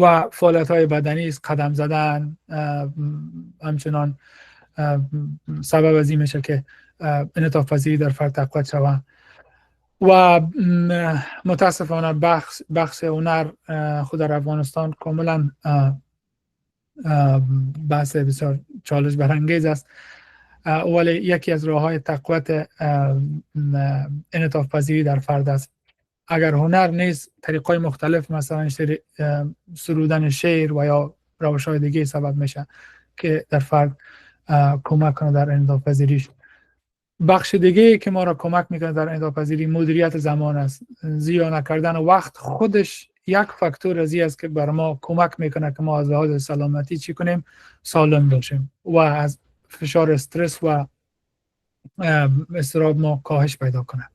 و فعالیت های بدنی است، قدم زدن همچنان سبب از این میشه که انعطاف پذیری در فرد تقویت شود. و متاسفانه بخش هنر خود در افغانستان کاملا بحث بسیار چالش برانگیز است، ولی یکی از راه‌های تقویت انعطاف پذیری در فرد است. اگر هنر نیست، طریق‌های مختلف مثلا سرودن شعر و یا روش‌های دیگه سبب میشه که در فرد کمک کنه در انعطاف پذیریش. بخش دیگه که ما را کمک میکنه در انعطاف پذیری مدیریت زمان است. ضیاع نکردن وقت خودش یک فاکتور از این است که بر ما کمک میکنه که ما از لحاظ سلامتی چی کنیم، سالم باشیم و از فشار استرس و اضطراب ما کاهش پیدا کنه.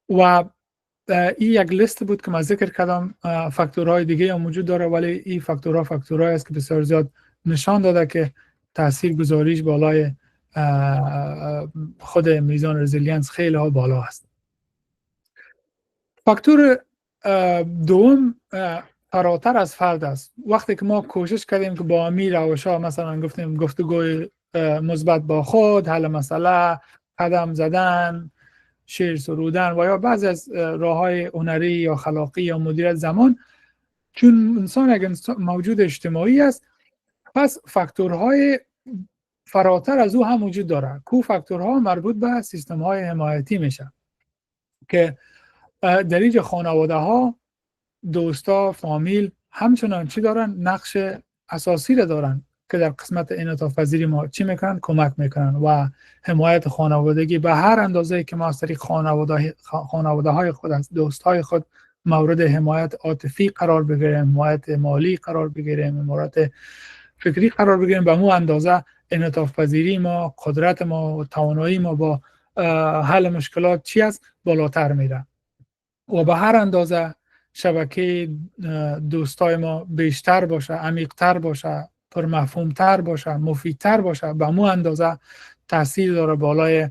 و این یک لیست بود که من ذکر کردم. فاکتورهای دیگه هم موجود داره، ولی این فاکتورها است که بسیار زیاد نشان داده که تأثیر گذاریش بالای خود میزان رزیلینس خیلی ها بالا است. فاکتور دوم فراتر از فرد است. وقتی که ما کوشش کردیم که با امیر روشا مثلا گفتیم گفتگوی مثبت با خود، حل مسئله، قدم زدن، شعر سرودن و یا بعضی از راه‌های هنری یا خلاقی یا مدیریت زمان، چون انسان یک موجود اجتماعی است، پس فاکتورهای فراتر از او هم وجود داره. کو فاکتورها مربوط به سیستم‌های حمایتی میشه که در اینجا خانواده ها، دوستا، فامیل همچنان چی دارن؟ نقش اساسی را دارن که در قسمت انعطاف پذیری ما چی میکنن؟ کمک میکنن و حمایت خانوادگی به هر اندازه که ما از طریق خانواده های خود، از دوست های خود مورد حمایت عاطفی قرار بگیریم، حمایت مالی قرار بگیریم، حمایت فکری قرار بگیریم، به مو اندازه انعطاف پذیری ما، قدرت ما و توانایی ما با حل مشکلات چی است؟ بالاتر میره. و به هر اندازه شبکه دوستای ما بیشتر باشه، عمیق‌تر باشه، پرمفهوم‌تر باشه، مفیدتر باشه، به مو اندازه تاثیر داره بالای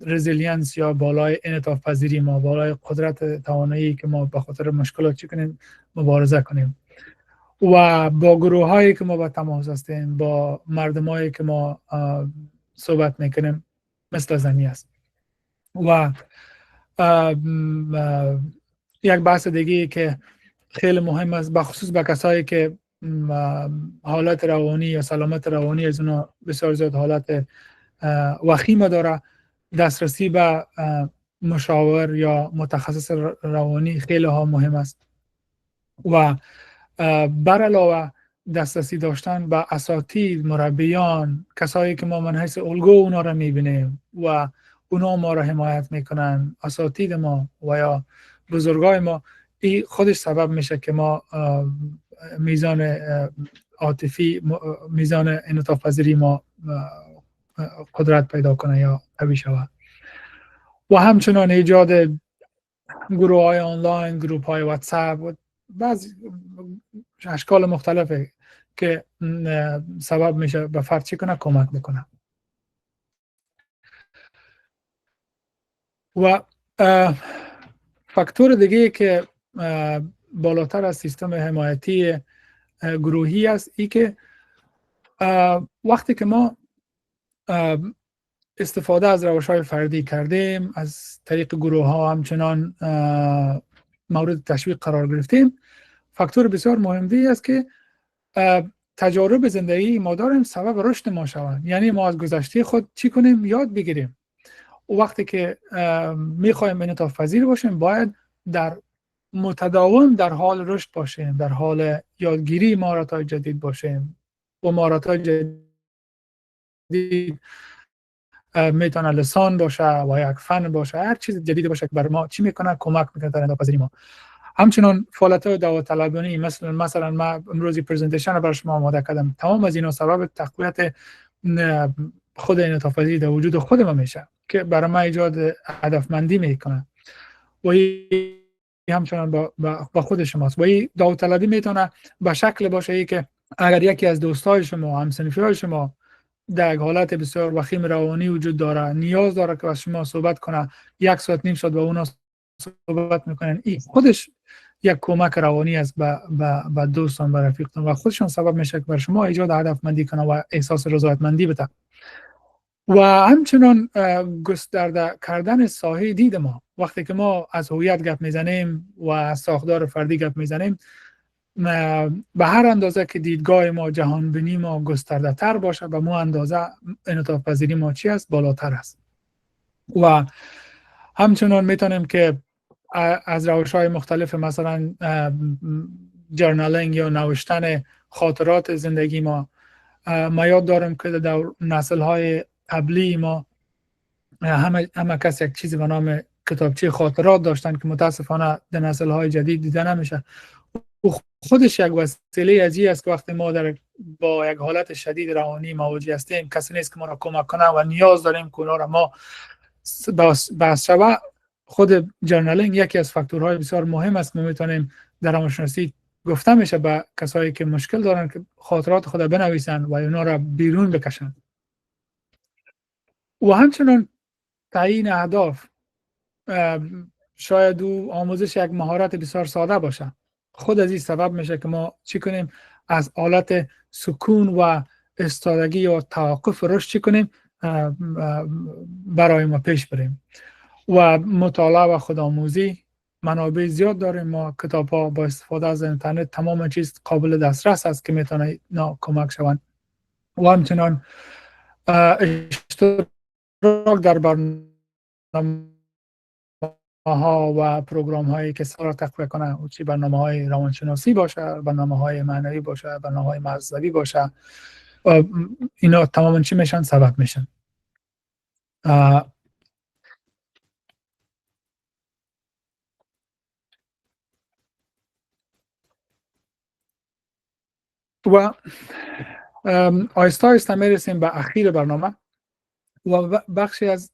رزیلینس یا بالای انعطاف پذیری ما، بالای قدرت توانایی که ما به خاطر مشکلات چی کنیم؟ مبارزه کنیم. و با گروه هایی که ما به تماس هستیم، با مردم هایی که ما صحبت میکنیم مثل زنی است. و یک بحث دیگه که خیلی مهم است بخصوص به کسایی که حالت روانی یا سلامت روانی از اونا بسیار زیاد حالت وخیم داره، دسترسی به مشاور یا متخصص روانی خیلی ها مهم است. و بر علاوه دسترسی داشتن به اساتید، مربیان، کسایی که ما من حیث الگو اونا را میبینیم و اونا ما را حمایت میکنن، اساتید ما و یا بزرگای ما، این خودش سبب میشه که ما میزان عاطفی، میزان انعطاف پذیری ما قدرت پیدا کنه یا قوی شود. و همچنان ایجاد گروه های آنلاین، گروپ های واتساپ و بعض اشکال مختلفه که سبب میشه به فرد چی کنه؟ کمک میکنه. و فاکتور دیگه که بالاتر از سیستم حمایتی گروهی است، ای که وقتی که ما استفاده از روش‌های فردی کردیم، از طریق گروه ها همچنان مورد تشویق قرار گرفتیم، فاکتور بسیار مهمی است که تجارب زندگی ما داریم سبب رشد ما شوند. یعنی ما از گذشته خود چی کنیم؟ یاد بگیریم. و وقتی که میخوایم انعطاف پذیر باشیم، باید در متداوم در حال رشد باشیم، در حال یادگیری مهارت‌های جدید باشیم. و مهارت‌های جدید میتونه لسان باشه و یک فن باشه، هر چیز جدیدی باشه که بر ما چی میکنه؟ کمک میکنه در انعطاف پذیری ما. همچنان فعالیت‌های داوطلبانه، مثلا ما امروزی پرزنتیشن رو برای شما آماده کردم، تمام از اینا سبب تقویت خود انعطاف پذیری در وجود خود ما میشه که برای ما ایجاد هدفمندی میکنه. و همچنان با خود شماست. و این داوطلبی میتونه به شکل باشه ای که اگر یکی از دوستای شما، همسنفیای شما در یک حالت بسیار وخیم روانی وجود داره، نیاز داره که با شما صحبت کنه، 1 ساعت نیم ساعت با اونا صحبت میکنن، این خودش یک کمک روانی است به دوستان، به رفیقتان و خودشون سبب میشه که بر شما ایجاد هدفمندی کنه و احساس رضایتمندی بده. و همچنان گسترده کردن ساحه دید ما. وقتی که ما از هویت گپ میزنیم و از ساختار فردی گپ میزنیم، به هر اندازه که دیدگاه ما، جهان بینی ما گسترده تر باشه، به مو اندازه انعطاف پذیری ما چی است؟ بالاتر است. و همچنان میتونیم که از روش‌های مختلف، مثلا جرنالینگ یا نوشتن خاطرات زندگی ما یاد دارم که در نسل‌های قبلی ما همه کس یک چیزی به نام کتابچه خاطرات داشتن که متاسفانه در نسل‌های جدید دیده نمیشه. خودش یک وسیله عزیزی است که وقتی ما با یک حالت شدید روانی مواجه هستیم، کسی نیست که ما را کمک کنه و نیاز داریم که اونا را ما بحث شود. خود جرنالینگ یکی از فاکتورهای بسیار مهم است. ما میتونیم در روانشناسی گفته میشه به کسایی که مشکل دارن که خاطرات خود بنویسن و اونا را بیرون بکشن. و همچنان تعیین اهداف، شاید او آموزش یک مهارت بسیار ساده باشه، خود از این سبب میشه که ما چی کنیم؟ از حالت سکون و استادگی یا توقف رشد چی کنیم؟ برای ما پیش بریم. و مطالعه و خودآموزی، منابع زیاد داریم ما، کتاب ها، با استفاده از اینترنت تمام چیز قابل دسترس است که میتونه کمک شوند. و همچنان اشتراک در برنامه ها و پروگرام هایی که سر تقویه کنه، چی برنامه های روانشناسی باشه، برنامه های معنوی باشه، برنامه های مذهبی باشه، اینا تماما چی میشن؟ سبب میشن. و آیستا آیستا میرسیم به اخیر برنامه و بخشی از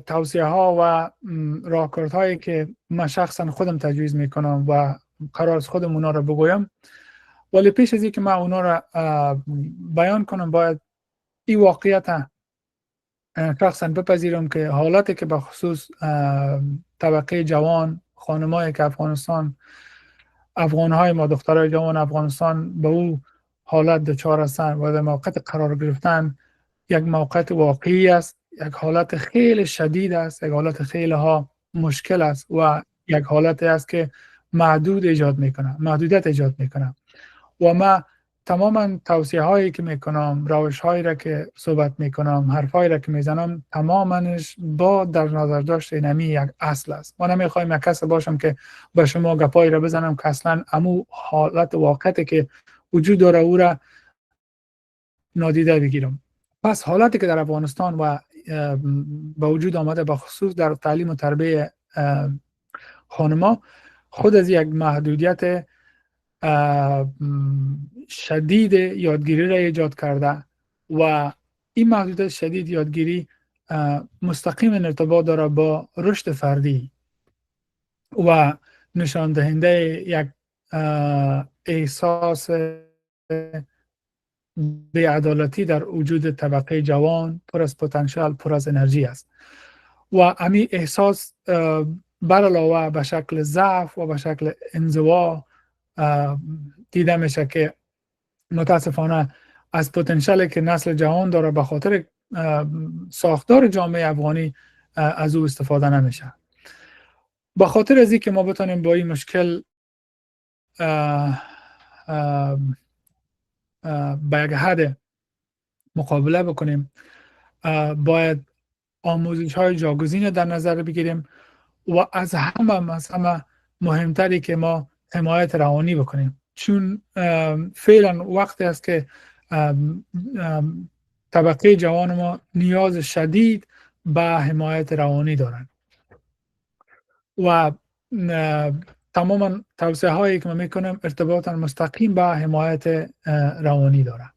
توصیه ها و راهکارهایی که من شخصا خودم تجویز میکنم و قرار است خودم اونا رو بگویم، ولی پیش از اینکه من اونا رو بیان کنم باید این واقعیت شخصا بپذیرم که حالتی که به خصوص طبقه جوان، خانمایی که افغانهای ما، دخترای جوان افغانستان به او حالت دچار هستند و در موقع قرار گرفتن یک موقع واقعی است، یک حالت خیلی شدید است، یک حالت خیلی ها مشکل است و یک حالت است که محدودیت ایجاد میکنه. و ما تماما توصیه هایی که میکنم، روش هایی را که صحبت میکنم، حرف هایی را که میزنم، تماماش با در نظر داشت اینمی یک اصل است. من نمیخوایم یک کس باشم که به شما گپایی را بزنم که اصلا امو حالت واقعی که وجود داره او را نادیده بگیرم. پس حالتی که در افغانستان و به وجود آمده به خصوص در تعلیم و تربیت خانما خود از یک محدودیت شدید یادگیری را ایجاد کرده و این محدودیت شدید یادگیری مستقیم ارتباط داره با رشد فردی و نشان دهنده یک احساس بی‌عدالتی در وجود طبقه جوان پر از پتانسیل، پر از انرژی است و همین احساس بر علاوه به شکل ضعف و به شکل انزوا دیده میشه که متاسفانه از پتانسیلی که نسل جوان داره به خاطر ساختار جامعه افغانی از او استفاده نمیشه. به خاطر از اینکه ما بتونیم با این مشکل به یک حد مقابله بکنیم، باید آموزش های جاگزین در نظر بگیریم و از همه مهمتری که ما حمایت روانی بکنیم، چون فعلا وقتی است که طبقه جوان ما نیاز شدید به حمایت روانی دارند و تماما توصیه هایی که من میکنم ارتباطا مستقیم به حمایت روانی دارند.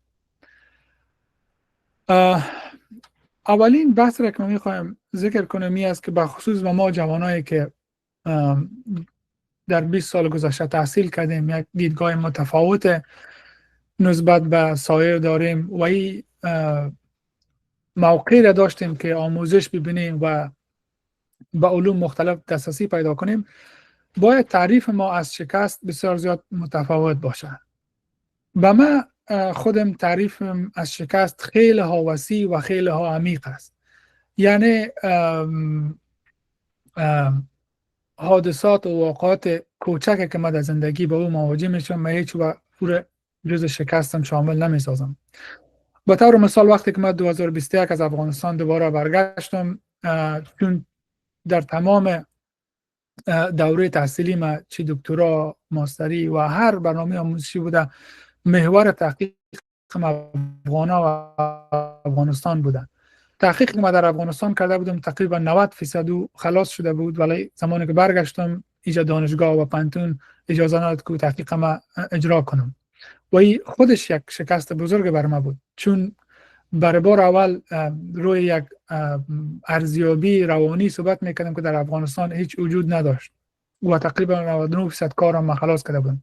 اولین بحث را که من میخوایم ذکر کنم این است که به خصوص به ما جوانایی که در 20 سال گذشته تحصیل کردیم یک دیدگاه متفاوت نسبت به سایر داریم و این موقعی را داشتیم که آموزش ببینیم و به علوم مختلف دسترسی پیدا کنیم، باید تعریف ما از شکست بسیار زیاد متفاوت باشه. به من خودم تعریفم از شکست خیلی ها وسیع و خیلی ها عمیق است. یعنی حادثات و واقعات کوچکی که من در زندگی با او مواجه میشم من هیچ و پور جز شکستم شامل نمیسازم. به طور مثال وقتی که من 2021 از افغانستان دوباره برگشتم، چون در تمام دوره تحصیلی ما چی دکترا، ماستری و هر برنامه آموزشی بوده، محور تحقیق افغانا و افغانستان بوده. تحقیقی که ما در افغانستان کرده بودم تقریبا 90% خلاص شده بود، ولی زمانی که برگشتم اینجا دانشگاه و پانتون اجازه نداد که تحقیق ما اجرا کنم و این خودش یک شکست بزرگ بر ما بود، چون برای بار اول روی یک ارزیابی روانی صحبت میکردم که در افغانستان هیچ وجود نداشت و تقریبا 99% کارم من خلاص کرده بودم.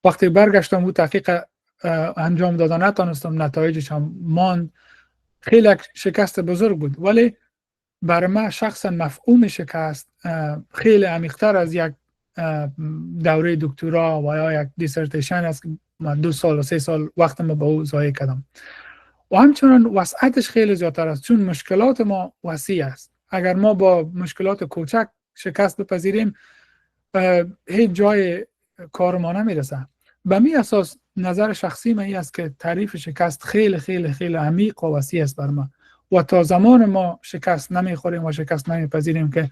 وقتی برگشتم و تحقیق انجام دادن نتونستم، نتایجش هم ماند. خیلی شکست بزرگ بود، ولی برای من شخصا مفهوم شکست خیلی عمیق‌تر از یک دوره دکترا و یا یک دیسرتیشن است که من 2 سال و 3 سال وقتم به او ضایع کردم. و همچنان وسعتش خیلی زیادتر است، چون مشکلات ما وسیع است. اگر ما با مشکلات کوچک شکست بپذیریم هیچ جای کار ما نمیرسه. به می اساس نظر شخصی من این است که تعریف شکست خیلی خیلی خیلی عمیق و وسیع است بر ما، و تا زمان ما شکست نمیخوریم و شکست نمیپذیریم که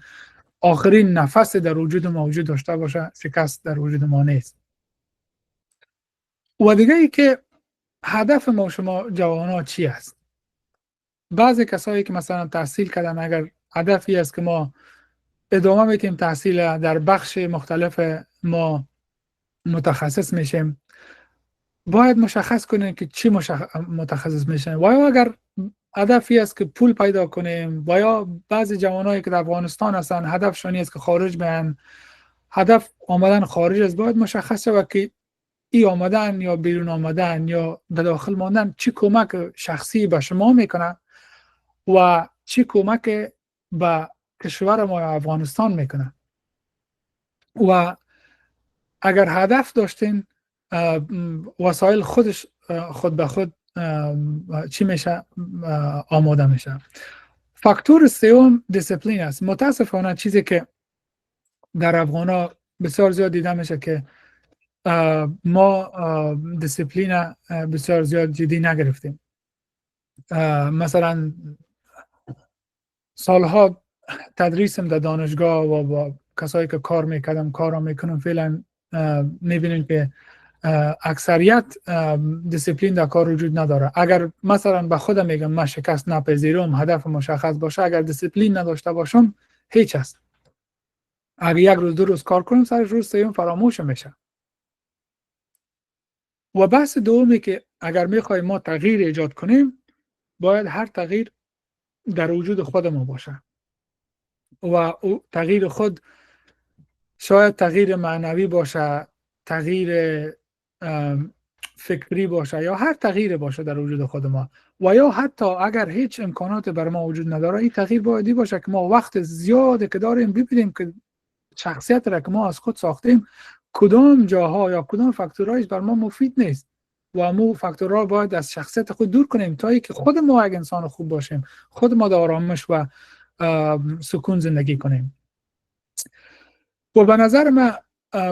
آخرین نفس در وجود ما وجود داشته باشه، شکست در وجود ما نیست. و دیگه ای که هدف ما شما جوان‌ها چی است؟ بعضی کسایی که مثلا تحصیل کردن، اگر هدفی است که ما ادامه میتیم تحصیل در بخش مختلف ما متخصص میشیم، باید مشخص کنیم که چی متخصص میشیم. و یا اگر هدفی است که پول پیدا کنیم، و یا بعضی جوانایی که در افغانستان هستن هدفشون است که خارج بیان، هدف آمدن خارج است، باید مشخص شود که ای آمدن یا بیرون آمدن یا به داخل ماندن چی کمک شخصی به شما میکنه و چی کمک به کشور ما افغانستان میکنه. و اگر هدف داشتین، وسایل خودش خود به خود چی میشه؟ آماده میشه. فاکتور سوم دیسیپلین است. متاسفانه چیزی که در افغانا بسیار زیاد دیده میشه که ما دیسیپلین بسیار زیاد جدی نگرفتیم. مثلا سالها تدریسم در دانشگاه و با کسایی که کار میکردم کارم میکنم، فعلا میبینیم که اکثریت دیسیپلین در کار وجود نداره. اگر مثلا به خودم میگم من شکست نپذیرم، هدف مشخص باشه، اگر دیسیپلین نداشته باشم هیچ است. اگر یک روز 2 روز کار کنم، سر روز سوم فراموش میشه. و بحث دومی که اگر میخوایم ما تغییر ایجاد کنیم، باید هر تغییر در وجود خود ما باشه. و او تغییر خود شاید تغییر معنوی باشه، تغییر فکری باشه، یا هر تغییر باشه در وجود خود ما. و یا حتی اگر هیچ امکانات بر ما وجود نداره، این تغییر بایدی باشه که ما وقت زیادی که داریم ببینیم که شخصیت را که ما از خود ساختیم کدام جاها یا کدام فاکتورهایش بر ما مفید نیست و مو فاکتورها باید از شخصیت خود دور کنیم تا اینکه خود ما یک انسان خوب باشیم، خود ما در آرامش و سکون زندگی کنیم. و به نظر من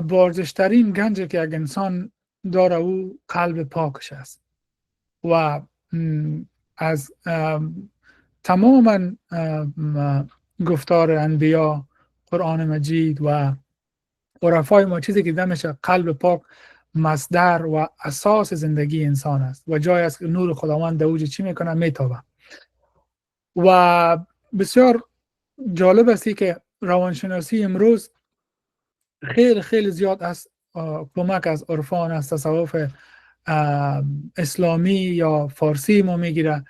بارزشترین گنجی که یک انسان داره او قلب پاکش است. و از تماما گفتار انبیا، قرآن مجید و عرفای ما چیزی که دیده میشه قلب پاک مصدر و اساس زندگی انسان است و جای است که نور خداوند در اوج چی میکنه؟ میتابه. و بسیار جالب است که روانشناسی امروز خیلی خیلی زیاد از کمک از عرفان، از تصوف اسلامی یا فارسی ما میگیره.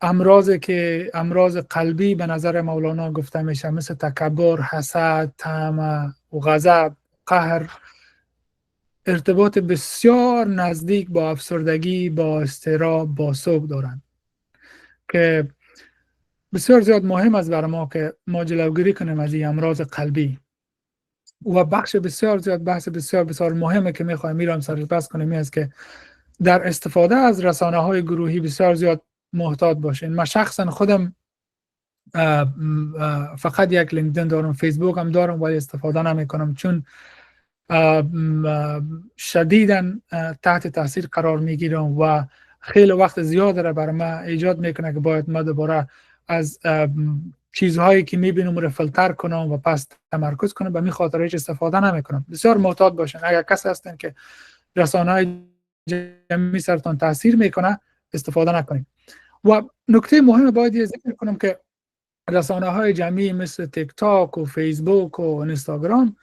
امراضی که امراض قلبی به نظر مولانا گفته میشه، مثل تکبر، حسد، طمع و غضب، قهر، ارتباط بسیار نزدیک با افسردگی، با اضطراب، با سوگ دارند که بسیار زیاد مهم است برای ما که ما جلوگیری کنیم از این امراض قلبی. و بخش بسیار زیاد بحث بسیار بسیار مهمه که میخوایم میرم سرش بحث کنیم این است که در استفاده از رسانه‌های گروهی بسیار زیاد محتاط باشین. من شخصا خودم فقط یک لینکدین دارم، فیسبوک هم دارم ولی استفاده نمی کنم چون شدیداً تحت تاثیر قرار میگیرم و خیلی وقت زیاد را برای من ایجاد میکنه که باید ما دوباره از چیزهایی که میبینم رو فیلتر کنم و پس تمرکز کنم. به می خاطر هیچ استفاده نمی کنم. بسیار محتاط باشین. اگر کسی هستن که رسانه‌های جمعی سرتان تاثیر میکنه استفاده نکنید. و نکته مهم باید ذکر کنم که رسانه‌های جمعی مثل تیک تاک و فیسبوک و اینستاگرام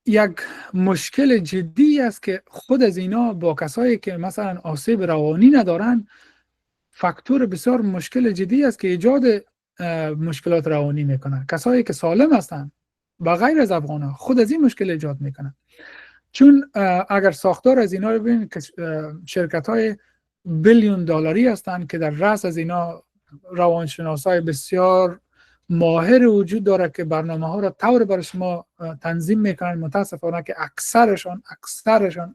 یک مشکل جدی است که خود از اینا با کسایی که مثلا آسیب روانی ندارن فاکتور بسیار مشکل جدی است که ایجاد مشکلات روانی میکنن. کسایی که سالم هستن با غیر از افغان خود از این مشکل ایجاد میکنن. چون اگر ساختار از اینا رو ببینید که شرکت های بیلیون دلاری هستند که در رأس از اینا روانشناسای بسیار ماهر وجود داره که برنامه ها را طور بر شما تنظیم میکنن. متاسفانه که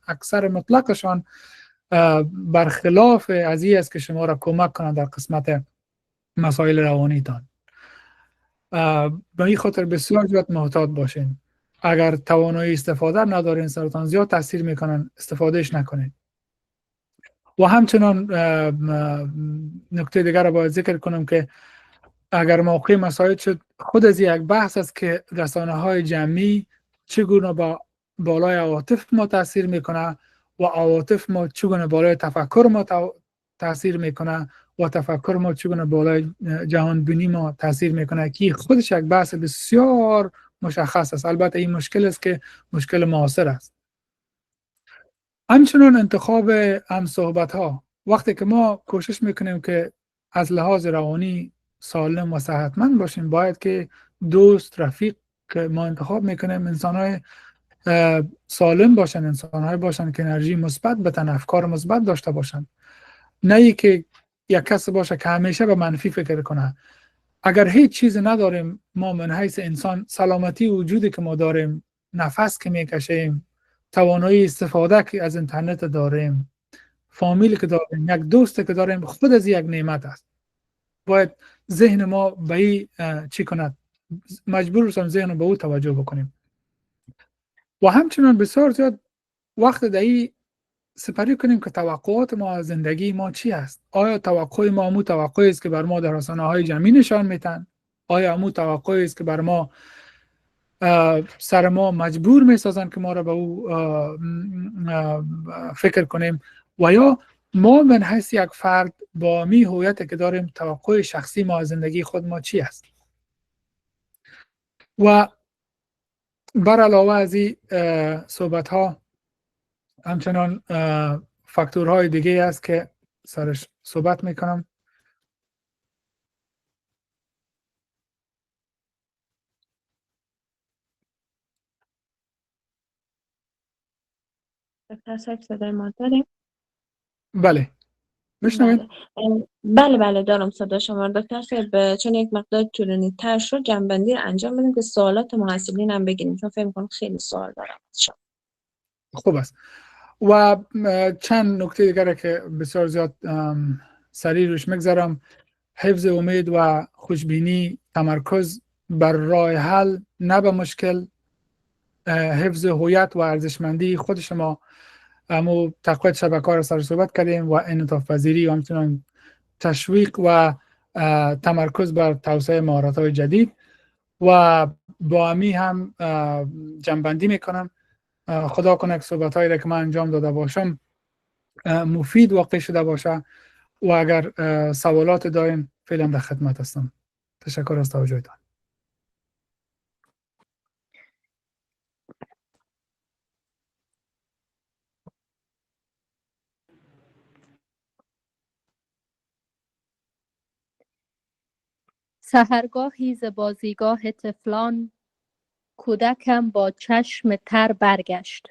اکثر مطلقشان برخلاف از این است که شما را کمک کنند در قسمت مسائل روانیتان. به این خاطر بسیار زیاد محتاط باشین. اگر توانایی استفاده ندارین، سرطان زیاد تاثیر میکنن، استفادهش نکنین. و همچنان نکته دیگر را باید ذکر کنم که اگر موقع مسائل شد، خود از یک بحث است که رسانه های جمعی چگونه با بالای عواطف ما تاثیر میکنه و عواطف ما چگونه بالای تفکر ما تاثیر میکنه و تفکر ما چگونه بالای جهان بینی ما تاثیر میکنه، که خودش یک بحث بسیار مشخص است. البته این مشکل است که مشکل معاصر است. همچنان انتخاب هم صحبت ها، وقتی که ما کوشش میکنیم که از لحاظ روانی سالم و صحتمند باشیم، باید که دوست، رفیق که ما انتخاب میکنیم انسان‌های سالم باشن، انسان‌های باشن که انرژی مثبت بتن، افکار مثبت داشته باشن، نه ای که یک کس باشه که همیشه به منفی فکر کنه. اگر هیچ چیز نداریم ما من حیث انسان، سلامتی وجودی که ما داریم، نفس که میکشیم، توانایی استفاده که از اینترنت داریم، فامیلی که داریم، یک دوستی که داریم، خود از یک نعمت است. باید ذهن ما به این چی کند، مجبور هستیم ذهن رو به او توجه بکنیم. و همچنان بسیار زیاد وقت دایی سپری کنیم که توقعات ما از زندگی ما چی است. آیا توقع ما همون توقعی است که بر ما در رسانه‌های جمعی نشان میتن؟ آیا همون توقعی است که بر ما سر ما مجبور میسازن که ما را به او فکر کنیم؟ و یا ما من حیث یک فرد با می هویتی که داریم، توقع شخصی ما از زندگی خود ما چی است؟ و بر علاوه از این صحبت ها همچنان فاکتورهای دیگه است که سرش صحبت میکنم. دکتر صاحب صدای ما داریم؟ بله میشنوید؟ بله دارم صدا شما. دکتر صاحب چون یک مقدار طولانی تر شد، جنبندی رو انجام بدیم که سوالات محصلین هم بگیریم، چون فکر می‌کنم خیلی سوال دارم. خوب است. و چند نکته دیگه که بسیار زیاد سریع روش میگذارم: حفظ امید و خوشبینی، تمرکز بر راه حل نه به مشکل، حفظ هویت و ارزشمندی خود شما، همو تقویت شبکه‌ها را سر صحبت کردیم، و انعطاف پذیری و همچنان تشویق و تمرکز بر توسعه مهارت‌های جدید. و با امی هم جنبندی میکنم. خدا کنه که صحبت‌هایی را که من انجام داده باشم مفید واقع شده باشه، و اگر سوالات دارین فعلا در خدمت هستم. تشکر از توجهتان. سحرگاهی ز بازیگاه طفلان، کودکم با چشم تر برگشت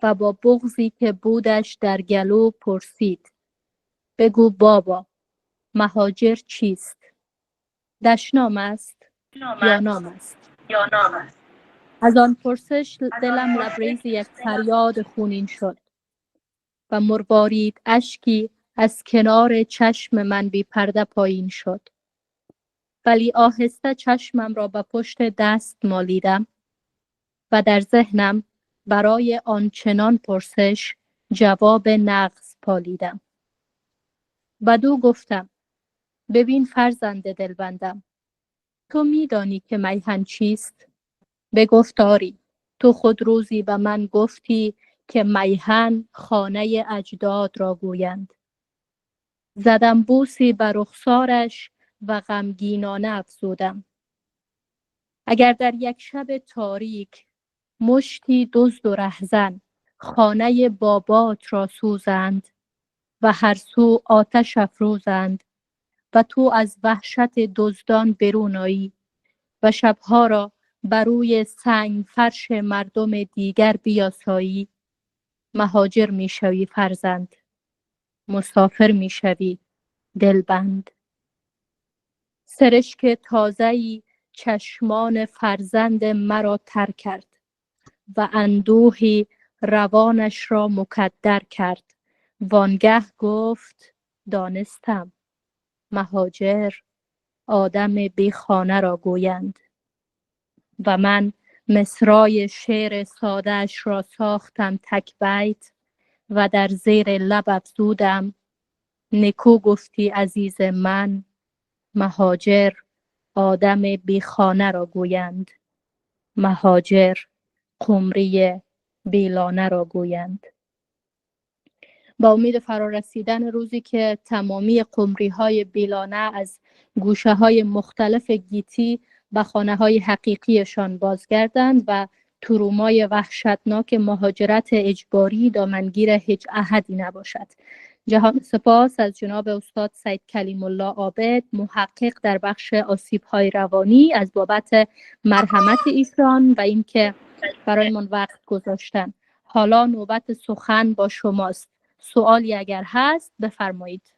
و با بغضی که بودش در گلو پرسید: بگو بابا، مهاجر چیست؟ دشنام است یا نام است؟ از آن پرسش دلم لبریز یک فریاد خونین شد و مروارید اشکی از کنار چشم من بی پرده پایین شد. ولی آهسته چشمم را به پشت دست مالیدم و در ذهنم برای آنچنان پرسش جواب نقص پالیدم. بدو گفتم: ببین فرزند دلبندم، تو میدانی که میهن چیست؟ بگفت آری، تو خود روزی به من گفتی که میهن خانه اجداد را گویند. زدم بوسی بر رخسارش و غمگینانه افزودم: اگر در یک شب تاریک مشتی دزد و رهزن خانه بابات را سوزند و هر سو آتش افروزند و تو از وحشت دزدان برون آیی و شبها را بر روی سنگ فرش مردم دیگر بیاسایی. مهاجر میشوی فرزند، مسافر میشوی دلبند. سرشک تازه‌ای چشمان فرزند مرا تر کرد و اندوهی روانش را مکدر کرد. وانگه گفت دانستم مهاجر آدم بی خانه را گویند. و من مصرای شعر ساده‌اش را ساختم تک بیت و در زیر لب افزودم: نکو گفتی عزیز من، مهاجر آدم بی خانه را گویند. مهاجر قمری بیلانه را گویند. با امید فرارسیدن روزی که تمامی قمری‌های بیلانه از گوشه‌های مختلف گیتی به خانه‌های حقیقیشان بازگردند و ترومای وحشتناک مهاجرت اجباری دامنگیر هیچ احدی نباشد. جهان سپاس از جناب استاد سید کلیم الله عابد، محقق در بخش آسیب‌های روانی، از بابت مرحمت ایشان و اینکه برایمان وقت گذاشتن. حالا نوبت سخن با شماست. سوالی اگر هست بفرمایید.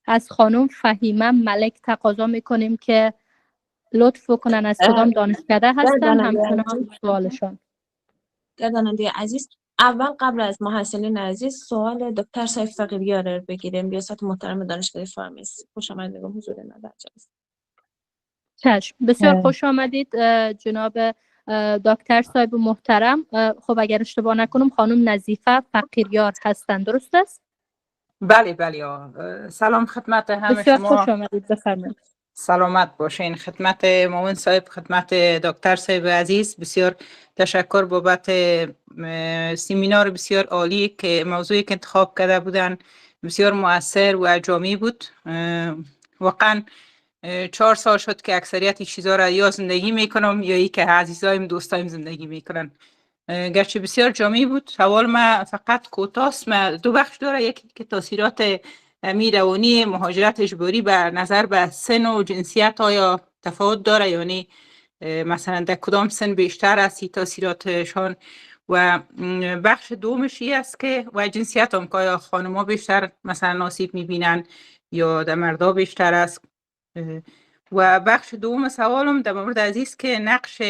از خانم فهیمه ملک تقاضا میکنیم که لطف کنن از کدام دانشکده هستن همچنان سوالشان. گرداننده عزیز، اول قبل از محصلین عزیز سوال دکتر سیف فقیری‌ها رو بگیریم. ریاست محترم دانشکده فارمسی، خوش آمدید به حضور ما در جلسه. چشم، بسیار خوش آمدید جناب دکتر صاحب محترم. خب اگر اشتباه نکنم خانم نظیفه فقیریار هستند، درست است؟ بله بله. سلام خدمت همه بسیار شما. خوش آمدید، بفرمایید. سلامت باشین. خدمت معاون صاحب، خدمت دکتر صاحب عزیز، بسیار تشکر بابت سمینار بسیار عالی که موضوعی که انتخاب کرده بودن بسیار مؤثر و جامع بود. واقعا 4 سال شد که اکثریت چیزا را یا زندگی میکنم یا ای که عزیزایم دوستایم زندگی میکنن. گرچه بسیار جامع بود. سوال ما فقط کوتاست. ما دو بخش داره. یکی که تاثیرات روانی مهاجرت اجباری به نظر به سن و جنسیت آیا تفاوت داره، یعنی مثلا در کدام سن بیشتر است تاثیراتشان، و بخش دومش است که و جنسیت هم که آیا خانم‌ها بیشتر مثلا آسیب میبینن یا در مردا بیشتر است. و بخش دوم سوالم در مورد عزیز که نقش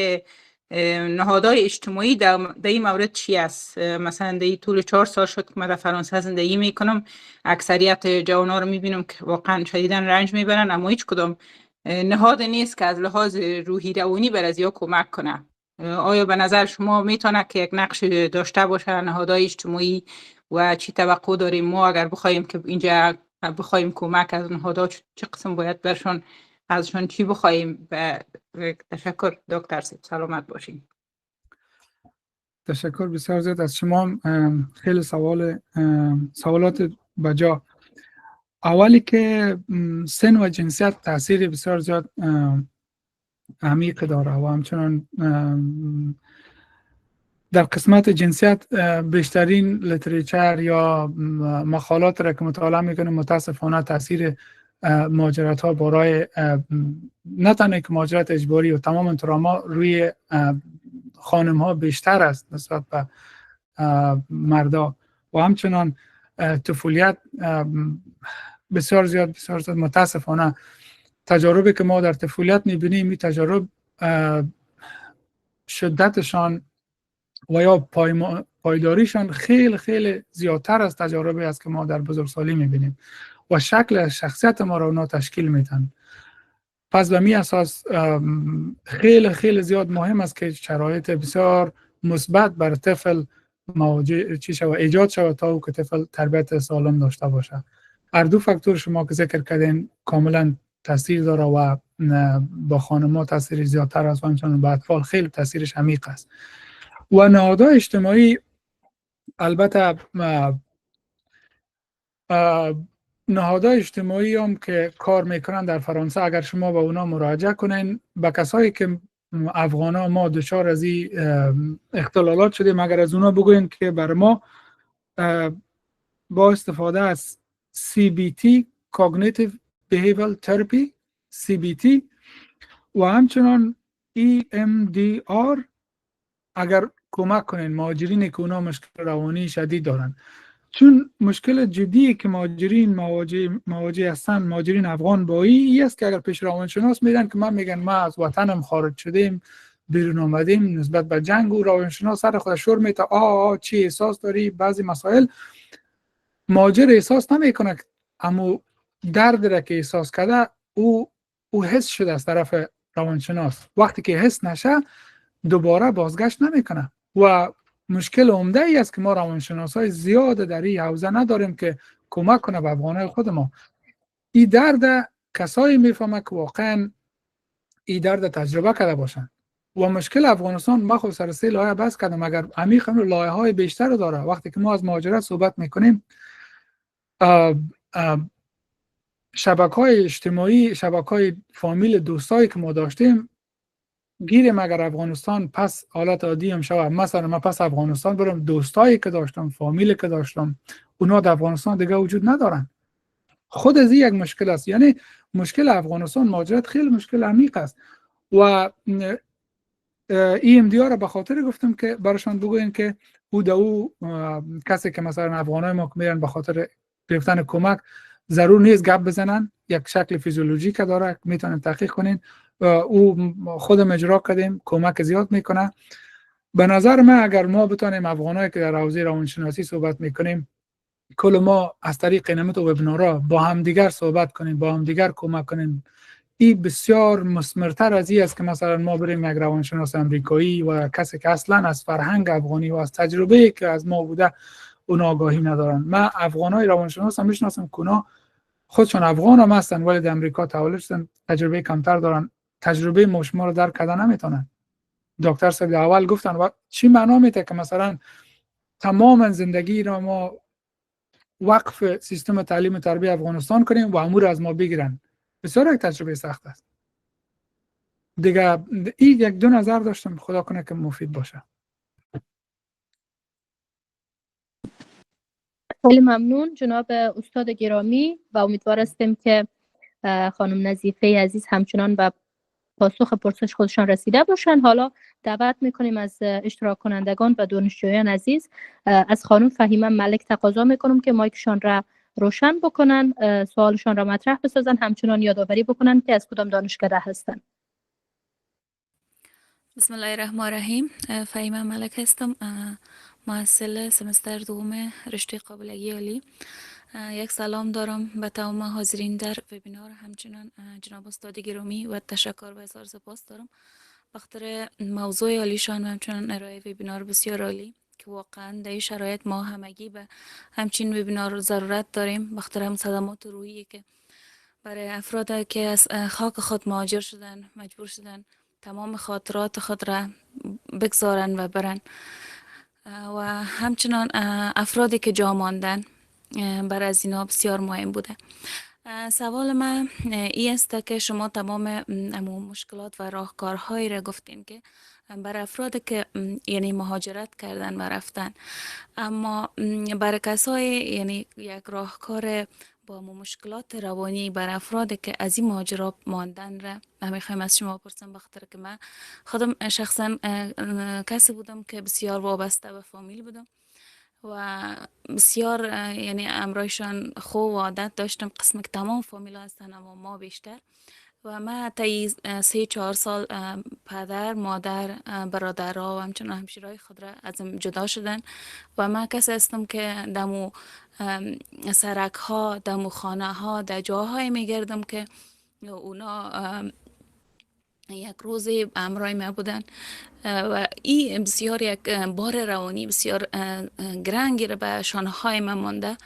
نهادهای اجتماعی در این مورد چی است. مثلا در طول 4 سال شد که من در فرانسه زندگی میکنم، اکثریت جوان‌ها رو میبینم که واقعا شدیداً رنج میبرن، اما هیچ کدام نهاد نیست که از لحاظ روحی روانی بر ازیا کمک کنه. آیا به نظر شما میتونه که یک نقش داشته باشه نهادهای اجتماعی و چی توقع داریم ما اگر بخوایم که اینجا بخوایم کمک از نهادها چه قسم باید برشون ازشون چی بخوایم؟ تشکر دکتر صاحب، سلامت باشین. تشکر بسیار زیاد از شما. خیلی سوالات بجا. اولی که سن و جنسیت تاثیر بسیار زیاد عمیق داره و همچنان در قسمت جنسیت بیشترین لیتریچر یا مقالات را که مطالعه میکنیم متاسفانه تاثیر مهاجرت ها برای نه تنها که مهاجرت اجباری و تمام تراما روی خانم ها بیشتر است نسبت به مردا، و همچنان طفولیت بسیار زیاد متاسفانه تجاربی که ما در طفولیت میبینیم این تجارب شدتشان و یا پایداریشان خیلی خیلی زیادتر از تجاربی است که ما در بزرگسالی میبینیم و شکل شخصیت ما را اونا تشکیل میدن. پس به می اساس خیلی خیلی زیاد مهم است که شرایط بسیار مثبت بر طفل ایجاد شود تا او که طفل تربیت سالم داشته باشه. هر دو فاکتور شما که ذکر کردین کاملا تاثیر داره و با خانم‌ها تاثیر زیادتر است و همچنان با اطفال خیلی تاثیرش عمیق است. و نهادهای اجتماعی البته نهادهای اجتماعی هم که کار میکنن در فرانسه، اگر شما به اونا مراجعه کنین، به کسایی که افغانا ما دچار از این اختلالات شدیم، اگر از اونا بگوین که بر ما با استفاده از CBT Cognitive Behavioral Therapy CBT و همچنان EMDR اگر کمک کنین مهاجرین که اونا مشکل روانی شدید دارن، چون مشکل جدی که مهاجرین مواجه هستن، مهاجرین افغان با این است که اگر پیش روانشناس میرن که من میگن ما از وطنم خارج شدیم بیرون آمدیم نسبت به جنگ، و روانشناس سر خودش شور میته چی احساس داری، بعضی مسائل مهاجر احساس نمیکنه، اما درد را که احساس کرده او حس شده از طرف روانشناس. وقتی که حس نشه دوباره بازگشت نمیکنه و مشکل عمده ای است که ما روانشناسای زیاد در این حوزه نداریم که کمک کنه به افغانای خود ما. این درد کسایی میفهمه که واقعا این درد تجربه کرده باشن و مشکل افغانستان ما خود سر 3 لایه بس کردم، اگر عمیق لایه های بیشتر داره. وقتی که ما از مهاجرت صحبت میکنیم، شبکه‌های اجتماعی، شبکه‌های فامیل، دوستایی که ما داشتیم، گیریم اگر افغانستان پس حالت عادی هم شود، مثلا من پس افغانستان برم، دوستایی که داشتم، فامیلی که داشتم، اونا در افغانستان دیگه وجود ندارن. خود از یک مشکل است. یعنی مشکل افغانستان مهاجرت خیلی مشکل عمیق است و EMDR را به خاطر گفتم که براشان بگوین که او کسی که مثلا افغانای ما میرن به خاطر گرفتن کمک، ضرور نیست گپ بزنن، یک شکل فیزیولوژیک داره، میتونن تحقیق کنین. او خودم اجرا کردیم، کمک زیاد میکنه. به نظر من اگر ما بتونیم افغانایی که در حوزه روانشناسی صحبت میکنیم، کل ما از طریق نمت و وبینارها با هم دیگر صحبت کنیم، با هم دیگر کمک کنیم، این بسیار مثمرتر از این است که مثلا ما بریم یک روانشناس امریکایی و کسی که اصلا از فرهنگ افغانی و از تجربه که از ما بوده اون آگاهی ندارن. من افغانای روانشناس هم میشناسم که اونا خودشون افغان هم هستن ولی در امریکا تولد شدن، تجربه کمتر دارن، تجربه ما رو درک کردن نمیتونن. دکتر صاحب اول گفتن و چی معنا میده که مثلا تمام زندگی را ما وقف سیستم تعلیم و تربیت افغانستان کنیم و امور از ما بگیرن. بسیار یک تجربه سخت است. دیگه این یک دو نظر داشتم، خدا کنه که مفید باشه. خیلی ممنون جناب استاد گرامی و امیدوار هستیم که خانم نظیفه عزیز همچنان به پاسخ پرسش خودشان رسیده باشن. حالا دعوت میکنیم از اشتراک کنندگان و دانشجویان عزیز، از خانم فهیمه ملک تقاضا میکنم که مایکشان را روشن بکنن، سوالشان را مطرح بسازن، همچنان یادآوری بکنن که از کدام دانشکده هستن. بسم الله الرحمن الرحیم. فهیمه ملک هستم، محصل سمستر دوم رشته قابلگی عالی. یک سلام دارم به تمام حاضرین در وبینار، همچنان جناب استاد گرامی و تشکر و اظهار سپاس دارم بخاطر موضوع عالیشان و همچنان ارائه وبینار بسیار عالی که واقعا در این شرایط ما همگی به همچین وبینار ضرورت داریم بخاطر هم صدمات روحی که برای افراد که از خاک خود مهاجر شدن مجبور شدن تمام خاطرات خود را بگذارن و برن و همچنان افرادی که جا ماندن برای از اینا بسیار مهم بوده. سوال من این است که شما تمام مشکلات و راهکارهایی را گفتین که برای افرادی که یعنی مهاجرت کردن و رفتن، اما برای کسای یعنی یک راهکار با مشکلات روانی برای افرادی که از این مهاجرت ماندن را میخوایم از شما بپرسم، بخاطر که من خودم شخصا کسی بودم که بسیار وابسته به فامیل بودم و بسیار یعنی امرایشان خوب و عادت داشتم، قسم که تمام فامیل هستن اما ما بیشتر. و من طی 3-4 سال پدر، مادر، برادرها و همچنان همشیرهای خود را ازم جدا شدن و من کسی هستم که دمو سرک ها، دمو خانه ها، در جاهای میگردم که اونا یک روزی امرای ما بودن و این بسیار یک بار روانی بسیار گرنگی را به شانه های من مانده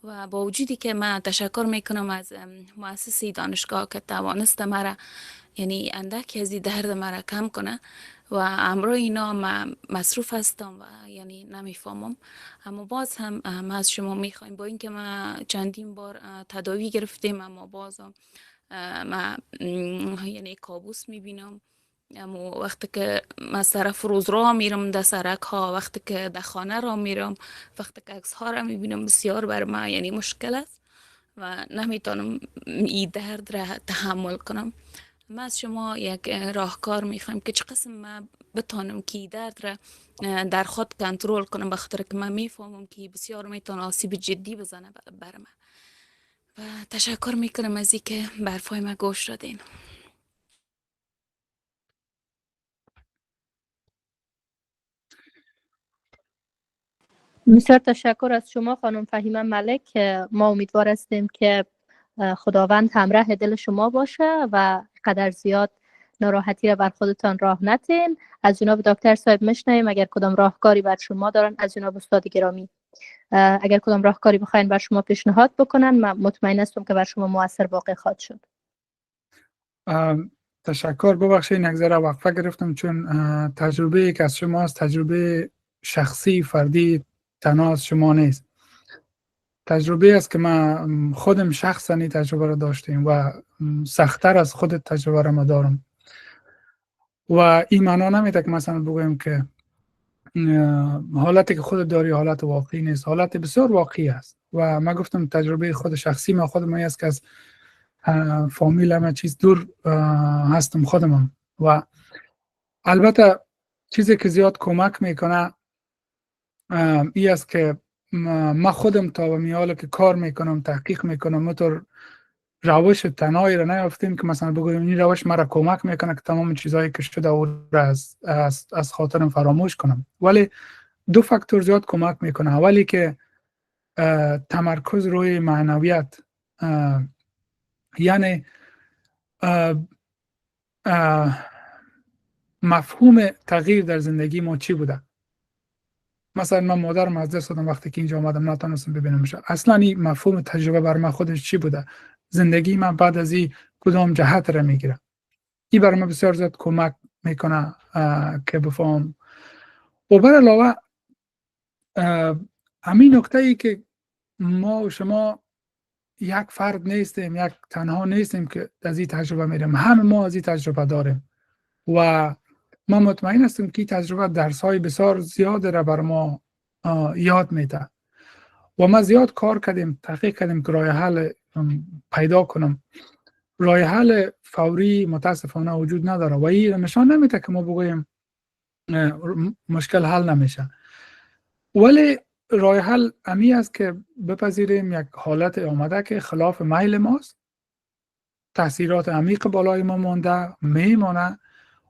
و با وجودی که من تشکر میکنم از مؤسسه دانشگاه که توانست مرا یعنی اندکی از درد مرا کم کنه و امروز اینا من مصروف هستم و یعنی نمیفهمم، اما باز هم ما از شما میخوایم با اینکه ما چندین بار تداوی گرفتیم اما باز هم من یعنی کابوس میبینم. اما وقتی که من طرف روز را میرم در سرک ها، وقتی که در خانه را میرم، وقتی که عکس ها را میبینم بسیار بر من یعنی مشکل است و نمیتونم این درد را تحمل کنم. ما از شما یک راهکار میخوایم که چه قسم ما بتانم که این درد را در خود کنترل کنم، بخاطر که من میفهمم که بسیار میتونه آسیب جدی بزنه بر من. و تشکر میکنم از اینکه به حرفای ما گوش دادین. بسیار تشکر از شما خانم فهیمه ملک. ما امیدوار هستیم که خداوند همراه دل شما باشه و قدر زیاد ناراحتی را بر خودتان راه ندین. از جناب دکتر صاحب میشنویم اگر کدام راهکاری بر شما دارن. از جناب استاد گرامی اگر کدام راهکاری بخواین بر شما پیشنهاد بکنن، من مطمئن هستم که بر شما مؤثر واقع خواهد شد. تشکر. ببخشید یک ذره وقفه گرفتم چون تجربه که از شما است تجربه شخصی فردی تنها از شما نیست. تجربه است که من خودم شخصا این تجربه را داشتیم و سخت‌تر از خود تجربه را ما دارم و این معنا نمیده که مثلا بگویم که حالتی که خود داری حالت واقعی نیست. حالت بسیار واقعی است و من گفتم تجربه خود شخصی ما خودم است که از فامیل همه چیز دور هستم خودم و البته چیزی که زیاد کمک میکنه این است که ما خودم تا به میاله که کار میکنم تحقیق میکنم مطور روش تنهایی را نیافتیم که مثلا بگویم این روش مرا کمک میکنه که تمام چیزهایی که شده او را از خاطرم فراموش کنم. ولی دو فاکتور زیاد کمک میکنه. اولی که تمرکز روی معنویت، یعنی مفهوم تغییر در زندگی ما چی بوده. مثلا من مادرم از دست دادم وقتی که اینجا آمدم نتونستم ببینمش. اصلا این مفهوم تجربه بر من خودش چی بوده، زندگی من بعد از این کدام جهت را میگیره. این بر من بسیار زیاد کمک میکنه که بفهم. و بر علاوه همین نکته ای که ما و شما یک فرد نیستیم، یک تنها نیستیم که از این تجربه میریم، همه ما از این تجربه داریم و ما مطمئن هستیم که این تجربه درس‌های بسیار زیاد را بر ما یاد میده و ما زیاد کار کردیم، تحقیق کردیم که راه حل پیدا کنم. راه حل فوری متاسفانه وجود نداره و این نشان نمیده که ما بگوییم مشکل حل نمیشه، ولی راه حل امی است که بپذیریم یک حالت آمده که خلاف میل ماست، تاثیرات عمیق بالای ما مونده میمونه،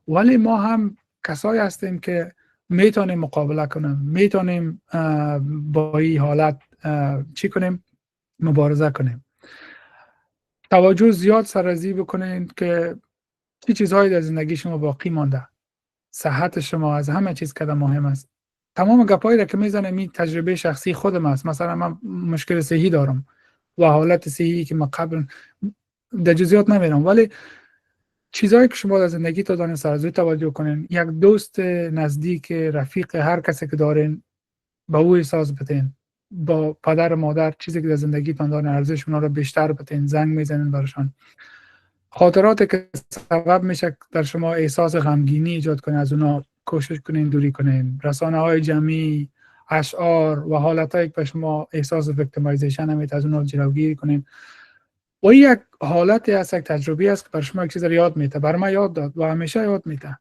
ولی ما هم کسایی هستیم که میتونیم مقابله کنیم، میتونیم با این حالت چی کنیم؟ مبارزه کنیم. توجه زیاد سرازی بکنین که چه چیزهایی در زندگی شما باقی مانده. صحت شما از همه چیز که مهم است. تمام گپایی را که میزنم این تجربه شخصی خودم است. مثلا من مشکل صحی دارم و حالت صحی که من قبل در جزئیات نمیرم، ولی چیزهایی که شما در زندگی تا دارین سرازی توجه کنین. یک دوست نزدیک، رفیق، هر کسی که دارین با او احساس بدین. با پدر مادر چیزی که در زندگیتون دارین ارزش اونا رو بیشتر بدین، زنگ میزنین برشان. خاطراتی که سبب میشه در شما احساس غمگینی ایجاد کنه از اونا کوشش کنین دوری کنین. رسانه‌های جمعی، اشعار و حالتایی که به شما احساس ویکتیمایزیشن همید از اونا جلوگیری کنین. و یک حالتی است، یک تجربه است که بر شما یک چیز رو یاد میده. بر ما یاد داد و همیشه یاد میده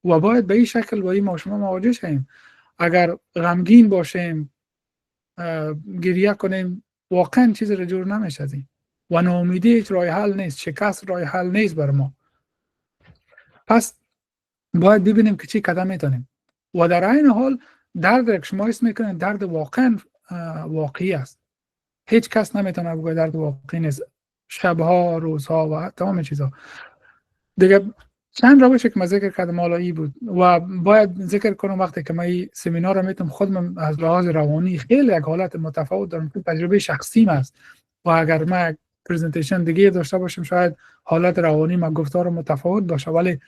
و باید به این شکل با این ما شما مواجه شیم. اگر غمگین باشیم، گریه کنیم، واقعا چیز رو جور نمیشه از این و ناامیدی هیچ راه حل نیست، شکست راه حل نیست بر ما. پس باید ببینیم که چی قدم میتونیم و در این حال درد که شما حس میکنید درد واقعا واقعی است. هیچ کس نمیتونه بگه درد واقعی نیست. شبها، روزها و تمام چیزها دیگه. چند روشی که من ذکر کردم حالا بود و باید ذکر کنم وقتی که من این سمینار رو میتونم خودم از لحاظ روانی خیلی یک حالت متفاوت دارم که تجربه شخصیم است و اگر من پرزنتیشن دیگه داشته باشم شاید حالت روانی من گفتار متفاوت باشه، ولی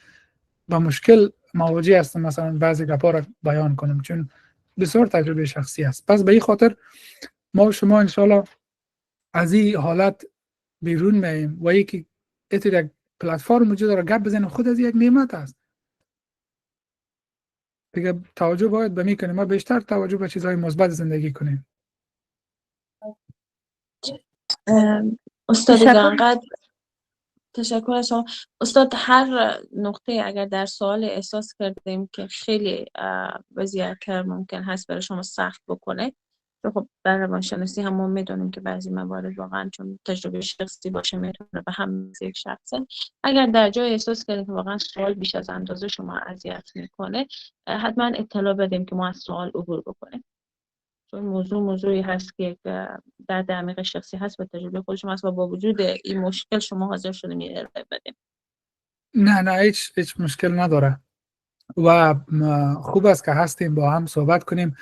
با مشکل مواجه هستم مثلا بعضی گپا رو بیان کنم چون بسیار تجربه شخصی است. پس به این خاطر ما شما انشالله از این حالت بیرون میاییم و یکی یک پلتفرم وجود داره گپ بزنیم، خود از یک نعمت است دیگه. توجه باید به میکنیم، ما بیشتر توجه به چیزهای مثبت زندگی کنیم. استاد تشکر. گرانقدر تشکر از شما استاد. هر نقطه اگر در سوال احساس کردیم که خیلی وضعیت ممکن هست برای شما سخت بکنه، خب در روانشناسی هم ما میدونیم که بعضی موارد واقعا چون تجربه شخصی باشه میتونه به هم یک شخصه. اگر در جای احساس کردیم که واقعا سوال بیش از اندازه شما اذیت میکنه، حتما اطلاع بدیم که ما از سوال عبور بکنیم، چون موضوعی هست که در عمیق شخصی هست و تجربه خود شما هست و با وجود این مشکل شما حاضر شدیم یه ارائه بدیم. نه هیچ مشکل نداره و خوب است که هستیم با هم صحبت کنیم.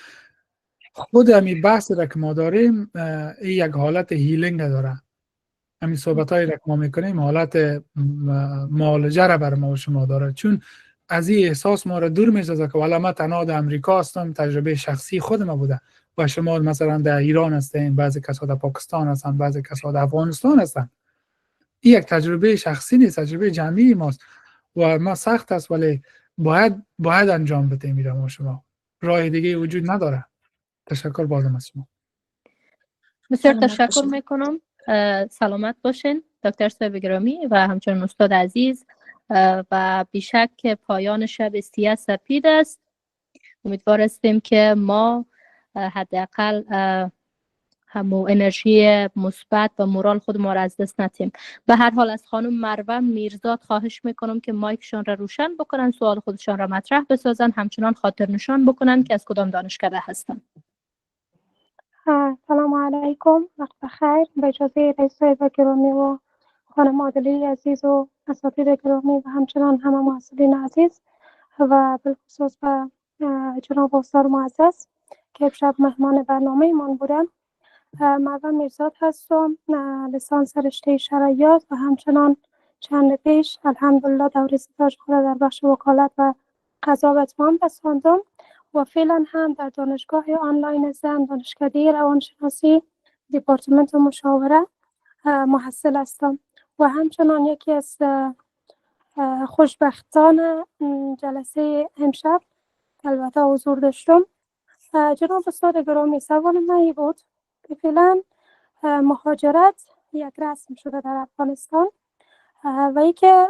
خود همین بحث را که ما داریم این یک حالت هیلینگ داره. همین صحبت هایی را که ما میکنیم حالت معالجه را بر ما و شما داره، چون از این احساس ما را دور می‌سازه که والا من تنها در امریکا هستم، تجربه شخصی خود ما بوده و شما مثلا در ایران هستین، بعضی کسا در پاکستان هستن، بعضی کسا در افغانستان هستن. این یک تجربه شخصی نیست، تجربه جمعی ماست و ما سخت است ولی باید انجام بدیم. میرم شما راه دیگه وجود نداره. تشکر بازم از شما. بسیار تشکر میکنم. سلامت باشین دکتر صاحب گرامی و همچنین استاد عزیز. و بیشک که پایان شب سیاه سپید است. امیدوار هستیم که ما حداقل همو انرژی مثبت و مورال خود ما را از دست ندیم. به هر حال از خانم مروه میرزاد خواهش میکنم که مایکشان را روشن بکنن، سوال خودشان را مطرح بسازن، همچنان خاطر نشان بکنن که از کدام دانشکده هستن. سلام علیکم، وقت بخیر. به اجازه رئیس صاحب گرامی و خانم عادلی عزیز و اساتید گرامی و همچنان همه محصلین عزیز و بالخصوص به جناب استاد معزز که امشب مهمان برنامه من بودن. مروه میرزاد هستم، لیسانس رشته شرعیات و همچنان چند پیش الحمدلله دوره ستاژ خود در بخش وکالت و قضا و اتمام رساندم و فعلا هم در دانشگاه آنلاین زن دانشکده روانشناسی دیپارتمنت مشاوره محصل هستم و همچنان یکی از خوشبختان جلسه امشب البته حضور داشتم. جناب استاد گرامی، سوال من بود که فعلا مهاجرت یک رسم شده در افغانستان و ای که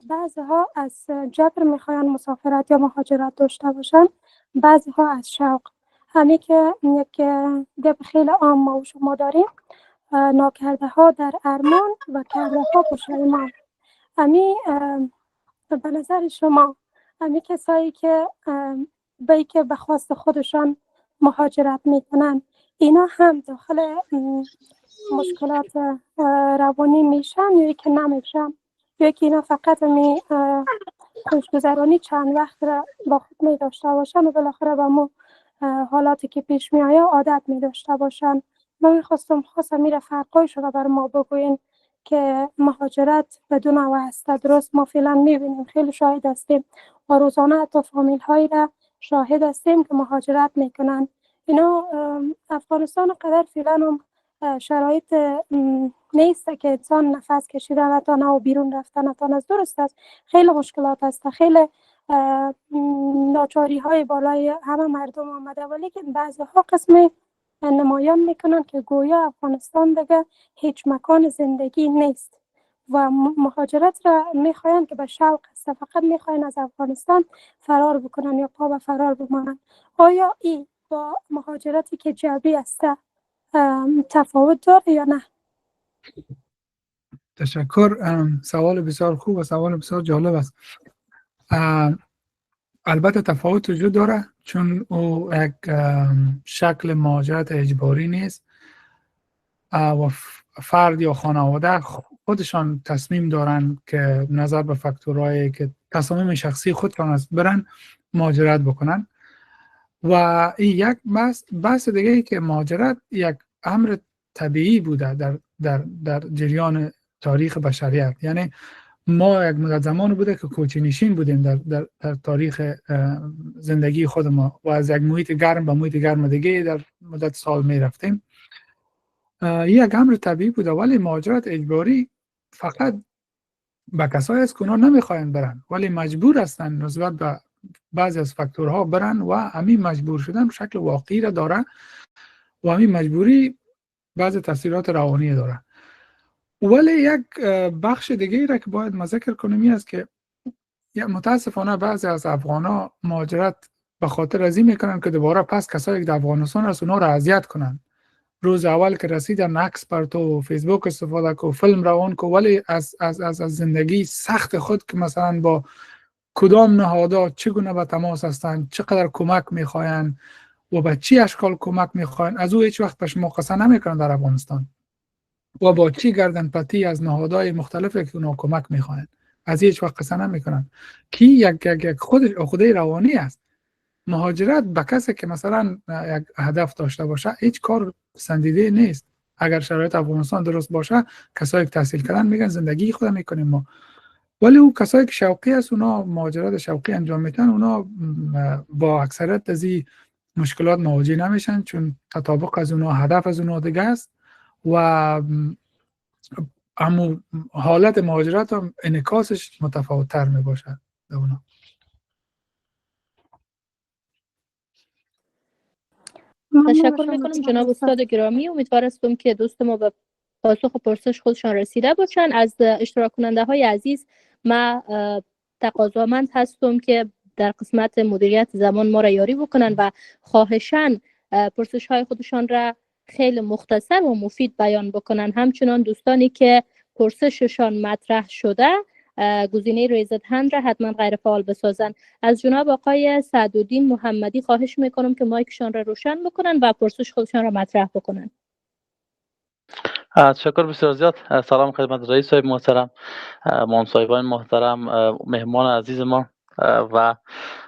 بعضی ها از جبر میخواین مسافرت یا مهاجرت داشته باشن، بعضی ها از شوق. همین که یک گپ خیلی عام ما و شما داریم، ناکرده ها در ارمان و کرده ها پشیمان. همین به نظر شما همین کسایی که به خواست خودشان مهاجرت میکنن، اینا هم داخل مشکلات روانی میشن یا که نمیشن، یا که اینا فقط خوشگذرانی چند وقت را با خود می داشته باشن و بالاخره با ما حالاتی که پیش می آیا عادت می داشته باشن. من میخواستم میره فرقای شده بر ما بگوین که مهاجرت بدون واسطه درست ما فعلا میبینیم، خیلی شاهد هستیم و روزانه حتی فامیل هایی را شاهد هستیم که مهاجرت میکنن. اینا افغانستان قدر فعلا شرایط نیست که انسان نفس کشیدن نتانه و بیرون رفتن نتانه. از درست است خیلی مشکلات هست، خیلی ناچاری های بالای همه مردم آمده، ولی که بعضی ها قسم نمایان میکنن که گویا افغانستان دیگه هیچ مکان زندگی نیست و مهاجرت را میخواین که به شوق است، فقط میخواین از افغانستان فرار بکنن یا پا به فرار بمانن. آیا این با مهاجرتی که جبری است تفاوت داره یا نه؟ تشکر. سوال بسیار خوب و سوال بسیار جالب است. البته تفاوت وجود داره، چون او یک شکل مهاجرت اجباری نیست و فرد یا خانواده خودشان تصمیم دارن که نظر به فاکتورهایی که تصمیم شخصی خودشان است برن مهاجرت بکنن. و این یک بحث دیگه ای که مهاجرت یک امر طبیعی بوده در جریان تاریخ بشریت. یعنی ما یک مدت زمان بوده که کوچه‌نشین بودیم در تاریخ زندگی خود ما و از یک محیط گرم به محیط گرم دیگه در مدت سال می رفتیم. یک امر طبیعی بوده، ولی مهاجرت اجباری فقط به کسایی است که اونا نمیخواین برن ولی مجبور هستن نسبت به بعضی از فاکتورها برن و همین مجبور شدن شکل واقعی را داره و همین مجبوری بعضی تاثیرات روانی داره. ولی یک بخش دیگه را که باید ما ذکر کنیم است که متاسفانه بعضی از افغانا مهاجرت به خاطر از این میکنن که دوباره پس کسایی که در افغانستان هست اونا را اذیت کنن. روز اول که رسیدن عکس پر تو فیسبوک استفاده کو، فیلم روان کو، ولی از زندگی سخت خود که مثلا با کدام نهادها چگونه به تماس هستند، چقدر کمک میخواین و به چی اشکال کمک میخواین، از او هیچ وقت به شما قصه نمیکنن در افغانستان. و با چی گردن پتی از نهادهای مختلفی که اونا کمک میخواین از هیچ وقت قصه نمیکنن. کی یک خودی روانی است. مهاجرت به کسی که مثلا یک هدف داشته باشه هیچ کار سندیده نیست. اگر شرایط افغانستان درست باشه، کسایی که تحصیل کردن میگن زندگی خود میکنیم ما، ولی او کسایی که شوقی است اونا مهاجرت شوقی انجام میدن، اونا با اکثریت از این مشکلات مواجه نمیشن، چون تطابق از اونا، هدف از اونا دیگه است و اما حالت مهاجرت هم انعکاسش متفاوت تر می باشد به اونا. تشکر میکنم جناب استاد گرامی. امیدوار هستم که دوست ما به پاسخ و پرسش خودشان رسیده باشند. از اشتراک کننده های عزیز ما تقاضامند هستم که در قسمت مدیریت زمان ما را یاری بکنن و خواهشاً پرسش های خودشان را خیلی مختصر و مفید بیان بکنن. همچنان دوستانی که پرسششان مطرح شده گزینه ریزد هند را حتما غیر فعال بسازن. از جناب آقای سعدالدین محمدی خواهش میکنم که مایکشان را روشن بکنن و پرسش خودشان را مطرح بکنن. تشکر بسیار زیاد. سلام خدمت رئیس صاحب محترم، مهمانان محترم، مهمان عزیز ما و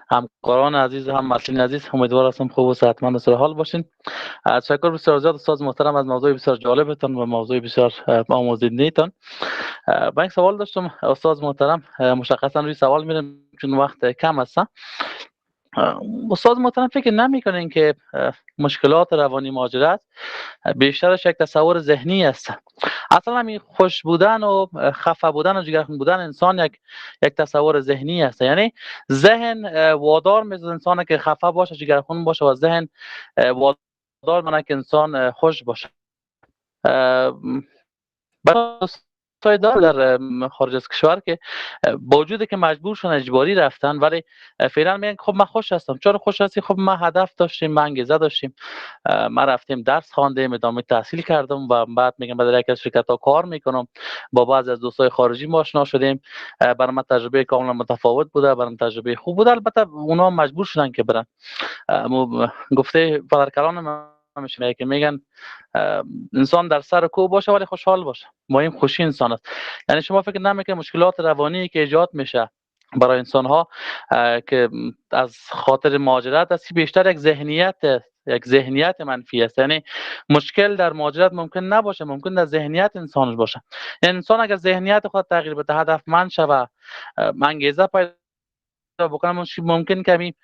همکاران عزیز، هم مسئولین عزیز. امیدوار هستم خوب و صحتمند و سر حال باشین. تشکر بسیار زیاد استاد محترم از موضوع بسیار جالبتان و موضوع بسیار آموزنده‌تان. من یک سوال داشتم استاد محترم، مشخصا روی سوال میرم چون وقت کم است. استاد محترم فکر نمی‌کنین که مشکلات روانی مهاجرت بیشترش یک تصور ذهنی است؟ اصلا همین خوش بودن و خفه بودن و جگرخون بودن انسان یک تصور ذهنی است. یعنی ذهن وادار می‌سازه انسان که خفه باشه، جگرخون باشه، و ذهن وادار می‌کنه که انسان خوش باشه. در خارج از کشور که با وجودی که مجبور شدن اجباری رفتن، ولی فعلا میگن خب من خوش هستم. چرا خوش هستی؟ خب ما هدف داشتیم، ما انگیزه داشتیم، ما رفتیم درس خواندیم، ادامه تحصیل کردم و بعد میگم بدر یک از شرکت‌ها کار میکنم، با بعضی از دوستای خارجی ما آشنا شدیم. برای من تجربه کاملا متفاوت بوده، برام تجربه خوب بوده. البته اونا مجبور شدن که برن. گفته پدرکلان میشه که میگن انسان در سر کوه باشه ولی خوشحال باشه. مهم خوشی انسان است. یعنی شما فکر نمیکنید مشکلات روانی که ایجاد میشه برای انسان ها که از خاطر مهاجرت است بیشتر یک ذهنیت منفی است؟ یعنی مشکل در مهاجرت ممکن نباشه، ممکن در ذهنیت انسانش باشه. انسان اگر ذهنیت خود تغییر بده، هدفمند شوه، انگیزه پیدا بکنم، ممکن کمی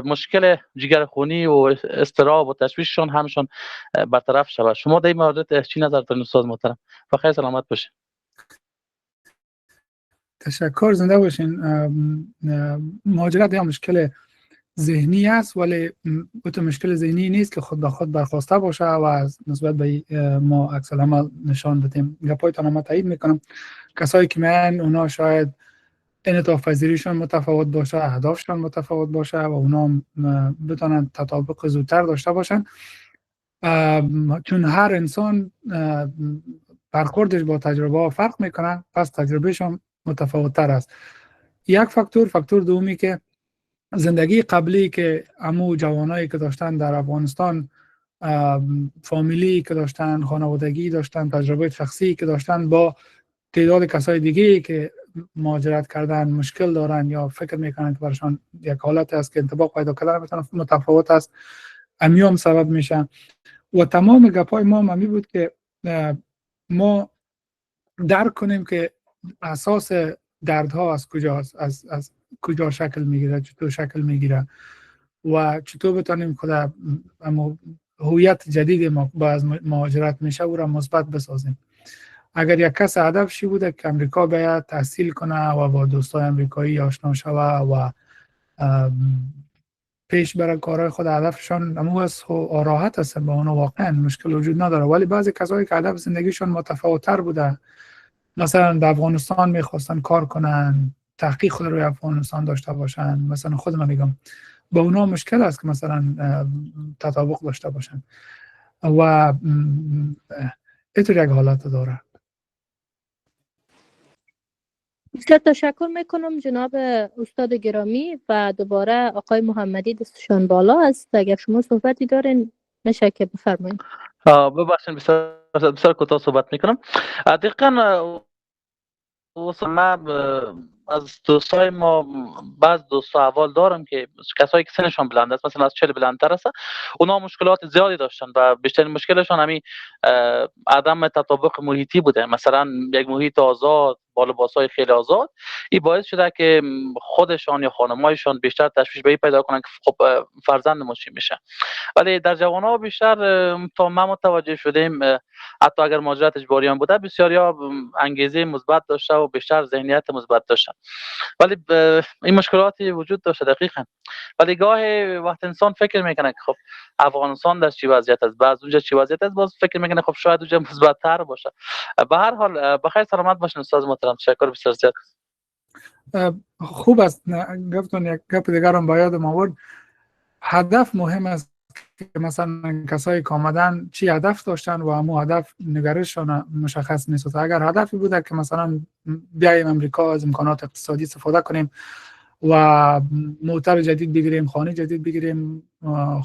مشکل جگرخونی و اضطراب و تشویششون همشون برطرف شود. شما در این مورد چی نظر دارید استاد محترم؟ بخیر سلامت باشین. تشکر، زنده باشین. مهاجرت یا مشکل ذهنی است، ولی تو مشکل ذهنی نیست که خود به خود برخواسته باشه و از نسبت به ما عکس العمل نشان بدیم. گپایتان ما تایید میکنم. کسایی که من اونا شاید انعطاف پذیریشون متفاوت باشه، اهدافشون متفاوت باشه و اونا بتونن تطابق زودتر داشته باشن، چون هر انسان برخوردش با تجربه ها فرق میکنن، پس تجربهشون متفاوت تر است. یک فاکتور دومی که زندگی قبلی که عمو جوانایی که داشتن در افغانستان، فامیلی که داشتن، خانوادگی داشتن، تجربه شخصی که داشتن با تعداد کسای دیگه که مهاجرت کردن مشکل دارن یا فکر میکنن که برشان یک حالت است که انطباق پیدا کردن بتونه متفاوت است، امیام سبب میشن. و تمام گپای ما همی بود که ما درک کنیم که اساس دردها از کجاست، از کجا شکل میگیره، چطور شکل میگیره و چطور بتونیم خود هویت جدید ما با از مهاجرت میشه او را مثبت بسازیم. اگر یک کس هدفشی بوده که امریکا باید تحصیل کنه و با دوستای امریکایی آشنا شوه و پیش برای کارهای خود، هدفشان امو است و راحت است، با اونها واقعا مشکل وجود نداره. ولی بعضی کسایی که هدف زندگیشون متفاوت‌تر بوده، مثلا در افغانستان میخواستن کار کنن، تحقیق خود روی افغانستان داشته باشن، مثلا خود من میگم با اونا مشکل است که مثلا تطابق داشته باشن و اینطور یک حالت داره. بسیار تشکر میکنم جناب استاد گرامی و دوباره آقای محمدی دستشان بالا است. اگر شما صحبتی دارین میشه که بفرمایید. ببخشید بسیار کوتاه صحبت میکنم. دقیقاً من از دوستای ما بعض دوستا اول دارم که کسایی که سنشان بلند است، مثلا از 40 بلندتر است، اونا مشکلات زیادی داشتن و بیشترین مشکلشان همین عدم تطابق محیطی بوده. مثلا یک محیط آزاد با لباسای خیلی آزاد، این باعث شده که خودشان یا خانمایشان بیشتر تشویش به این پیدا کنن که خب فرزندمون چی میشه. ولی در جوان‌ها بیشتر تا ما متوجه شدیم، حتی اگر مهاجرت اجباری هم بوده، بسیاریا انگیزه مثبت داشته و بیشتر ذهنیت مثبت داشتن. ولی این مشکلاتی وجود داشته دقیقاً. ولی گاهی وقت انسان فکر میکنه که خب افغانستان در چی وضعیت است، بعض اونجا چی وضعیت است، باز فکر میکنه خب شاید اونجا مثبت‌تر باشه. به هر حال بخیر سلامت باشین استاد محترم. تشکر بسیار زیاد. خوب است. گفتون یک گپ دیگر هم باید آورد. هدف مهم است که مثلا کسایی که آمدن چی هدف داشتن و همون هدف نگرششان مشخص نیست. اگر هدفی بوده که مثلا بیایم امریکا از امکانات اقتصادی استفاده کنیم و موتر جدید بگیریم، خانه جدید بگیریم،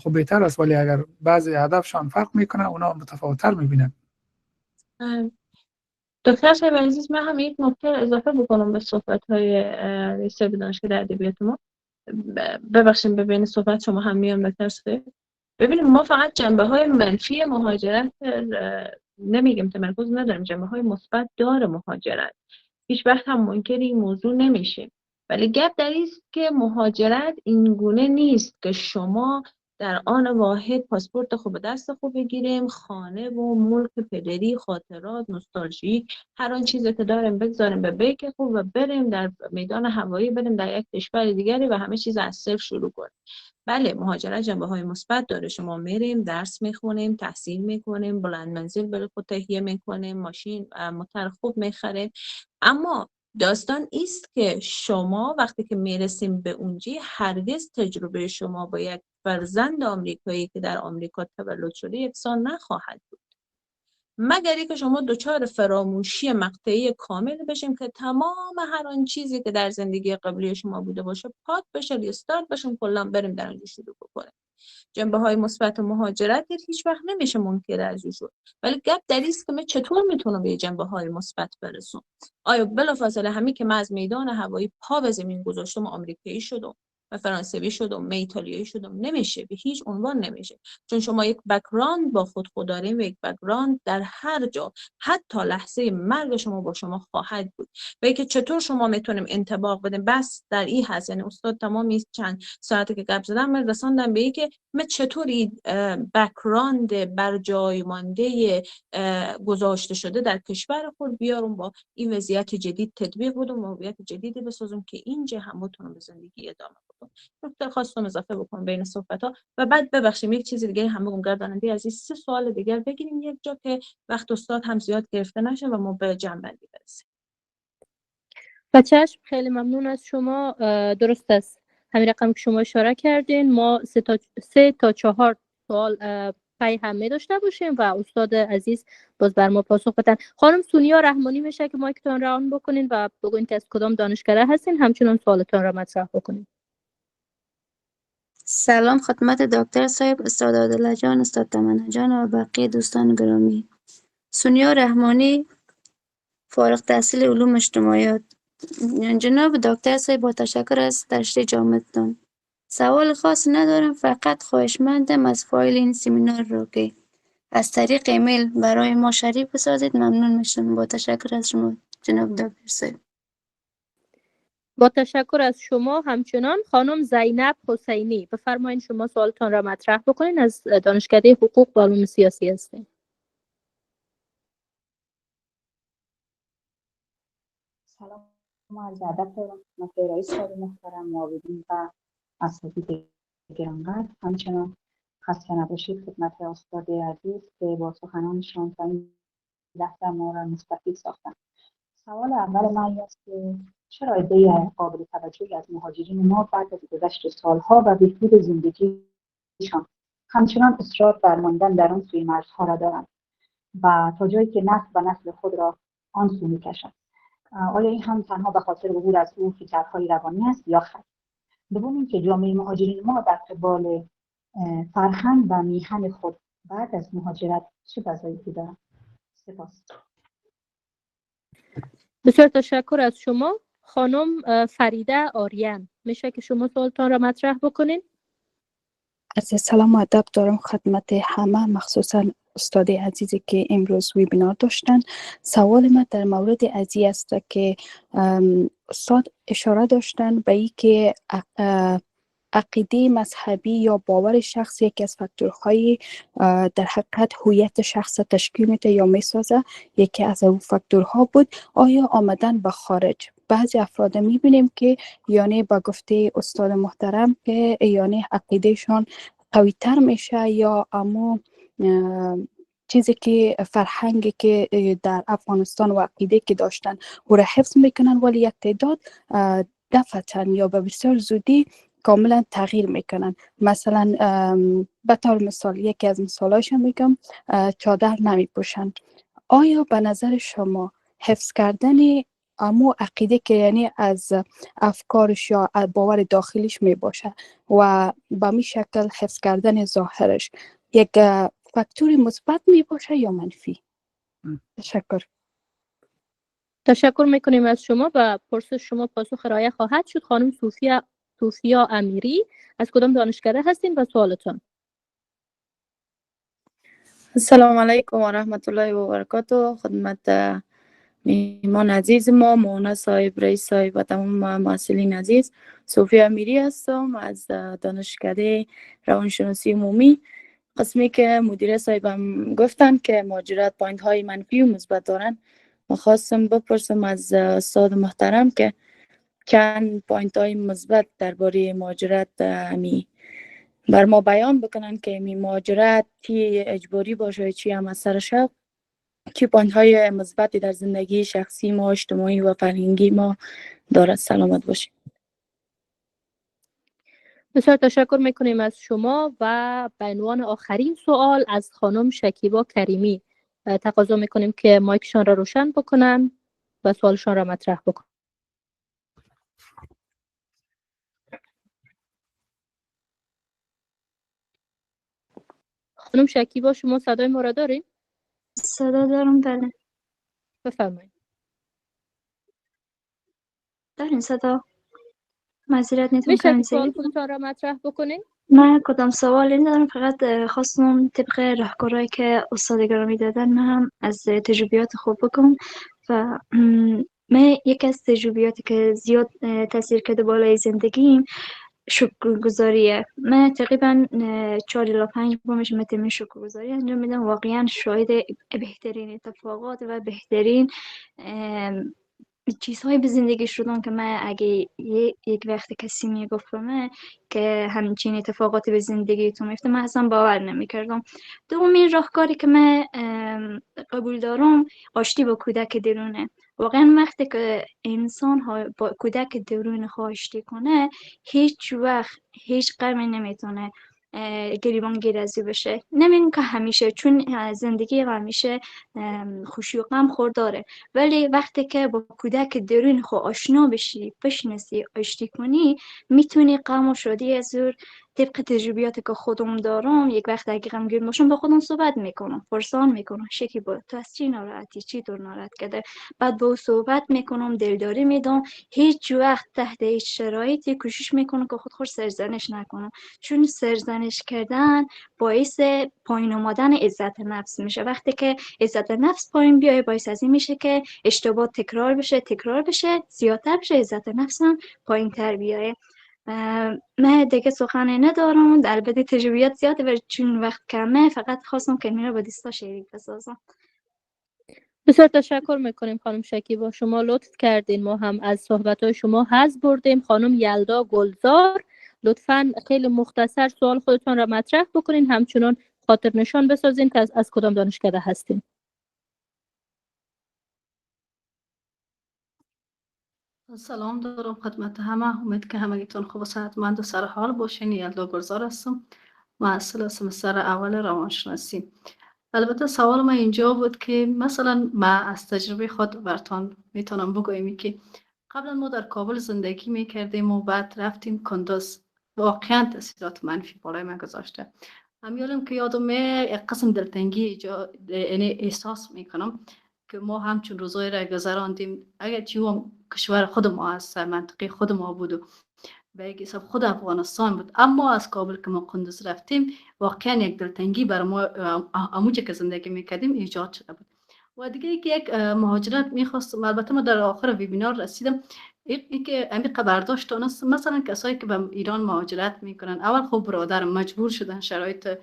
خب بهتر است. ولی اگر بعضی هدفشان فرق میکنه، اونا متفاوت‌تر میبینن. دکتر صاحب عزیز، من هم یک نکته اضافه بکنم به صحبت‌های رئیس دانشگاه ادبیات ما. ببخشید ببین صحبت شما هم میان دکتر صاحب. ببینیم ما فقط جنبه‌های منفی مهاجرت نمیگیم تمرکز نداریم، جنبه‌های مثبت داره مهاجرت. هیچ وقت هم منکر این موضوع نمیشیم. ولی گپ در این است که مهاجرت این گونه نیست که شما در آن واحد پاسپورت خوب دست خوب بگیریم، خانه و ملک پدری، خاطرات، نوستالژی، هر آن چیزی که داریم بگذاریم به بیک خوب و بریم در میدان هوایی، بریم در یک کشور دیگری و همه چیز از صفر شروع کنیم. بله مهاجرت جنبه‌های مثبت داره. شما میریم درس میخونیم، تحصیل میکنیم، بلند منزل برای خود تهیه میکنیم، ماشین موتر خوب میخریم. اما داستان است که شما وقتی که میرسیم به اونجا هرگز تجربه شما با یک فرزند آمریکایی که در آمریکا تولد شده یکسان نخواهد بود، مگر اینکه شما دچار فراموشی مقطعی کامل بشیم که تمام هر آن چیزی که در زندگی قبلی شما بوده باشه پاک بشه، ریستارت بشیم، کلا بریم در اونجا شروع بکنیم. جنبه‌های مثبت مهاجرت هیچ وقت نمیشه منکر ازش شد. ولی گپ در است که من چطور میتونم به جنبه‌های مثبت برسم. آیا بلافاصله همین که من از میدان هوایی پا به زمین گذاشتم آمریکایی شدم و فرانسوی شدم، من ایتالیایی شدم؟ نمیشه، به هیچ عنوان نمیشه. چون شما یک بک‌گراند با خود دارین و یک بک‌گراند در هر جا حتی لحظه مرگ شما با شما خواهد بود. و اینکه چطور شما میتونیم انطباق بدیم، بس در این هست. یعنی استاد تمامی چند ساعتی که گپ زدم من رساندم به اینکه من چطوری بک‌گراند بر جای مانده گذاشته شده در کشور خود بیارم با این وضعیت جدید تطبیق بدم و وضعیت جدیدی بسازم که اینجا هم بتونم به زندگی ادامه بدم. نکته خواستم اضافه بکنم بین صحبت‌ها. و بعد ببخشید یک چیز دیگه هم بگم گرداننده عزیز، 3 سوال دیگه بگیریم یک جا که وقت استاد هم زیاد گرفته نشه و ما به جنبندی برسیم. و چشم، خیلی ممنون از شما. درست است همین رقم که شما اشاره کردین. ما 3 تا 4 سوال پای همه داشته باشیم و استاد عزیز باز بر ما پاسخ بدن. خانم سونیا رحمانی میشه که مایکتون را آن بکنین و بگوین که از کدام دانشکده هستین، همچنان سوالتون را مطرح بکنین. سلام خدمت دکتر صاحب، استاد عادل جان، استاد تمنا جان و بقیه دوستان گرامی. سونیا رحمانی، فارغ التحصیل علوم اجتماعیات. جناب دکتر صاحب با تشکر از تشریح جامعتان. سوال خاص ندارم، فقط خواهشمندم از فایل این سمینار رو که از طریق ایمیل برای ما شریک بسازید ممنون میشم. با تشکر از شما جناب دکتر صاحب. با تشکر از شما همچنان. خانم زینب حسینی بفرمایید شما سوالتان را مطرح بکنین، از دانشکده حقوق و علوم سیاسی هستین. سلام و عرض ادب دارم خدمت رئیس محترم، معاونین و اساتید گرانقدر. همچنان خسته نباشید خدمت استاد عزیز که با سخنانشان تا این لحظه ما را مستفید ساختن. سوال اول من این است که چرا عده قابل توجهی از مهاجرین ما بعد از گذشت سالها و بهبود زندگیشان همچنان اصرار بر ماندن در آن سوی مرزها را دارند و تا جایی که نسل و نسل خود را آن سو می‌کشند؟ آیا این هم تنها به خاطر عبور از او فکرهای روانی است یا خیر؟ دوم اینکه جامعه مهاجرین ما در قبال فرهنگ و میهن خود بعد از مهاجرت چه وظایفی دارند؟ سپاس. بسیار تشکر از شما. خانم فریده آریان، میشه که شما سوالتان را مطرح بکنین؟ از سلام و ادب دارم خدمت همه، مخصوصا استاد عزیزی که امروز ویبینار داشتن. سوال من در مورد عزیز است که استاد اشاره داشتن به این که عقیده مذهبی یا باور شخصی یکی از فاکتورهای در حقیقت هویت شخص تشکیل میده یا میسازه، یکی از اون فاکتورها بود. آیا آمدن به خارج بعضی افراد میبینیم که یعنی با گفته استاد محترم که یعنی عقیدهشان قوی تر میشه یا اما چیزی که فرهنگی که در افغانستان و عقیده که داشتن او را حفظ میکنن، ولی یک تعداد دفعتاً یا به بسیار زودی کاملا تغییر میکنن. مثلا به طور مثال یکی از مثالایش میگم، چادر نمیپوشن. آیا به نظر شما حفظ کردن امو عقیده که یعنی از افکارش یا باور داخلیش میباشه و به می شکل حفظ کردن ظاهرش یک فاکتور مثبت میباشه یا منفی؟ تشکر. تشکر میکنیم از شما. و پرسش شما پاسخ ارائه خواهد شد. خانم صوفیا امیری، از کدام دانشکده هستین و سوالتان؟ السلام علیکم و رحمت الله و برکاته. خدمت میهمان عزیز ما، مونا صاحب، رئیس صاحب و تمام محصلین عزیز، صوفیا امیری هستم از دانشکده روانشناسی عمومی. قسمی که مدیر صاحبم گفتن که مهاجرت پوینت های منفی و مثبت دارن، ما خواستم بپرسم از استاد محترم که چند پوینت های مثبت درباره مهاجرت بر ما بیان بکنن که مهاجرت چی اجباری باشه چی هم از سر شب، چی پوینت های مثبتی در زندگی شخصی ما، اجتماعی و فرهنگی ما دارد. سلامت باشید. بسیار تشکر میکنیم از شما. و به عنوان آخرین سوال از خانم شکیبا کریمی تقاضا میکنیم که مایکشان را روشن بکنن و سوالشان را مطرح بکنن. خانم شکیبا، شما صدای ما را دارید؟ صدا دارم، بله. بفرمایید. دارین صدا؟ معذرت میتونم میشه کمی که سوال زیر خودتان را مطرح بکنید؟ من کدام سوالی ندارم، فقط خواستم طبق راهکارهایی که استاد گرامی دادن من هم از تجربیات خود بکنم. و من یکی از تجربیاتی که زیاد تاثیر کرده بالای زندگیم شکرگزاریه. من تقریبا 4 الی 5 بار میشه تمرین شکرگزاری انجام میدم. واقعا شاهد بهترین اتفاقات و بهترین چیزهایی به زندگی شدن که من اگه یک وقت کسی میگفت به من که همچین اتفاقاتی به زندگی تو میفته، من اصلا باور نمیکردم. دومین راهکاری که من قبول دارم آشتی با کودک درونه. واقعا وقتی که انسان با کودک درون خود آشتی کنه، هیچ وقت هیچ غمی نمیتونه گریبانگیر از او بشه. نمیگم که همیشه، چون زندگی همیشه خوشی و غم خورداره، ولی وقتی که با کودک درون خود آشنا بشی، بشناسی، آشتی کنی، میتونی غم و شادی از او طبق تجربیاتی که خودم دارم، یک وقت اگه غمگین باشم با خودم صحبت میکنم، پرسان میکنم شکی با تو از چی ناراحتی، چی طور ناراحت کرده، بعد با او صحبت میکنم، دلداری میدم. هیچ وقت تحت هیچ شرایطی کوشش میکنم که خود سرزنش نکنم، چون سرزنش کردن باعث پایین آمدن عزت نفس میشه. وقتی که عزت نفس پایین بیای، باعث از این میشه که اشتباه تکرار بشه، زیادتر بشه، عزت نفسم پایین تر بیاره. من دیگه سخنی ندارم، البته تجربیات زیاده ولی چون وقت کمه فقط خواستم که میره با دیستا شریک بسازم. بسیار تشکر میکنیم خانم شکیبا، شما لطف کردین، ما هم از صحبت‌های شما حظ بردیم. خانم یلدا گلزار لطفاً خیلی مختصر سوال خودتون را مطرح بکنین، همچنان خاطر نشان بسازین که از کدام دانشکده هستین. سلام دارم خدمت همه. امید که همگیتون خوب و صحتمند و سر حال باشین. یلدا گلزار هستم، محصل سمستر اول روانشناسی. البته سوال من اینجا بود که مثلا ما از تجربه خود براتون میتونم بگویم که قبلا ما در کابل زندگی میکردیم و بعد رفتیم کندوز. واقعا تاثیرات منفی بالای من گذاشته. همیالم که یادم یک قسم دلتنگی یعنی احساس میکنم که ما همچون روزای را گذراندیم. اگر چیوم کشور خود ما هست، منطقه خود ما بود و به یک حساب خود افغانستان بود، اما از کابل که ما کندوز رفتیم واقعا یک دلتنگی بر ما اموجه که زندگی میکردیم ایجاد شده بود. و دیگه یک مهاجرت میخواستم. البته ما در آخر ویبینار رسیدم این که عمیق برداشت است. مثلا کسایی که به ایران مهاجرت میکنن، اول خب برادر مجبور شدن، شرایط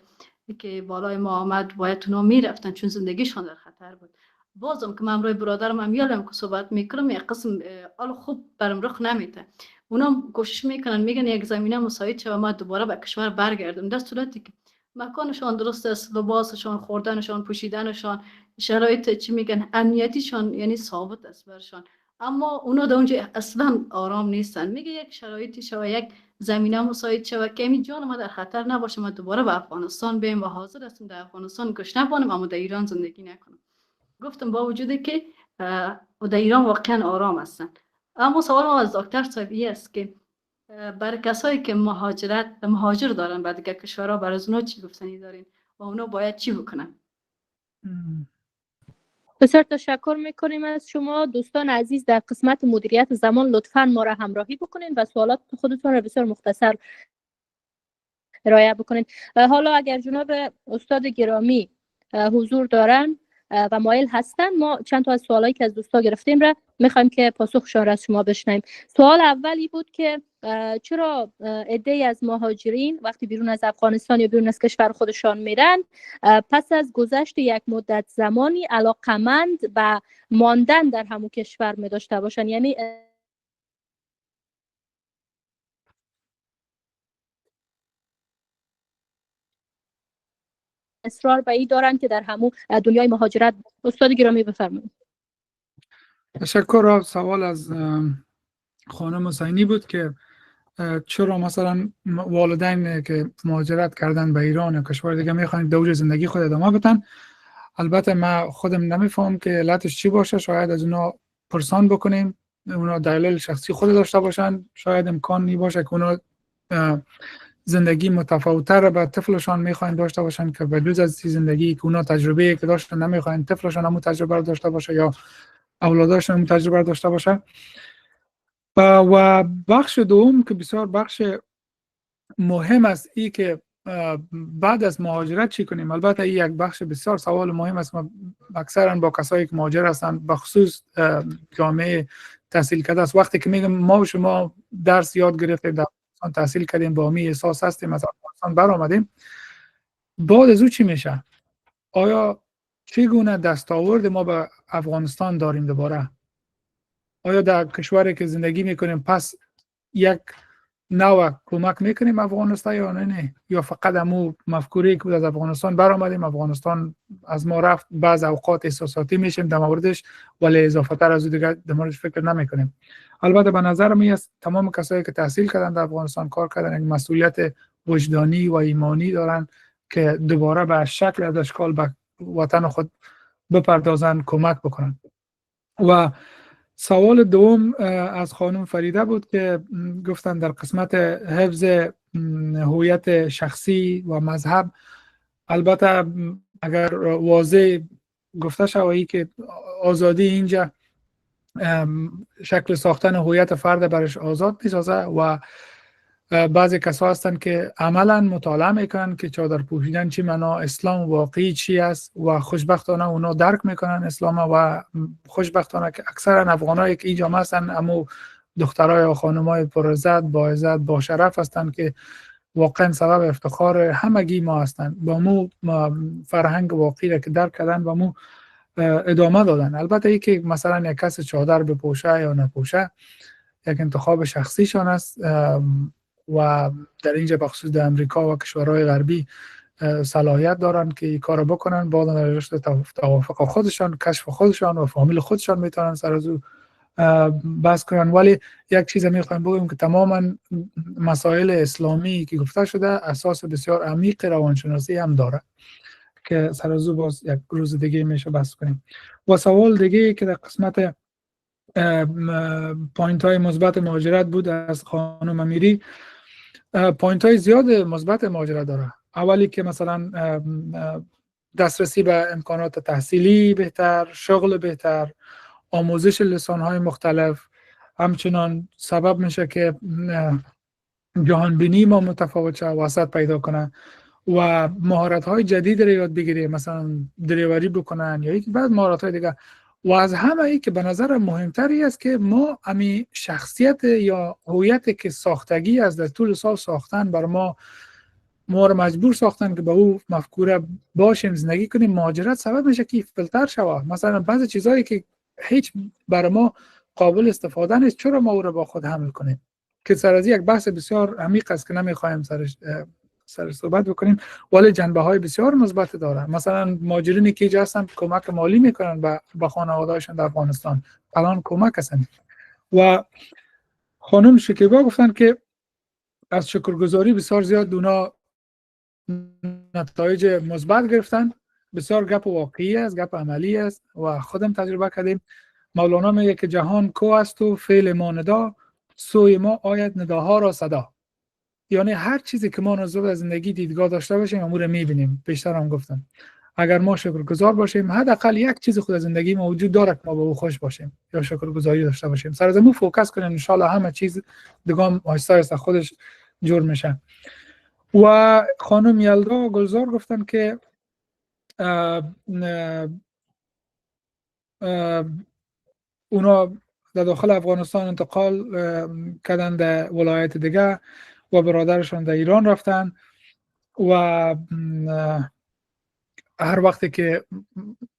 که بالای ما آمد باید اونا میرفتن چون زندگیشون در خطر بود. بازم که من امروی برادرم هم یالم که صحبت میکنم یک قسم حال خوب برم رخ نمیده. اونا کوشش میکنن، میگن یک زمینه مساعد شه و ما دوباره به کشور برگردیم، در صورتی که مکانشان درست است، لباسشان، خوردنشان، پوشیدنشان، شرایط چی میگن امنیتیشان یعنی ثابت است برشان، اما اونا در اونجا اصلا آرام نیستن. میگه یک شرایطی شو، یک زمینه مساعد شو که می جان ما در خطر نباشه، ما دوباره به افغانستان بریم و حاضر هستیم در افغانستان گشنه بانیم اما در ایران زندگی نکنیم. گفتم با وجودی که در ایران واقعا آرام هستن. اما سوال ما از دکتر صاحبی است که برای کسایی که مهاجر دارن بعد دیگه کشورها، برای اونا چی گفتنی دارین و اونا باید چی بکنن؟ بسیار تشکر میکنیم از شما دوستان عزیز. در قسمت مدیریت زمان لطفاً ما را همراهی بکنین و سوالات خودتون را بسیار مختصر ارائه بکنین. حالا اگر جناب استاد گرامی حضور دارن و مایل هستن، ما چند تا از سوالایی که از دوستا گرفتیم را میخوایم که پاسخشان را از شما بشنویم. سوال اولی بود که چرا عده‌ای از مهاجرین وقتی بیرون از افغانستان یا بیرون از کشور خودشان میرن پس از گذشت یک مدت زمانی علاقمند و ماندن در همون کشور می داشته باشن، یعنی اصرار به این دارن که در همون دنیای مهاجرت. استاد گرامی بفرمایید. تشکر. سوال از خانم حسینی بود که چرا مثلا والدین که مهاجرت کردن به ایران یا کشور دیگه میخوان دوج زندگی خود ادامه بدن. البته من خودم نمیفهم که علتش چی باشه، شاید از اونا پرسان بکنیم، اونا دلیل شخصی خود داشته باشن، شاید امکانی باشه که اونا زندگی متفاوت‌تر به طفلشان میخوان داشته باشن که به جز از زندگی که اونا تجربه که داشتن نمیخوان طفلشان همون تجربه رو داشته باشه یا اولادشان همون تجربه رو داشته باشه. و بخش دوم که بسیار بخش مهم است ای که بعد از مهاجرت چی کنیم. البته این یک بخش بسیار سوال مهم است. اکثرا با کسایی که مهاجر هستن بخصوص جامعه تحصیل کرده است، وقتی که میگم ما و شما درس یاد گرفتیم، در افغانستان تحصیل کردیم، با می احساس هستیم، از افغانستان برآمدیم، بعد از او چی میشه؟ آیا چگونه دستاورد ما به افغانستان داریم دوباره؟ آیا در کشوری که زندگی میکنیم پس یک نوع کمک میکنیم افغانستان یا نه؟ یا فقط همون مفکوری که بود از افغانستان برآمدیم، افغانستان از ما رفت، بعض اوقات احساساتی میشیم در موردش ولی اضافه تر از اون دیگه در موردش فکر نمیکنیم. البته به نظر من تمام کسایی که تحصیل کردن در افغانستان کار کردن یک مسئولیت وجدانی و ایمانی دارن که دوباره به شکل از اشکال به وطن خود بپردازن، کمک بکنن. و سوال دوم از خانم فریده بود که گفتن در قسمت حفظ هویت شخصی و مذهب. البته اگر واضح گفته شوی که آزادی اینجا شکل ساختن هویت فرد برش آزاد میسازه و بعضی کسا هستن که عملا مطالعه میکنن که چادر پوشیدن چی معنا، اسلام واقعی چی است و خوشبختانه اونا درک میکنن اسلام و خوشبختانه که اکثرا افغانایی که اینجا هستن اما دخترای و خانمای پرعزت با عزت با شرف هستن که واقعا سبب افتخار همگی ما هستن، با مو فرهنگ واقعی را که درک کردن و مو ادامه دادن. البته ای که مثلا یک کس چادر بپوشه یا نپوشه یک انتخاب شخصیشان است. و در اینجا بخصوص در امریکا و کشورهای غربی صلاحیت دارن که این کارو بکنن. بعدا در رشته توافق خودشان، کشف خودشان و فامیل خودشان میتونن سر از او بحث کنن. ولی یک چیز میخوایم بگیم که تماما مسائل اسلامی که گفته شده اساس بسیار عمیق روانشناسی هم داره که سر از او باز یک روز دیگه میشه بحث کنیم. و سوال دیگه که در قسمت پوینت های مثبت مهاجرت بود از خانم امیری، پوینت های زیاد مثبت مهاجرت داره. اولی که مثلا دسترسی به امکانات تحصیلی بهتر، شغل بهتر، آموزش لسان های مختلف، همچنان سبب میشه که جهان بینی ما متفاوت شه، وسعت پیدا کنه و مهارت های جدید رو یاد بگیره، مثلا دریوری بکنن یا یک بعد مهارت های دیگه. و از همه ای که به نظر مهمتری است که ما امی شخصیت یا هویت که ساختگی از در طول سال ساختن بر ما رو مجبور ساختن که به او مفکوره باشیم، زندگی کنیم. مهاجرت سبب میشه که فیلتر شود. مثلا بعضی چیزایی که هیچ بر ما قابل استفاده نیست، چرا ما او رو با خود حمل کنیم؟ که سر از یک بحث بسیار عمیق است که نمیخوایم سر صحبت بکنیم، ولی جنبه های بسیار مثبت داره. مثلا مهاجرینی که اینجا هستن کمک مالی میکنن به خانواده‌هاشون در افغانستان، الان کمک هستن. و خانم شکیبا گفتن که از شکرگزاری بسیار زیاد اونا نتایج مثبت گرفتن. بسیار گپ واقعی است، گپ عملی است و خودم تجربه کردیم. مولانا میگه که جهان کو است و فعل ما ندا، سوی ما آید نداها را صدا. یعنی هر چیزی که ما نسبت به زندگی دیدگاه داشته باشیم امور میبینیم. بیشتر هم گفتم اگر ما شکرگزار باشیم، حداقل یک چیز خود از زندگی ما وجود داره که ما به او خوش باشیم یا شکرگزاری داشته باشیم. سر از مو فوکس کنیم، ان شاء الله همه چیز دیگه آهسته آهسته خودش جور میشه. و خانم یلدا گلزار گفتن که اونا در داخل افغانستان انتقال کردن در ولایت دیگه و برادرشون در ایران رفتن و هر وقتی که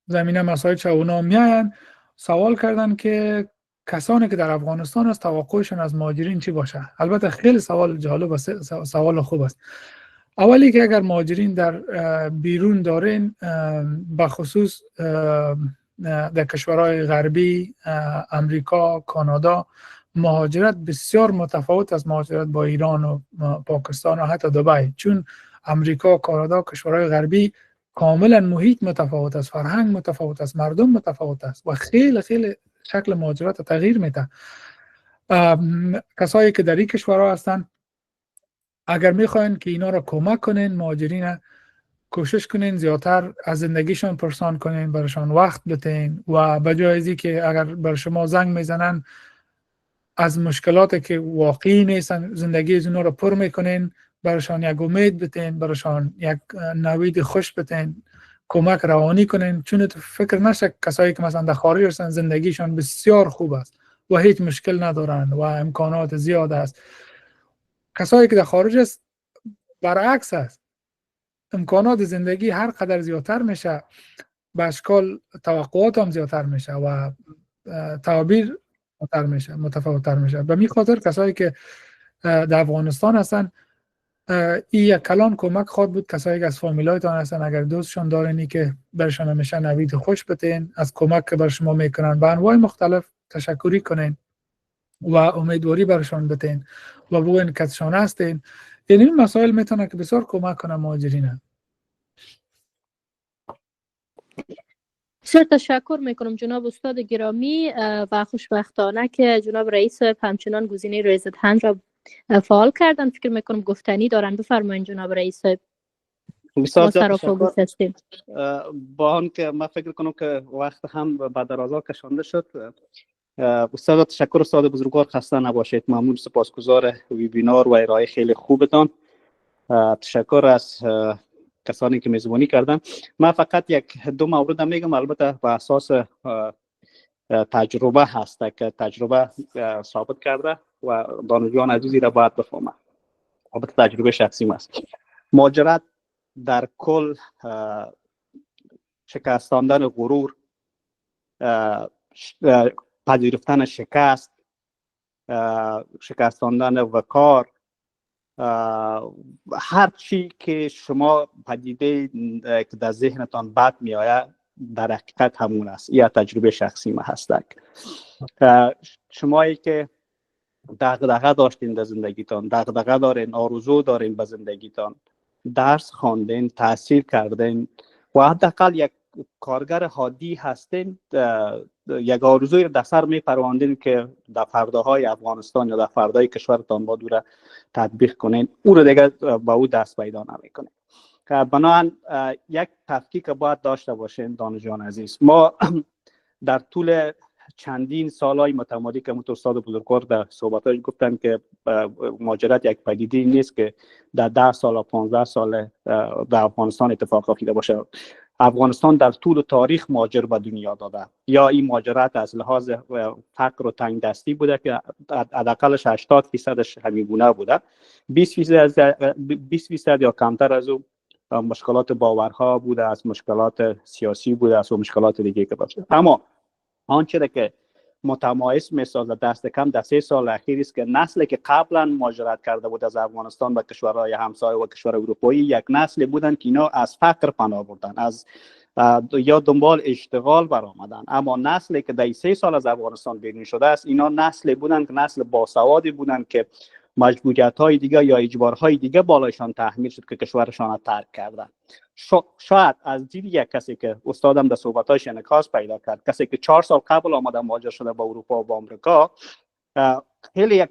زمینه مسائل چه اونا میاین سوال کردن که کسانی که در افغانستان است توقعشون از مهاجرین چی باشه. البته خیلی سوال جالب و سوال خوب است. اولی که اگر مهاجرین در بیرون دارین، بخصوص در کشورهای غربی، امریکا، کانادا، مهاجرت بسیار متفاوت از مهاجرت با ایران و پاکستان و حتی دبی. چون امریکا، کانادا، کشورهای غربی کاملا محیط متفاوت است، فرهنگ متفاوت است، مردم متفاوت است و خیلی خیلی شکل مهاجرت تغییر میده. کسایی که در این کشورها هستن اگر میخواین که اینا را کمک کنین، مهاجرین، کوشش کنین زیادتر از زندگیشون پرسان کنین، برشان وقت بتین و بجای ازی که اگر بر شما زنگ میزنن از مشکلاتی که واقعی نیستن زندگی از اونا را پر میکنین، برشان یک امید بتین، برشان یک نوید خوش بتین، کمک روانی کنین. چون تو فکر نشه کسایی که مثلا در خارج هستن زندگیشون بسیار خوب است و هیچ مشکل ندارن و امکانات زیاد است. کسایی که در خارج است برعکس است، امکانات زندگی هر قدر زیادتر میشه به اشکال توقعات هم زیادتر میشه و تعابیر متفاوت‌تر میشه. به می خاطر کسایی که در افغانستان هستن این یک کلان کمک خواهد بود. کسایی که از فامیلایتان هستن اگر دوستشون دارینی که برشان همیشه نوید خوش بتین، از کمک که بر شما میکنن به انواع مختلف تشکری کنین و امیدواری برشان بتین و بگوین کسشان هستین. یعنی این مسائل میتونه که بسیار کمک کنه مهاجرین. بسیار تشکر میکنم جناب استاد گرامی و خوشبختانه که جناب رئیس صاحب همچنان گزینه ریز هند را فعال کردن. فکر میکنم گفتنی دارن. بفرمایید جناب رئیس صاحب. بسیار تشکر. با آن که من فکر کنم که وقت هم به درازا کشانده شد، استاد تشکر. استاد بزرگوار خسته نباشید. ممنون، سپاسگزار ویبینار و ارائه خیلی خوبتان. تشکر از کسانی که میزبانی کردن. من فقط یک دو مورد میگم، البته به اساس تجربه هست که تجربه ثابت کرده و دانشجویان عزیزی را باید بفهمند. البته تجربه شخصی است. مهاجرت در کل شکستاندن غرور، پذیرفتن شکست، شکستاندن وقار، هر چی که شما پدیده که در ذهنتان بد می آید در حقیقت همون است. یا تجربه شخصی ما هستک. شمایی که دغدغه داشتین در زندگیتان، دغدغه دارین، آرزو دارین به زندگیتان، درس خواندین، تحصیل کردین و حداقل یک کارگر عادی هستین، یک آرزوی را در سر می پرواندین که در فرداهای افغانستان یا در فردای کشورتان با دوره تطبیق کنین، او رو دیگه با او دست پیدا نمیکنین. بنابراین یک تفکیک باید داشته باشین دانشجویان عزیز. ما در طول چندین سالهای متمادی که استاد بزرگوار در صحبتاش گفتن که مهاجرت یک پدیده نیست که در 10 سال و 15 سال در افغانستان اتفاق افتاده باشه. افغانستان در طول تاریخ مهاجر به دنیا داده. یا این مهاجرت از لحاظ فقر و تنگ دستی بوده که حداقلش 80% همین گونه بوده. 20% یا کمتر از او مشکلات باورها بوده، از مشکلات سیاسی بوده، از مشکلات دیگه که باشه. اما آنچه که متمایز می‌سازه دست کم در 3 سال اخیر است که نسلی که قبلا مهاجرت کرده بود از افغانستان به کشورهای همسایه و کشور اروپایی، یک نسل بودن که اینا از فقر پناه بردن، از یا دنبال اشتغال برآمدن. اما نسلی که در 3 سال از افغانستان بیرون شده است، اینا نسلی بودن که نسل باسوادی بودن که مجبوریت‌های دیگه یا اجبارهای دیگه بالایشان تحمیل شد که کشورشان را ترک کردن. شاید از دید یک کسی که استادم در صحبتاش انعکاس پیدا کرد، کسی که 4 سال قبل آمده مهاجر شده به اروپا و به آمریکا، خیلی یک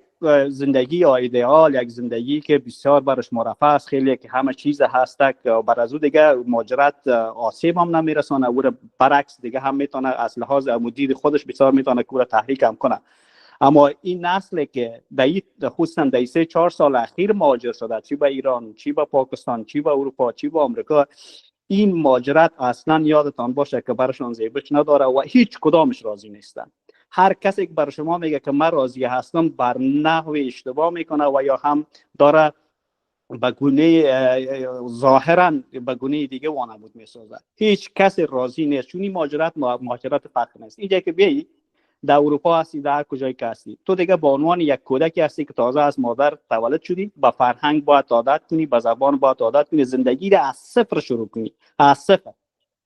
زندگی ایدئال، یک زندگی که بسیار برش مرفه است، خیلی که همه چیز هستک، بر از او دیگه مهاجرت آسیب هم نمیرسانه، او برعکس دیگه هم میتونه از لحاظ مدیر خودش بسیار میتونه که او تحریک هم کنه. اما این نسلی که خصوصا در 3-4 سال اخیر مهاجر شده، چی به ایران، چی به پاکستان، چی به اروپا، چی به آمریکا، این مهاجرت اصلا یادتان باشه که برشان زیبش نداره و هیچ کدامش راضی نیستن. هر کسی که بر شما میگه که من راضی هستم بر نحو اشتباه میکنه و یا هم داره به گونه ظاهرا به گونه دیگه وانمود میسازه. هیچ کسی راضی نیست، چون این مهاجرت فقر نیست. اینجا که بیایی در اروپا هستی، در کجایی که هستی، تو دیگه به عنوان یک کودکی هستی که تازه از مادر تولد شدی، با فرهنگ باید عادت کنی، با زبان باید عادت کنی، زندگی را از صفر شروع کنی، از صفر.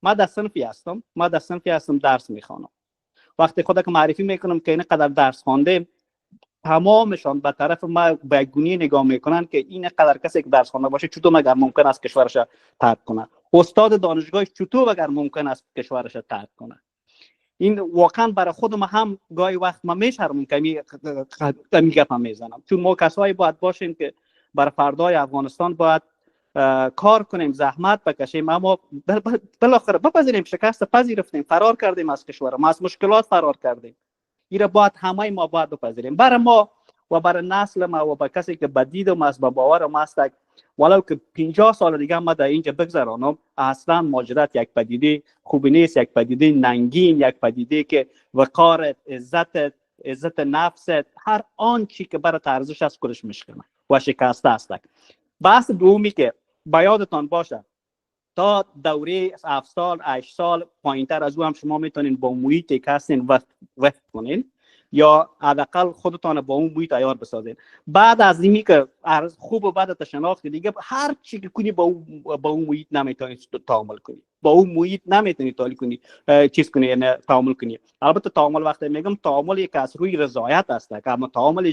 من در صنفی هستم درس میخوانم. وقتی خودم معرفی میکنم که این قدر درس خوانده، تمامشان به طرف ما به گونی نگاه میکنن که این قدر کسی که درس خوانده باشه چطور مگر ممکن است کشورش ترک کنه، استاد دانشگاهش چطور مگر ممکن است کشورش ترک کنه. این واقعا برای خودم هم گاهی وقت من میشرمم که می گپم میزنم، چون ما کسایی باید باشیم که برای فردای افغانستان باید کار کنیم، زحمت بکشیم، اما بالاخره بپذیریم شکست پذیرفتیم، فرار کردیم از کشور ما، از مشکلات فرار کردیم. این باید همه ما باید بپذیریم. برای ما و برای نسل ما و برای کسی که بدیدم از با باورم است، ولو که 50 سال دیگه ما در اینجا بگذرانم، اصلا مهاجرت یک پدیده خوبی نیست، یک پدیده ننگین، یک پدیده که وقارت، عزت نفست، هر آن چی که برای ارزش از کلش میشکنه و شکسته است. بحث دومی که یادتان باشه، تا دوره 7 سال 8 سال پایینتر از او هم شما میتونین با محیطی که هستین وقت کنین یا حداقل خودتان با اون محیط عیار بسازین. بعد از اینی که خوب و بد شناخت دیگه، هر چی که کنی با اون محیط نمیتونید تعامل کنی، با اون محیط نمیتونید تعامل کنی. البته تعامل وقتی میگم تعامل یک از روی رضایت است، اما تعامل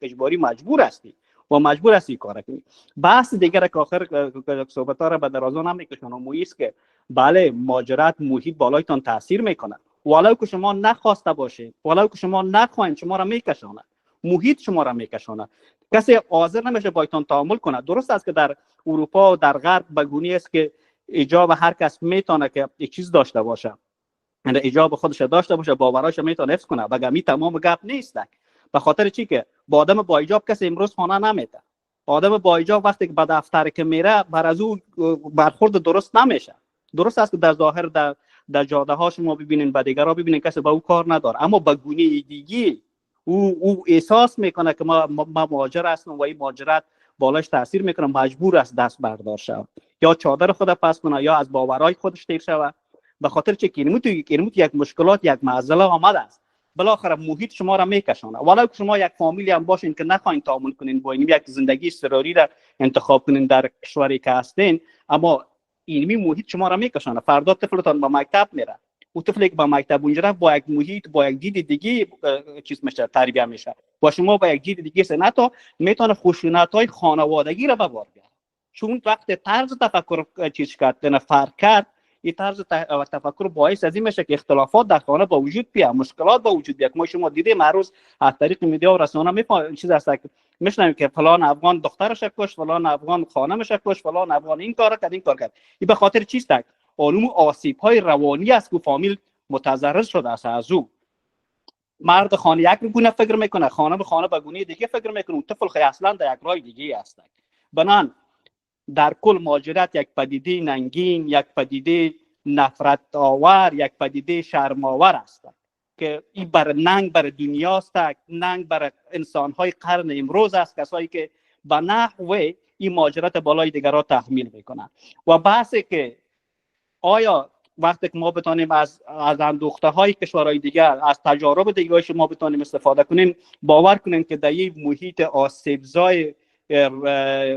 اجباری مجبور هستی و مجبور هستی کار کنی. بحث دیگر که آخر صحبت‌ها را به درازا نمیکشونم، است که بله مهاجرت محیط بالایتان تاثیر میکنه، ولو که شما نخواسته باشید، ولو که شما نخواین، شما را میکشونه، محیط شما را میکشونه. کسی حاضر نمیشه بایتان تعامل کنه. درست است که در اروپا و در غرب بگونی است که ایجاب هر کس میتونه که یک چیز داشته باشه، یعنی ایجاب خودش داشته باشه، باوراش میتونه حفظ کنه. بگم این تمام گپ نیست. به خاطر چی که با آدم با ایجاب کسی امروز خانه نمیده. آدم با ایجاب وقتی که به دفتر که میره بر از او برخورد درست نمیشه. درست است که در ظاهر در جاده ها شما ببینین، با دیگرها ببینین کسی با او کار نداره، اما به گونه دیگه او احساس میکنه که ما مهاجر هستیم و این مهاجرت بالاش تاثیر میکنه، مجبور است دست بردار شود، یا چادر خود پس کنه یا از باورهای خودش تیر شود. به خاطر چه که یک مشکلات، یک معضله آمده است. بالاخره محیط شما را میکشانه. ولو که شما یک فامیلی هم باشین که نخواین تعامل کنین با این، یک زندگی اضطراری را انتخاب کنین در کشوری که هستین، اما اینمی محیط شما را میکشانه. فردا طفلتان به مکتب میره، او طفلی که به مکتب اونجا رفت با یک محیط، با یک دید دیگه چیز میشه، تربیت میشه. و شما با یک دید دیگه نه تا میتونه خشونت‌های خانوادگی را به بار بیاره. چون وقت طرز تفکر چیز کرد، فرق کرد، این طرز تفکر باعث از این میشه که اختلافات در خانه با وجود بیاد، مشکلات با وجود بیاد. ما شما دیدیم هر روز از طریق میدیا و رسانه میفهمیم چیز هست که میشنویم که فلان افغان دخترش کشت، فلان افغان خانمش کشت، فلان افغان این کارو کرد، این کار کرد. این به خاطر چیست؟ علوم آسیب‌های روانی است که فامیل متضرر شده است از او. مرد خانه یک گونه فکر میکنه، خانم خانه به گونه دیگه فکر میکنه، اون طفل خیلی اصلا در یک راه دیگه است. بنان در کل ماجرات یک پدیده ننگین، یک پدیده نفرت آور، یک پدیده شرم آور است که این بر ننگ بر دنیا است، ننگ بر انسان‌های قرن امروز است، کسایی که به نحو این ماجرات بالای دیگران تحمیل میکنند. و بحثی که آیا وقتی که ما بتونیم از اندوخته‌های کشورهای دیگر، از تجارب دیگه شما بتونیم استفاده کنیم، باور کنین که در این محیط آسیبزای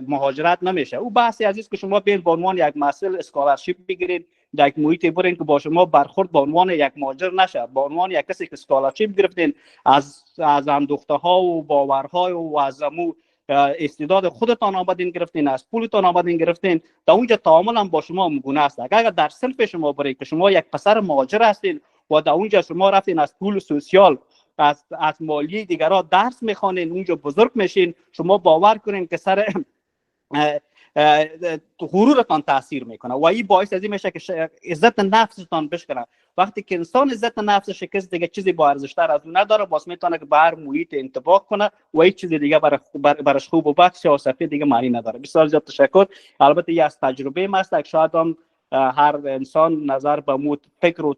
مهاجرت نمیشه. او بحثی عزیز که شما بیاین به عنوان یک مسئله اسکالرشیپ بگیرید، در یک محیط برین که با شما برخورد به عنوان یک مهاجر نشه، به عنوان یک کسی که اسکالرشیپ گرفتین، از اندوخته‌ها و باورها و از استعداد خودتان آمدین گرفتین، از پولتان آمدین گرفتین، در اونجا تعامل هم با شما همگونه است. اگر در صنف شما برید که شما یک پسر مهاجر هستین و در اونجا شما رفتین از پول سوسیال، از مالیه دیگران درس میخوانین، اونجا بزرگ میشین، شما باور کنین که سر غرورتان تاثیر میکنه و این باعث از این میشه که عزت نفستان بشکنه. وقتی که انسان عزت نفس شکست، دیگه چیزی با ارزشتر از اون نداره، باز میتونه که به هر محیط انطباق کنه و هیچ چیز دیگه برش خوب و بد یا سفید دیگه معنی نداره. بسیار زیاد تشکر. البته یه از تجربه است که شاید هم هر انسان نظر به مود فکر و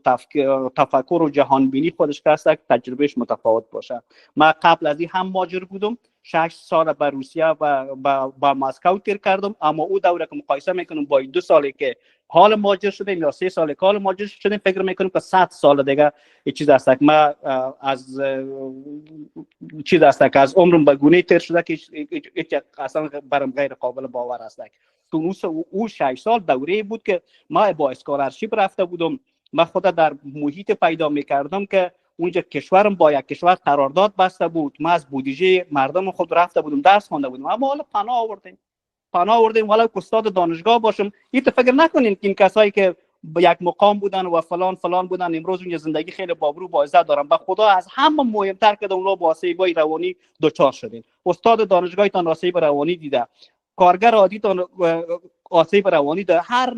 تفکر و جهان بینی خودش که هست، تجربهش متفاوت باشه. من قبل از این هم مهاجر بودم، 6 سال به روسیه و با مسکو تیر کردم، اما او دوره که مقایسه میکنم با 2 سالی که حال مهاجر شدیم یا 3 سال که حال مهاجر شدیم، فکر میکنم که 100 سال دیگه چیز است که ما از چیز است که از عمرم به گونه تیر شده که اصلا برام غیر قابل باور است. او 6 سال دوره بود که ما با اسکالرشیپ رفته بودم. من خود در محیط پیدا میکردم که اونجا کشورم با یک کشور قرارداد بسته بود، ما از بودجه مردم خود رفته بودم درس خوانده بودم، اما حالا پناه آوردیم حالا استاد دانشگاه باشم. این فکر نکنین که این کسایی که با یک مقام بودن و فلان بودن امروز اونجا زندگی خیلی بابرو با عزت دارن. به خدا از همه مهمتر که اونها با آسیب‌های روانی دچار شدین. استاد دانشگاهتان آسیب روانی دیده، کارگر عادیتان آسیب روانی ده، هر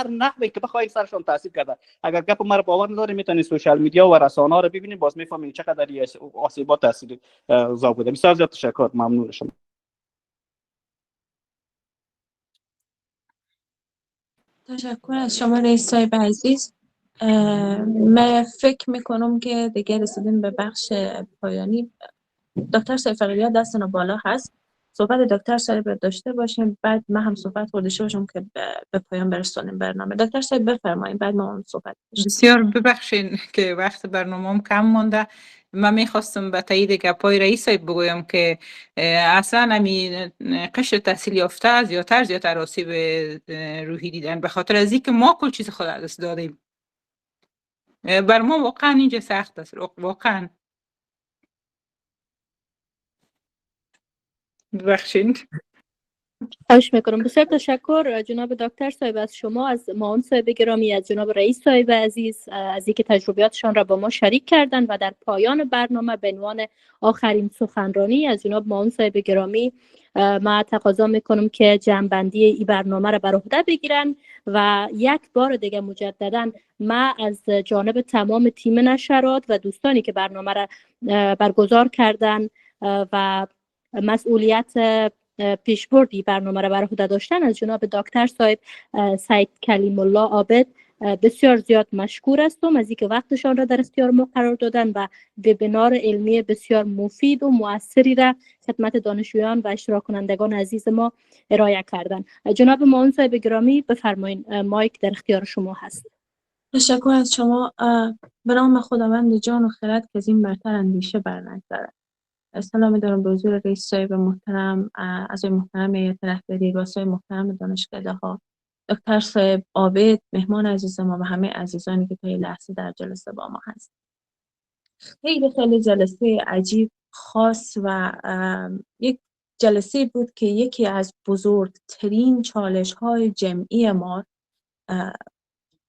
نحوی که بخواید سرشون تاثیر کرده. اگر گپ ما رو باور ندارید میتونید سوشال میدیا و رسانه ها رو ببینید، باز میفهمید چقدر این آسیبات تاثیر زا بوده. بسیار زیاد تشکر، ممنون شما. تشکر از شما رئیس صاحب عزیز. من فکر میکنم که دیگه رسیدیم به بخش پایانی. دکتر صاحب فقیری دستنا بالا هست، صحبت دکتر صاحب داشته باشیم، بعد من هم صحبت خودش باشم که به پایان برسونیم برنامه. دکتر صاحب بفرمایید، بعد ما هم صحبت باشیم. بسیار ببخشین که وقت برنامه‌ام کم مونده. من میخواستم به تایید گپای رئیس صاحب بگویم که اصلا همین قشر تحصیل یافته زیادتر آسیب روحی دیدن، به خاطر از اینکه ما کل چیز خود از دست دادیم. بر ما واقعا اینجا سخت است، واقعا. ببخشین. خواهش میکنم. بسیار تشکر جناب دکتر صاحب از شما، از معاون صاحب گرامی، از جناب رئیس صاحب عزیز، از اینکه تجربیاتشان را با ما شریک کردند. و در پایان برنامه به عنوان آخرین سخنرانی از جناب معاون صاحب گرامی ما تقاضا میکنم که جمع‌بندی این برنامه را بر عهده بگیرن و یک بار دیگه مجددا ما از جانب تمام تیم نشرات و دوستانی که برنامه را برگزار کردن و مسئولیت پیشبردی برنامه را بر عهده داشتن از جناب دکتر صاحب سید کلیم الله عابد بسیار زیاد مشکور هستم از اینکه وقتشان را در اختیار ما قرار دادن و وبینار علمی بسیار مفید و مؤثری را خدمت دانشجویان و اشتراک کنندگان عزیز ما ارائه کردن. جناب معاون صاحب گرامی بفرمایید، مایک در اختیار شما هست. تشکر از شما. به نام خداوند جان و خرد که از این برتر اندیشه برنگذرد. سلام دارم به حضور رئیس صاحب محترم، اعضای محترم هیئت رهبری، رؤسای محترم دانشکده‌ها، دکتر صاحب عابد، مهمان عزیز ما و همه عزیزانی که تا این لحظه در جلسه با ما هست. خیلی جلسه عجیب، خاص و یک جلسه بود که یکی از بزرگترین چالش‌های جمعی ما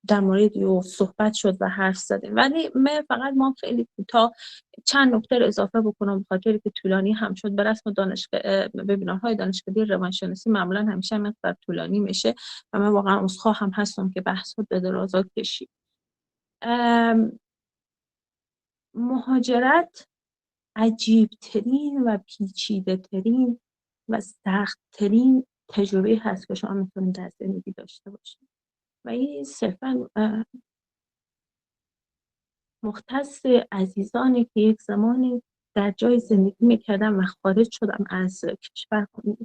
در مورد او صحبت شد و حرف زدیم، ولی من فقط خیلی کوتاه چند نکته رو اضافه بکنم به خاطر که طولانی هم شد. به رسم وبینارهای دانشکده روانشناسی معمولا همیشه مقدار طولانی میشه و من واقعا عذرخواه هم هستم که بحث به درازا کشید. مهاجرت عجیبترین و پیچیده ترین و سخت ترین تجربه هست که شما میتونید در زندگی داشته باشید و این صرفا مختص عزیزانی که یک زمانی در جای زندگی میکردم و خارج شدم از کشور خودم.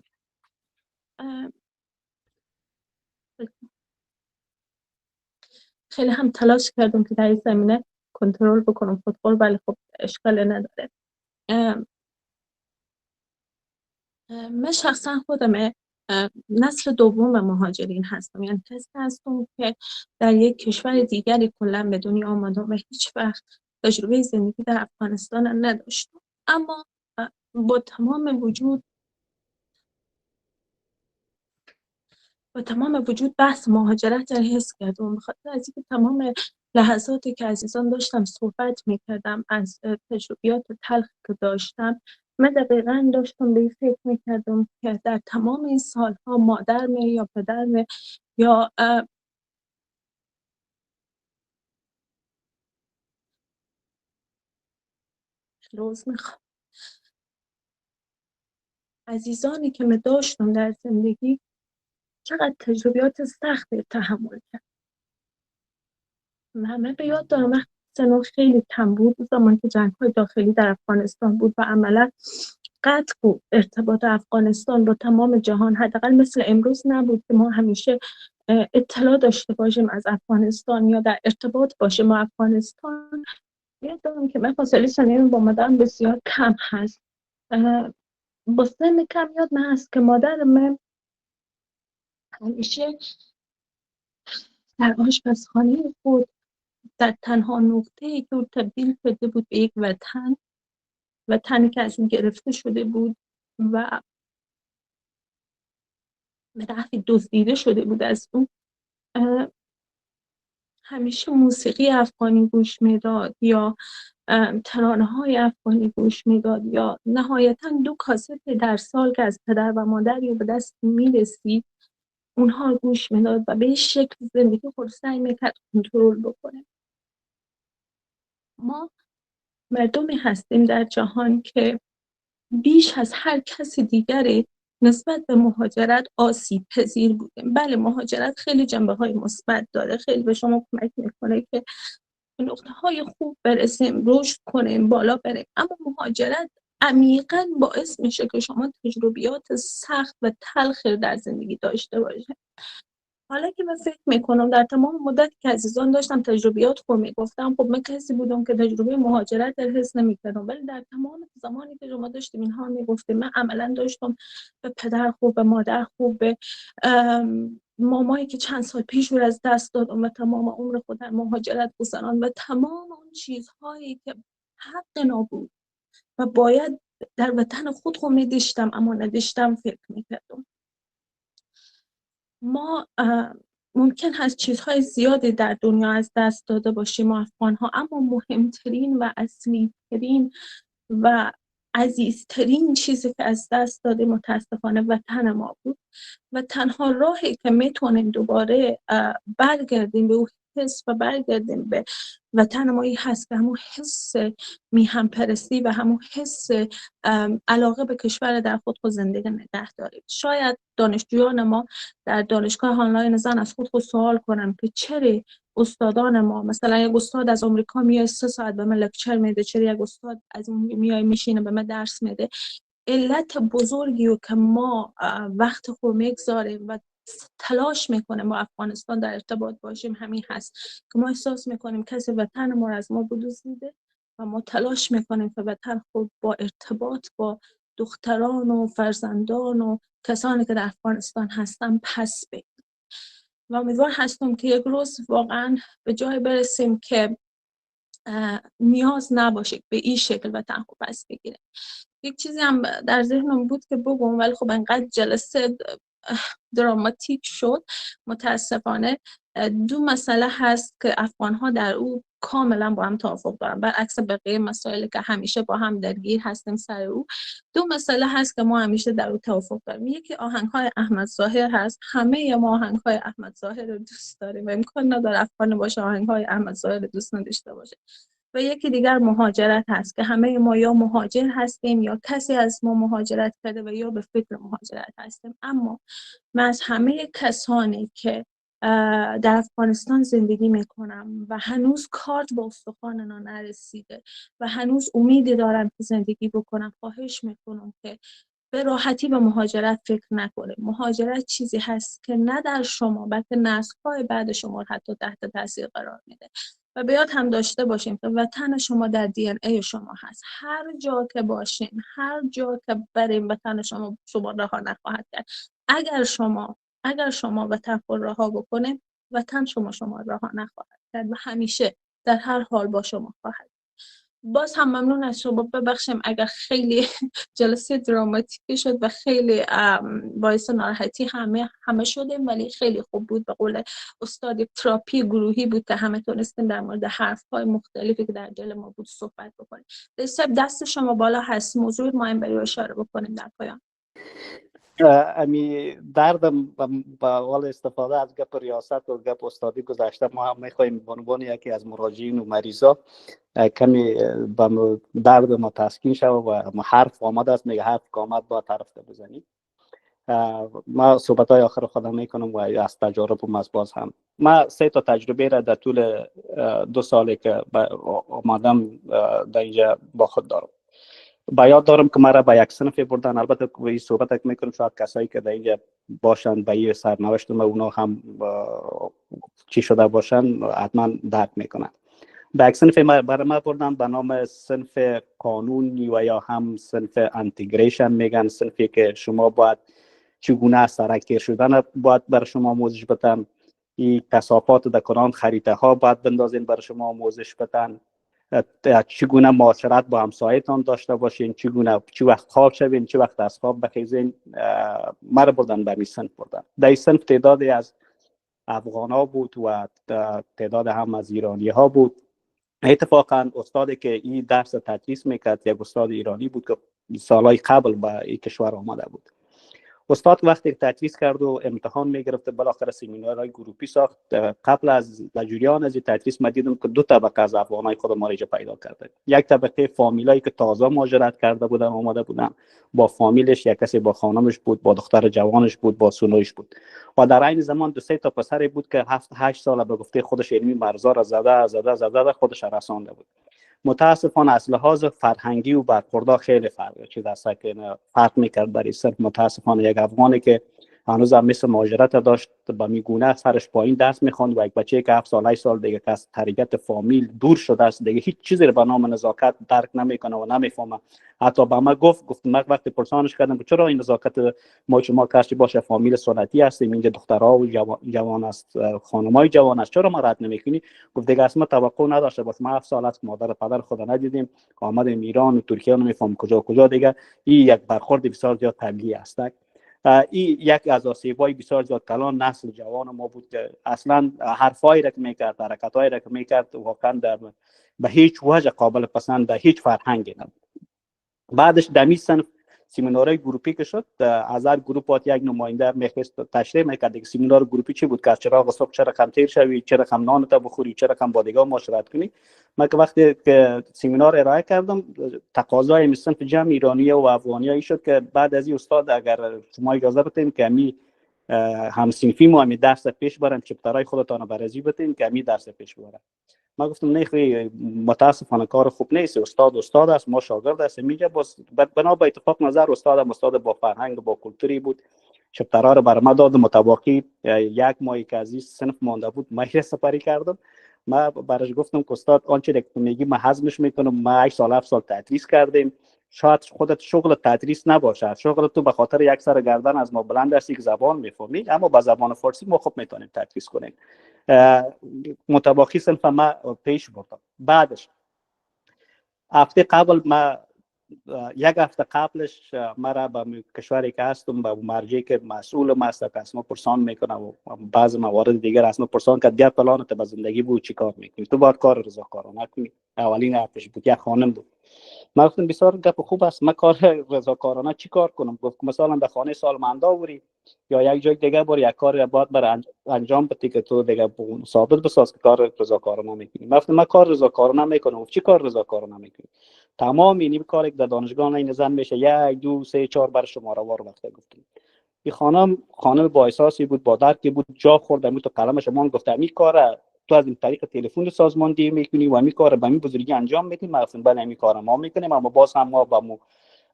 خیلی هم تلاش کردم که در این زمینه کنترل بکنم خودم، ولی خب اشکال نداره. من شخصا خودم نسل دوم مهاجرین هستم، یعنی کسی هستم که در یک کشور دیگری کلا به دنیا آمدم و هیچ وقت تجربه زندگی در افغانستان نداشتم، اما با تمام وجود بحث مهاجرت را حس کردم، بخاطر از اینکه تمام لحظاتی که عزیزان داشتم صحبت میکردم از تجربیات تلخ که داشتم، من دقیقا داشتم به این فکر میکردم که در تمام این سالها مادرم یا پدرم یا عزیزانی که من داشتم در زندگی چقدر تجربیات سخت تحمل کرد. من به یاد دارم وقتی سنم خیلی کم بود، زمانی که جنگ‌های داخلی در افغانستان بود و عملا قطع بود ارتباط افغانستان با تمام جهان، حداقل مثل امروز نبود که ما همیشه اطلاع داشته باشیم از افغانستان یا در ارتباط باشیم با افغانستان. یاد دارم که من فاصله سنیم با مادرم بسیار کم هست. با سن کم یاد من هست که مادر من همیشه در آشپزخانه خود در تنها نقطه‌ای که تبدیل شده بود به یک وطنی که از اون گرفته شده بود و به نحوی دزدیده شده بود از اون، همیشه موسیقی افغانی گوش میداد یا ترانه‌های افغانی گوش میداد یا نهایتاً 2 کاست در سال که از پدر و مادر یا به دست میرسید اونها گوش میداد و به این شکل زندگی خود سعی میکرد کنترل بکنه. ما مردمی هستیم در جهان که بیش از هر کسی دیگری نسبت به مهاجرت آسیب پذیر بودیم. بله، مهاجرت خیلی جنبه‌های مثبت داره، خیلی به شما کمک میکنه که به نقطه‌های خوب برسیم، رشد کنیم، بالا بریم، اما مهاجرت عمیقاً باعث میشه که شما تجربیات سخت و تلخ در زندگی داشته باشید. حالا که من فکر میکنم در تمام مدتی که عزیزان داشتم تجربیات رو میگفتم، خب من کسی بودم که تجربه مهاجرت رو حس نمیکردم، ولی در تمام زمانی که شما داشتیم اینها میگفتیم من عملا داشتم به پدر خوب، به مادر خوب، به مامایی که چند سال پیش رو از دست دادم و تمام عمر خود در مهاجرت گذراند و تمام اون چیزهایی که حق نابود و باید در وطن خود رو میداشتم اما نداشتم فکر میکردم. ما ممکن هست چیزهای زیادی در دنیا از دست داده باشیم ما افغان‌ها، اما مهمترین و اصلی‌ترین و عزیزترین چیزی که از دست داده متاسفانه وطن ما بود و تنها راهی که میتونیم دوباره برگردیم به اون حس و برگردیم به وطن ما این هست که همون حس میهم پرستی و همون حس علاقه به کشور در خود زندگی نگه داریم. شاید دانشجویان ما در دانشگاه آنلاین زن از خود سوال کنم که چرا استادان ما، مثلا یک استاد از آمریکا میاد 3 ساعت به من لکچر میده، چرا یک استاد از اون میاد میشینه به من درس میده؟ علت بزرگی رو که ما وقت خود میگذاریم و تلاش میکنیم با افغانستان در ارتباط باشیم همین هست که ما احساس میکنیم کسی وطن ما از ما بدزدیده و ما تلاش میکنیم که وطن خود با ارتباط با دختران و فرزندان و کسانی که در افغانستان هستن پس بگیریم و امیدوار هستم که یک روز واقعا به جای برسیم که نیاز نباشه به این شکل وطن خود پس بگیره. یک چیزی هم در ذهنم بود که بگم ولی خب انقدر جلسه دراماتیک شد متاسفانه. دو مسئله هست که افغان‌ها در او کاملا با هم توافق دارن، برعکس بقیه مسائلی که همیشه با هم درگیر هستیم سر او. دو مسئله هست که ما همیشه در او توافق داریم. یکی آهنگ‌های احمد ظاهر هست. همه ما آهنگ‌های احمد ظاهر رو دوست داریم و امکان نداره افغان باشه آهنگ‌های احمد ظاهر رو دوست نداشته باشه. و یکی دیگر مهاجرت هست که همه ما یا مهاجر هستیم یا کسی از ما مهاجرت کرده و یا به فکر مهاجرت هستیم. اما من از همه کسانی که در افغانستان زندگی میکنم و هنوز کارت به استخواننا نرسیده و هنوز امیدی دارم که زندگی بکنم خواهش میکنم که به راحتی به مهاجرت فکر نکنیم. مهاجرت چیزی هست که نه در شما بلکه نسل‌های بعد شما حتی تحت تاثیر قرار میده و به یاد هم داشته باشیم که وطن شما در دی ان ای شما هست. هر جا که باشین، هر جا که بریم وطن شما رها نخواهد کرد. اگر شما وطن خود رها بکنه وطن شما رها نخواهد کرد و همیشه در هر حال با شما خواهد. باز هم ممنون از شما، ببخشیم اگر خیلی جلسه دراماتیکی شد و خیلی باعث ناراحتی همه شدیم، ولی خیلی خوب بود. به قول استاد تراپی گروهی بود که همه تونستیم در مورد حرف‌های مختلفی که در دل ما بود صحبت بکنیم. دست شما بالا هست، موضوع ما این برای اشاره بکنیم در پایان. امی دردم با اول استفاده از گپ ریاست و گپ استادی گذشته، ما هم میخوایم به عنوان یکی از مراجعین و مریضا کمی با درد ما تسکین شود و حرف آمده است، میگه حرف که آمد با طرف ده بزنی. ما صحبت های آخر خودم میکنم و از تجاربم از باز هم ما 3 تا تجربه را در طول 2 سالی که آمدم در اینجا با خود دارم. با یاد دارم که مرا به یک صنفی بردن، البته که این صحبت میکنم شاید کسایی که در اینجا باشن به این سرنوشت ما اونا هم چی شده باشن حتما درک میکنن. به یک صنفی برای ما بردن به نام صنف قانون و یا هم صنف انتگریشن میگن، صنفی که شما باید چگونه سرکیر شدن باید برای شما آموزش بدن، این کثافات در کنان خریطه ها باید بندازین برای شما آموزش بدن، چگونه معاشرت با همسایتان داشته باشین، چه وقت خواب شوین، چه وقت از خواب بخیزین. مرا بردن به این صنف بردن. در این صنف تعدادی از افغان ها بود و تعداد هم از ایرانی ها بود. اتفاقا استادی که این درس تدریس میکرد یک استاد ایرانی بود که سالهای قبل به این کشور آمده بود. استاد وقتی تدریس کرد و امتحان میگرفت، بالاخره سمینارهای گروپی ساخت. قبل از جریان از تدریس ما دیدم که 2 طبقه از افغانای خود ما را پیدا کرده. یک طبقه فامیلایی که تازه مهاجرت کرده بودن آمده بودن با فامیلش، یک کسی با خانمش بود، با دختر جوانش بود، با سنویش بود و در این زمان 2-3 تا پسری بود که 7-8 سال به گفته خودش علمی مرزا را زده خودش رسانده بود. متاسفانه از لحاظ فرهنگی و برخورد خیلی فرق میکرد برای صرف. متاسفانه یک افغانی که هنوز هم مثل مهاجرت داشت به میگونه سرش پایین درس میخواند و یک بچه که 7 سال 8 سال دیگه که از تربیت فامیل دور شده است، دیگه هیچ چیزی رو به نام نزاکت درک نمیکنه و نمیفهمه. حتی به ما گفت من وقتی پرسانش کردم چرا این نزاکت ما شما کارچی باشه فامیل سنتی هستیم، اینجا دخترها و جوان است، خانمای جوان است، چرا ما رد نمیکنی؟ گفت دیگه اصلا توقع نداشته باش، ما 7 سال است مادر پدر خود ندیدیم، آمدیم ایران و ترکیه نمیفهم کجا دیگه. این یک برخورد بسیار زیاد طبیعی است. این یک از آسیب‌های بسیار زیاد کلان نسل جوان ما بود که اصلا حرفایی را که میکرد، حرکتایی را که میکرد واقعا به هیچ وجه قابل پسند در هیچ فرهنگی نبود. بعدش دمی صنف سمینارهای گروپی که شد، از هر گروپات یک نماینده میخواست تشریح میکرد که سمینار گروپی چی بود، که چرا صبح چرا کم تیر شوی، چرا کم نان تا بخوری، چرا کم با دیگه معاشرت کنی. من که وقتی که سمینار ارائه کردم تقاضای صنف جمع ایرانی و افغانی شد که بعد از این استاد اگر شما اجازه بدین که می هم صنفی ما می درس پیش برن، چپترای خودتان بررسی بدین که می درس پیش برن. ما گفتم نه خیلی متاسفانه کار خوب نیست، استاد است، ما شاگرد هستیم. میگه بنا به اتفاق نظر استاد با فرهنگ با کلتوری بود، شپترها رو برای ما داد، متواقی یک ماهی که از این صنف مانده بود ما سپری کردم. ما برایش گفتم که استاد آنچه که تو میگی من هضمش میکنم، ما 8 سال 7 سال تدریس کردیم، شاید خودت شغل تدریس نباشه، شغل تو به خاطر یک سر گردن از ما بلند است که زبان میفهمی، اما با زبان فارسی ما خوب میتونیم تدریس کنیم. متواقی صنف ما پیش بردم. بعدش هفته قبل ما یک هفته قبلش مرا به کشوری که هستم به مرجعی که مسئول ما است که اسما پرسان میکنه و بعض موارد دیگر اسما پرسان که دیگه پلانت به زندگی بود چی کار میکنی، تو باید کار رضاکارانه کنی. اولین حرفش بود، یک خانم بود. من گفتم بسیار گپ خوب است، من کار رضاکارانه چی کار کنم؟ گفت مثلا در خانه سالمندا بری یا یک جای دیگه بری، یک کار باید بر انجام بدی که تو دیگه ثابت بساز که کار رضاکارانه میکنی. من گفتم من کار رضاکارانه میکنم. چی کار رضاکارانه میکنی؟ تمام این کاری که در دانشگاه این زن میشه 1 2 3 4 بر شماره وار وقت گفتم. این خانم با احساسی بود، با درکی بود، جا خورد امو تو قلمش من گفتم این کار تو از این طریق تلفن سازماندهی میکنی و همین کار به این بزرگی انجام میدی؟ من گفتم بله همین کار ما میکنیم، اما باز هم ما با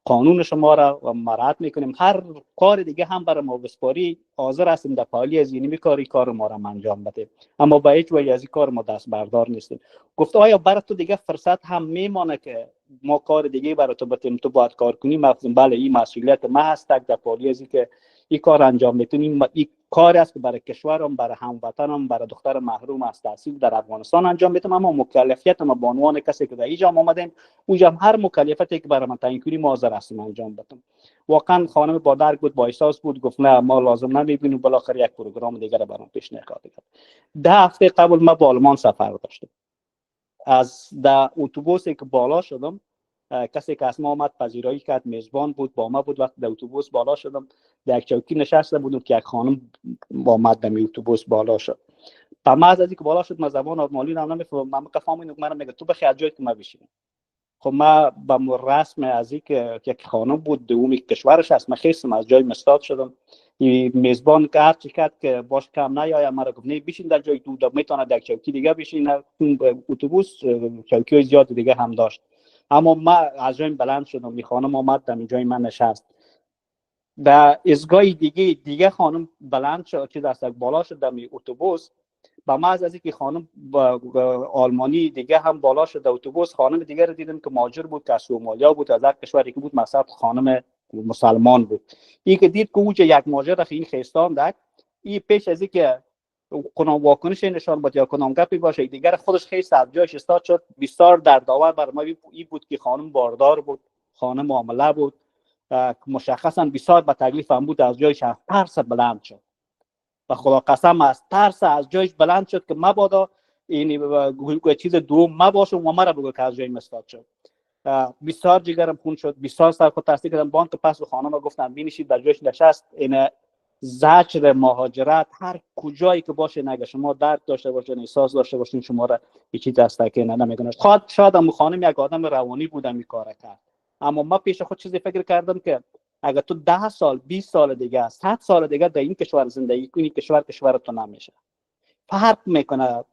قانون شما را مراعات میکنیم، هر کار دیگه هم برای ما بسپاری حاضر هستیم در پالی از این کار ما را انجام بده، اما با هیچ وجه از این کار ما دست بردار نیستیم. گفت آیا برای تو دیگه فرصت هم میمانه که ما کار دیگه برای تو بتیم تو باید کار کنی؟ من گفتم بله این مسئولیت ما هست در پالی از که این کار انجام میتونیم. این کاری است که برای کشورم، برای هموطنم، برای دختر محروم از تحصیل در افغانستان انجام میتونم، اما مکلفیت ما به عنوان کسی که در اینجا آمدیم اونجا هر مکلفیتی که برای من تعیین کنی ما حاضر هستیم انجام بدم. واقعا خانم با درک بود، با احساس بود، گفت نه ما لازم نمیبینیم، بالاخره یک پروگرام دیگه را برام پیشنهاد کرد. 10 هفته قبل ما با آلمان سفر داشتم. از در اتوبوسی که بالا شدم کسی که از ما آمد پذیرایی کرد، میزبان بود، با ما بود. وقتی در اتوبوس بالا شدم در یک چوکی نشسته بودم که یک خانم آمد در اتوبوس بالا شد. تا ما از اینکه بالا شد ما زبان آلمانی رو نمیفهمم، من فهمیدم من میگه تو بخی از جایی که ما بشینم. خب ما با رسم از اینکه یک خانم بود دومی کشورش است، ما خیستم از جای مستاد شدم. این میزبان که هر چی کرد که باش کم نیایم، مرا گفت نه بشین در جای دو میتونه در چوکی دیگه بشین. اتوبوس چوکی زیاد دیگه هم داشت، اما ما از جای بلند شدم. می خانم آمد در جای من نشست. در ایستگاه دیگه خانم بلند شد که دست بالا شد در اتوبوس. با ما از اینکه خانم آلمانی دیگه هم بالا شد در اتوبوس، خانم دیگه رو دیدم که مهاجر بود که از سومالیا بود، از هر کشوری که بود، مثلا خانم مسلمان بود. این که دید که اونجا یک مهاجر این خیستان داد، این پیش از اینکه کنم واکنش نشان بده یا کنم گپی باشه دیگر خودش خیست از جایش استاد شد. بسیار دردآور برای ما این بود که خانم باردار بود، خانم معامله بود، مشخصا بسیار به تکلیف هم بود. از جایش ترس بلند شد و خدا قسم از ترس از جایش بلند شد که مبادا این چیز دوم مباشه و مرا بگو که از جای مستاد شد. بسیار جگرم خون شد، بسیار سر خود تحصیل کردم. بانک پس و خانم گفتم بینشید در جایش نشست. این زجر مهاجرت هر کجایی که باشه نگه شما درد داشته باشین، احساس داشته باشین، شما را هیچی دست که نمیکنه. شاید هم خانم یک آدم روانی بودم این کار کرد، اما ما پیش خود چیزی فکر کردم که اگر تو 10 سال 20 سال دیگه 100 سال دیگه در این کشور زندگی کنی، کشور تو نمیشه. فرق میکنه.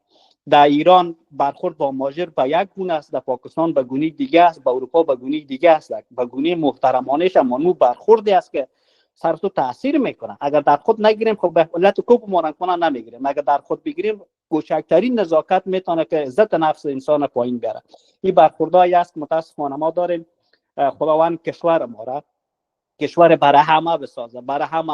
در ایران برخورد با مهاجر به یک گونه است، در پاکستان به گونه دیگه است، به اروپا به گونه دیگه است. به گونه محترمانه شما برخوردی است که سر تو تاثیر میکنه. اگر در خود نگیریم خب به علت کوب مورنکنه نمیگیریم، اگر در خود بگیریم کوچکترین نزاکت میتونه که عزت نفس انسان پایین بیاره. این برخوردایی است که متاسفانه ما داریم. خداوند کشور ما را کشور برای همه بسازه، برای همه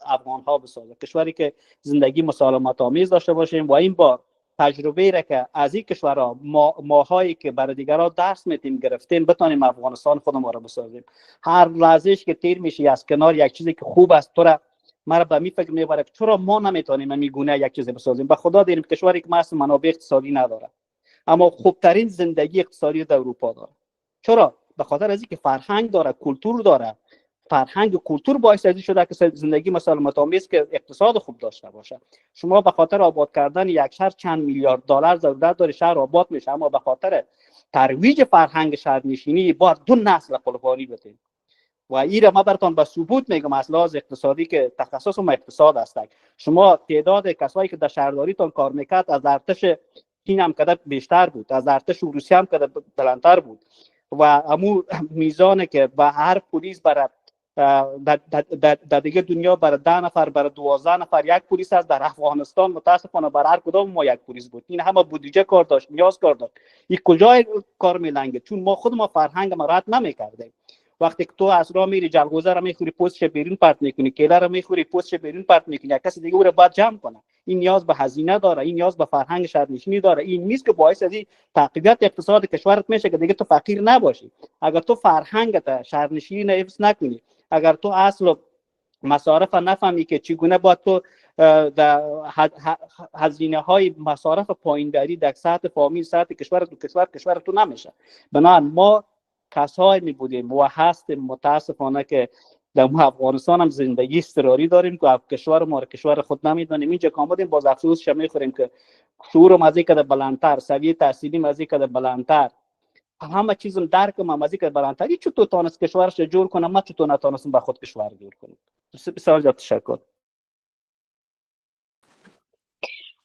افغان ها بسازه، کشوری که زندگی مسالمت آمیز داشته باشیم و این بار تجربه را که از این کشورها ماهایی که برای دیگران درس میتیم گرفتیم بتونیم افغانستان خودمون را بسازیم. هر لحظه‌ای که تیر میشی از کنار یک چیزی که خوب است تو را مرا به می فکر میبره که چرا ما نمیتونیم میگونه یک چیزی بسازیم. به خدا داریم کشوری که مثلا منابع اقتصادی نداره اما خوبترین زندگی اقتصادی در اروپا داره. چرا؟ به خاطر از اینکه فرهنگ داره، کلتور داره. فرهنگ و کلتور باعث از این شده که زندگی مسالمت آمیز که اقتصاد خوب داشته باشه. شما به خاطر آباد کردن یک شهر چند میلیارد دلار ضرورت داره شهر آباد میشه، اما به خاطر ترویج فرهنگ شهرنشینی باید 2 نسل قربانی بدیم. و این را ما براتون به ثبوت میگم از لحاظ اقتصادی که تخصصم اقتصاد است. شما تعداد کسایی که در شهرداریتون کار میکرد از ارتش چین هم کده بیشتر بود، از ارتش روسیه هم کده بلندتر بود و همون میزانه که به هر پلیس برای در دیگه دنیا برای 10 نفر برای 12 نفر یک پلیس است. در افغانستان متاسفانه برای هر کدام ما یک پلیس بود. این همه بودجه کار داشت، نیاز کار داشت. این کجای کار میلنگه؟ چون ما خود ما فرهنگ ما رعایت نمیکردیم. وقتی که تو از راه میری جلغوزه را میخوری پوستش بیرون پرت میکنی، کیله را میخوری پوستش بیرون پرت میکنی، کسی دیگه او را باید جمع کنه. این نیاز به هزینه داره، این نیاز به فرهنگ شهرنشینی داره. این نیست که باعث از تقویت اقتصاد کشورت میشه که دیگه تو فقیر نباشی. اگر تو فرهنگت شهرنشینی حفظ نکنی، اگر تو اصل مصارف نفهمی که چگونه باید تو در هزینه های مصارف پایین‌داری در سطح فامیل، سطح کشور تو نمیشه. بنابراین ما کسایی می بودیم و هستیم متاسفانه که در افغانستان هم زندگی اضطراری داریم که کشور ما رو کشور خود نمیدونیم. اینجا که آمدیم باز افسوس شمی خوریم که شعور مزی کده بلندتر، سویه تحصیلی مزی کده بلندتر، همه چیزم درکم مزی کده بلندتر. چطور تونست کشورش جور کنه، ما چطور نتونستم با خود کشور جور کنیم. بسیار زیاد تشکر.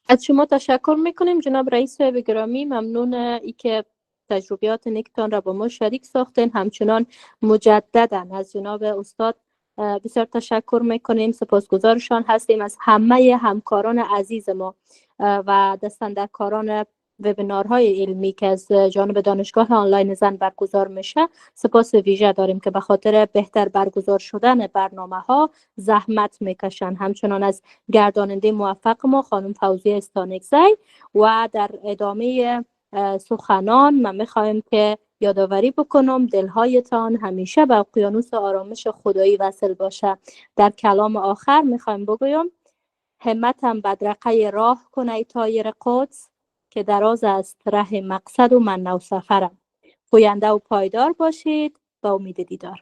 از شما تشکر میکنیم جناب رئیس صاحب گرامی. ممنون ای که تجربیات نیکتان را با ما شریک ساختین. همچنان مجددا از جناب استاد بسیار تشکر میکنیم. سپاسگزارشان هستیم از همه همکاران عزیز ما و دستاندرکاران وبینارهای علمی که از جانب دانشگاه آنلاین زن برگزار میشه. سپاس ویژه داریم که به خاطر بهتر برگزار شدن برنامه ها زحمت میکشن. همچنان از گرداننده موفق ما خانم فوزیه استانکزی و در ادامه سخنان من میخوایم که یادآوری بکنم دلهایتان همیشه به اقیانوس آرامش خدایی وصل باشه. در کلام آخر میخوایم بگویم همتم بدرقه راه کن ای طایر قدس که دراز است ره مقصد و من نو سفرم. پوینده و پایدار باشید. با امید دیدار.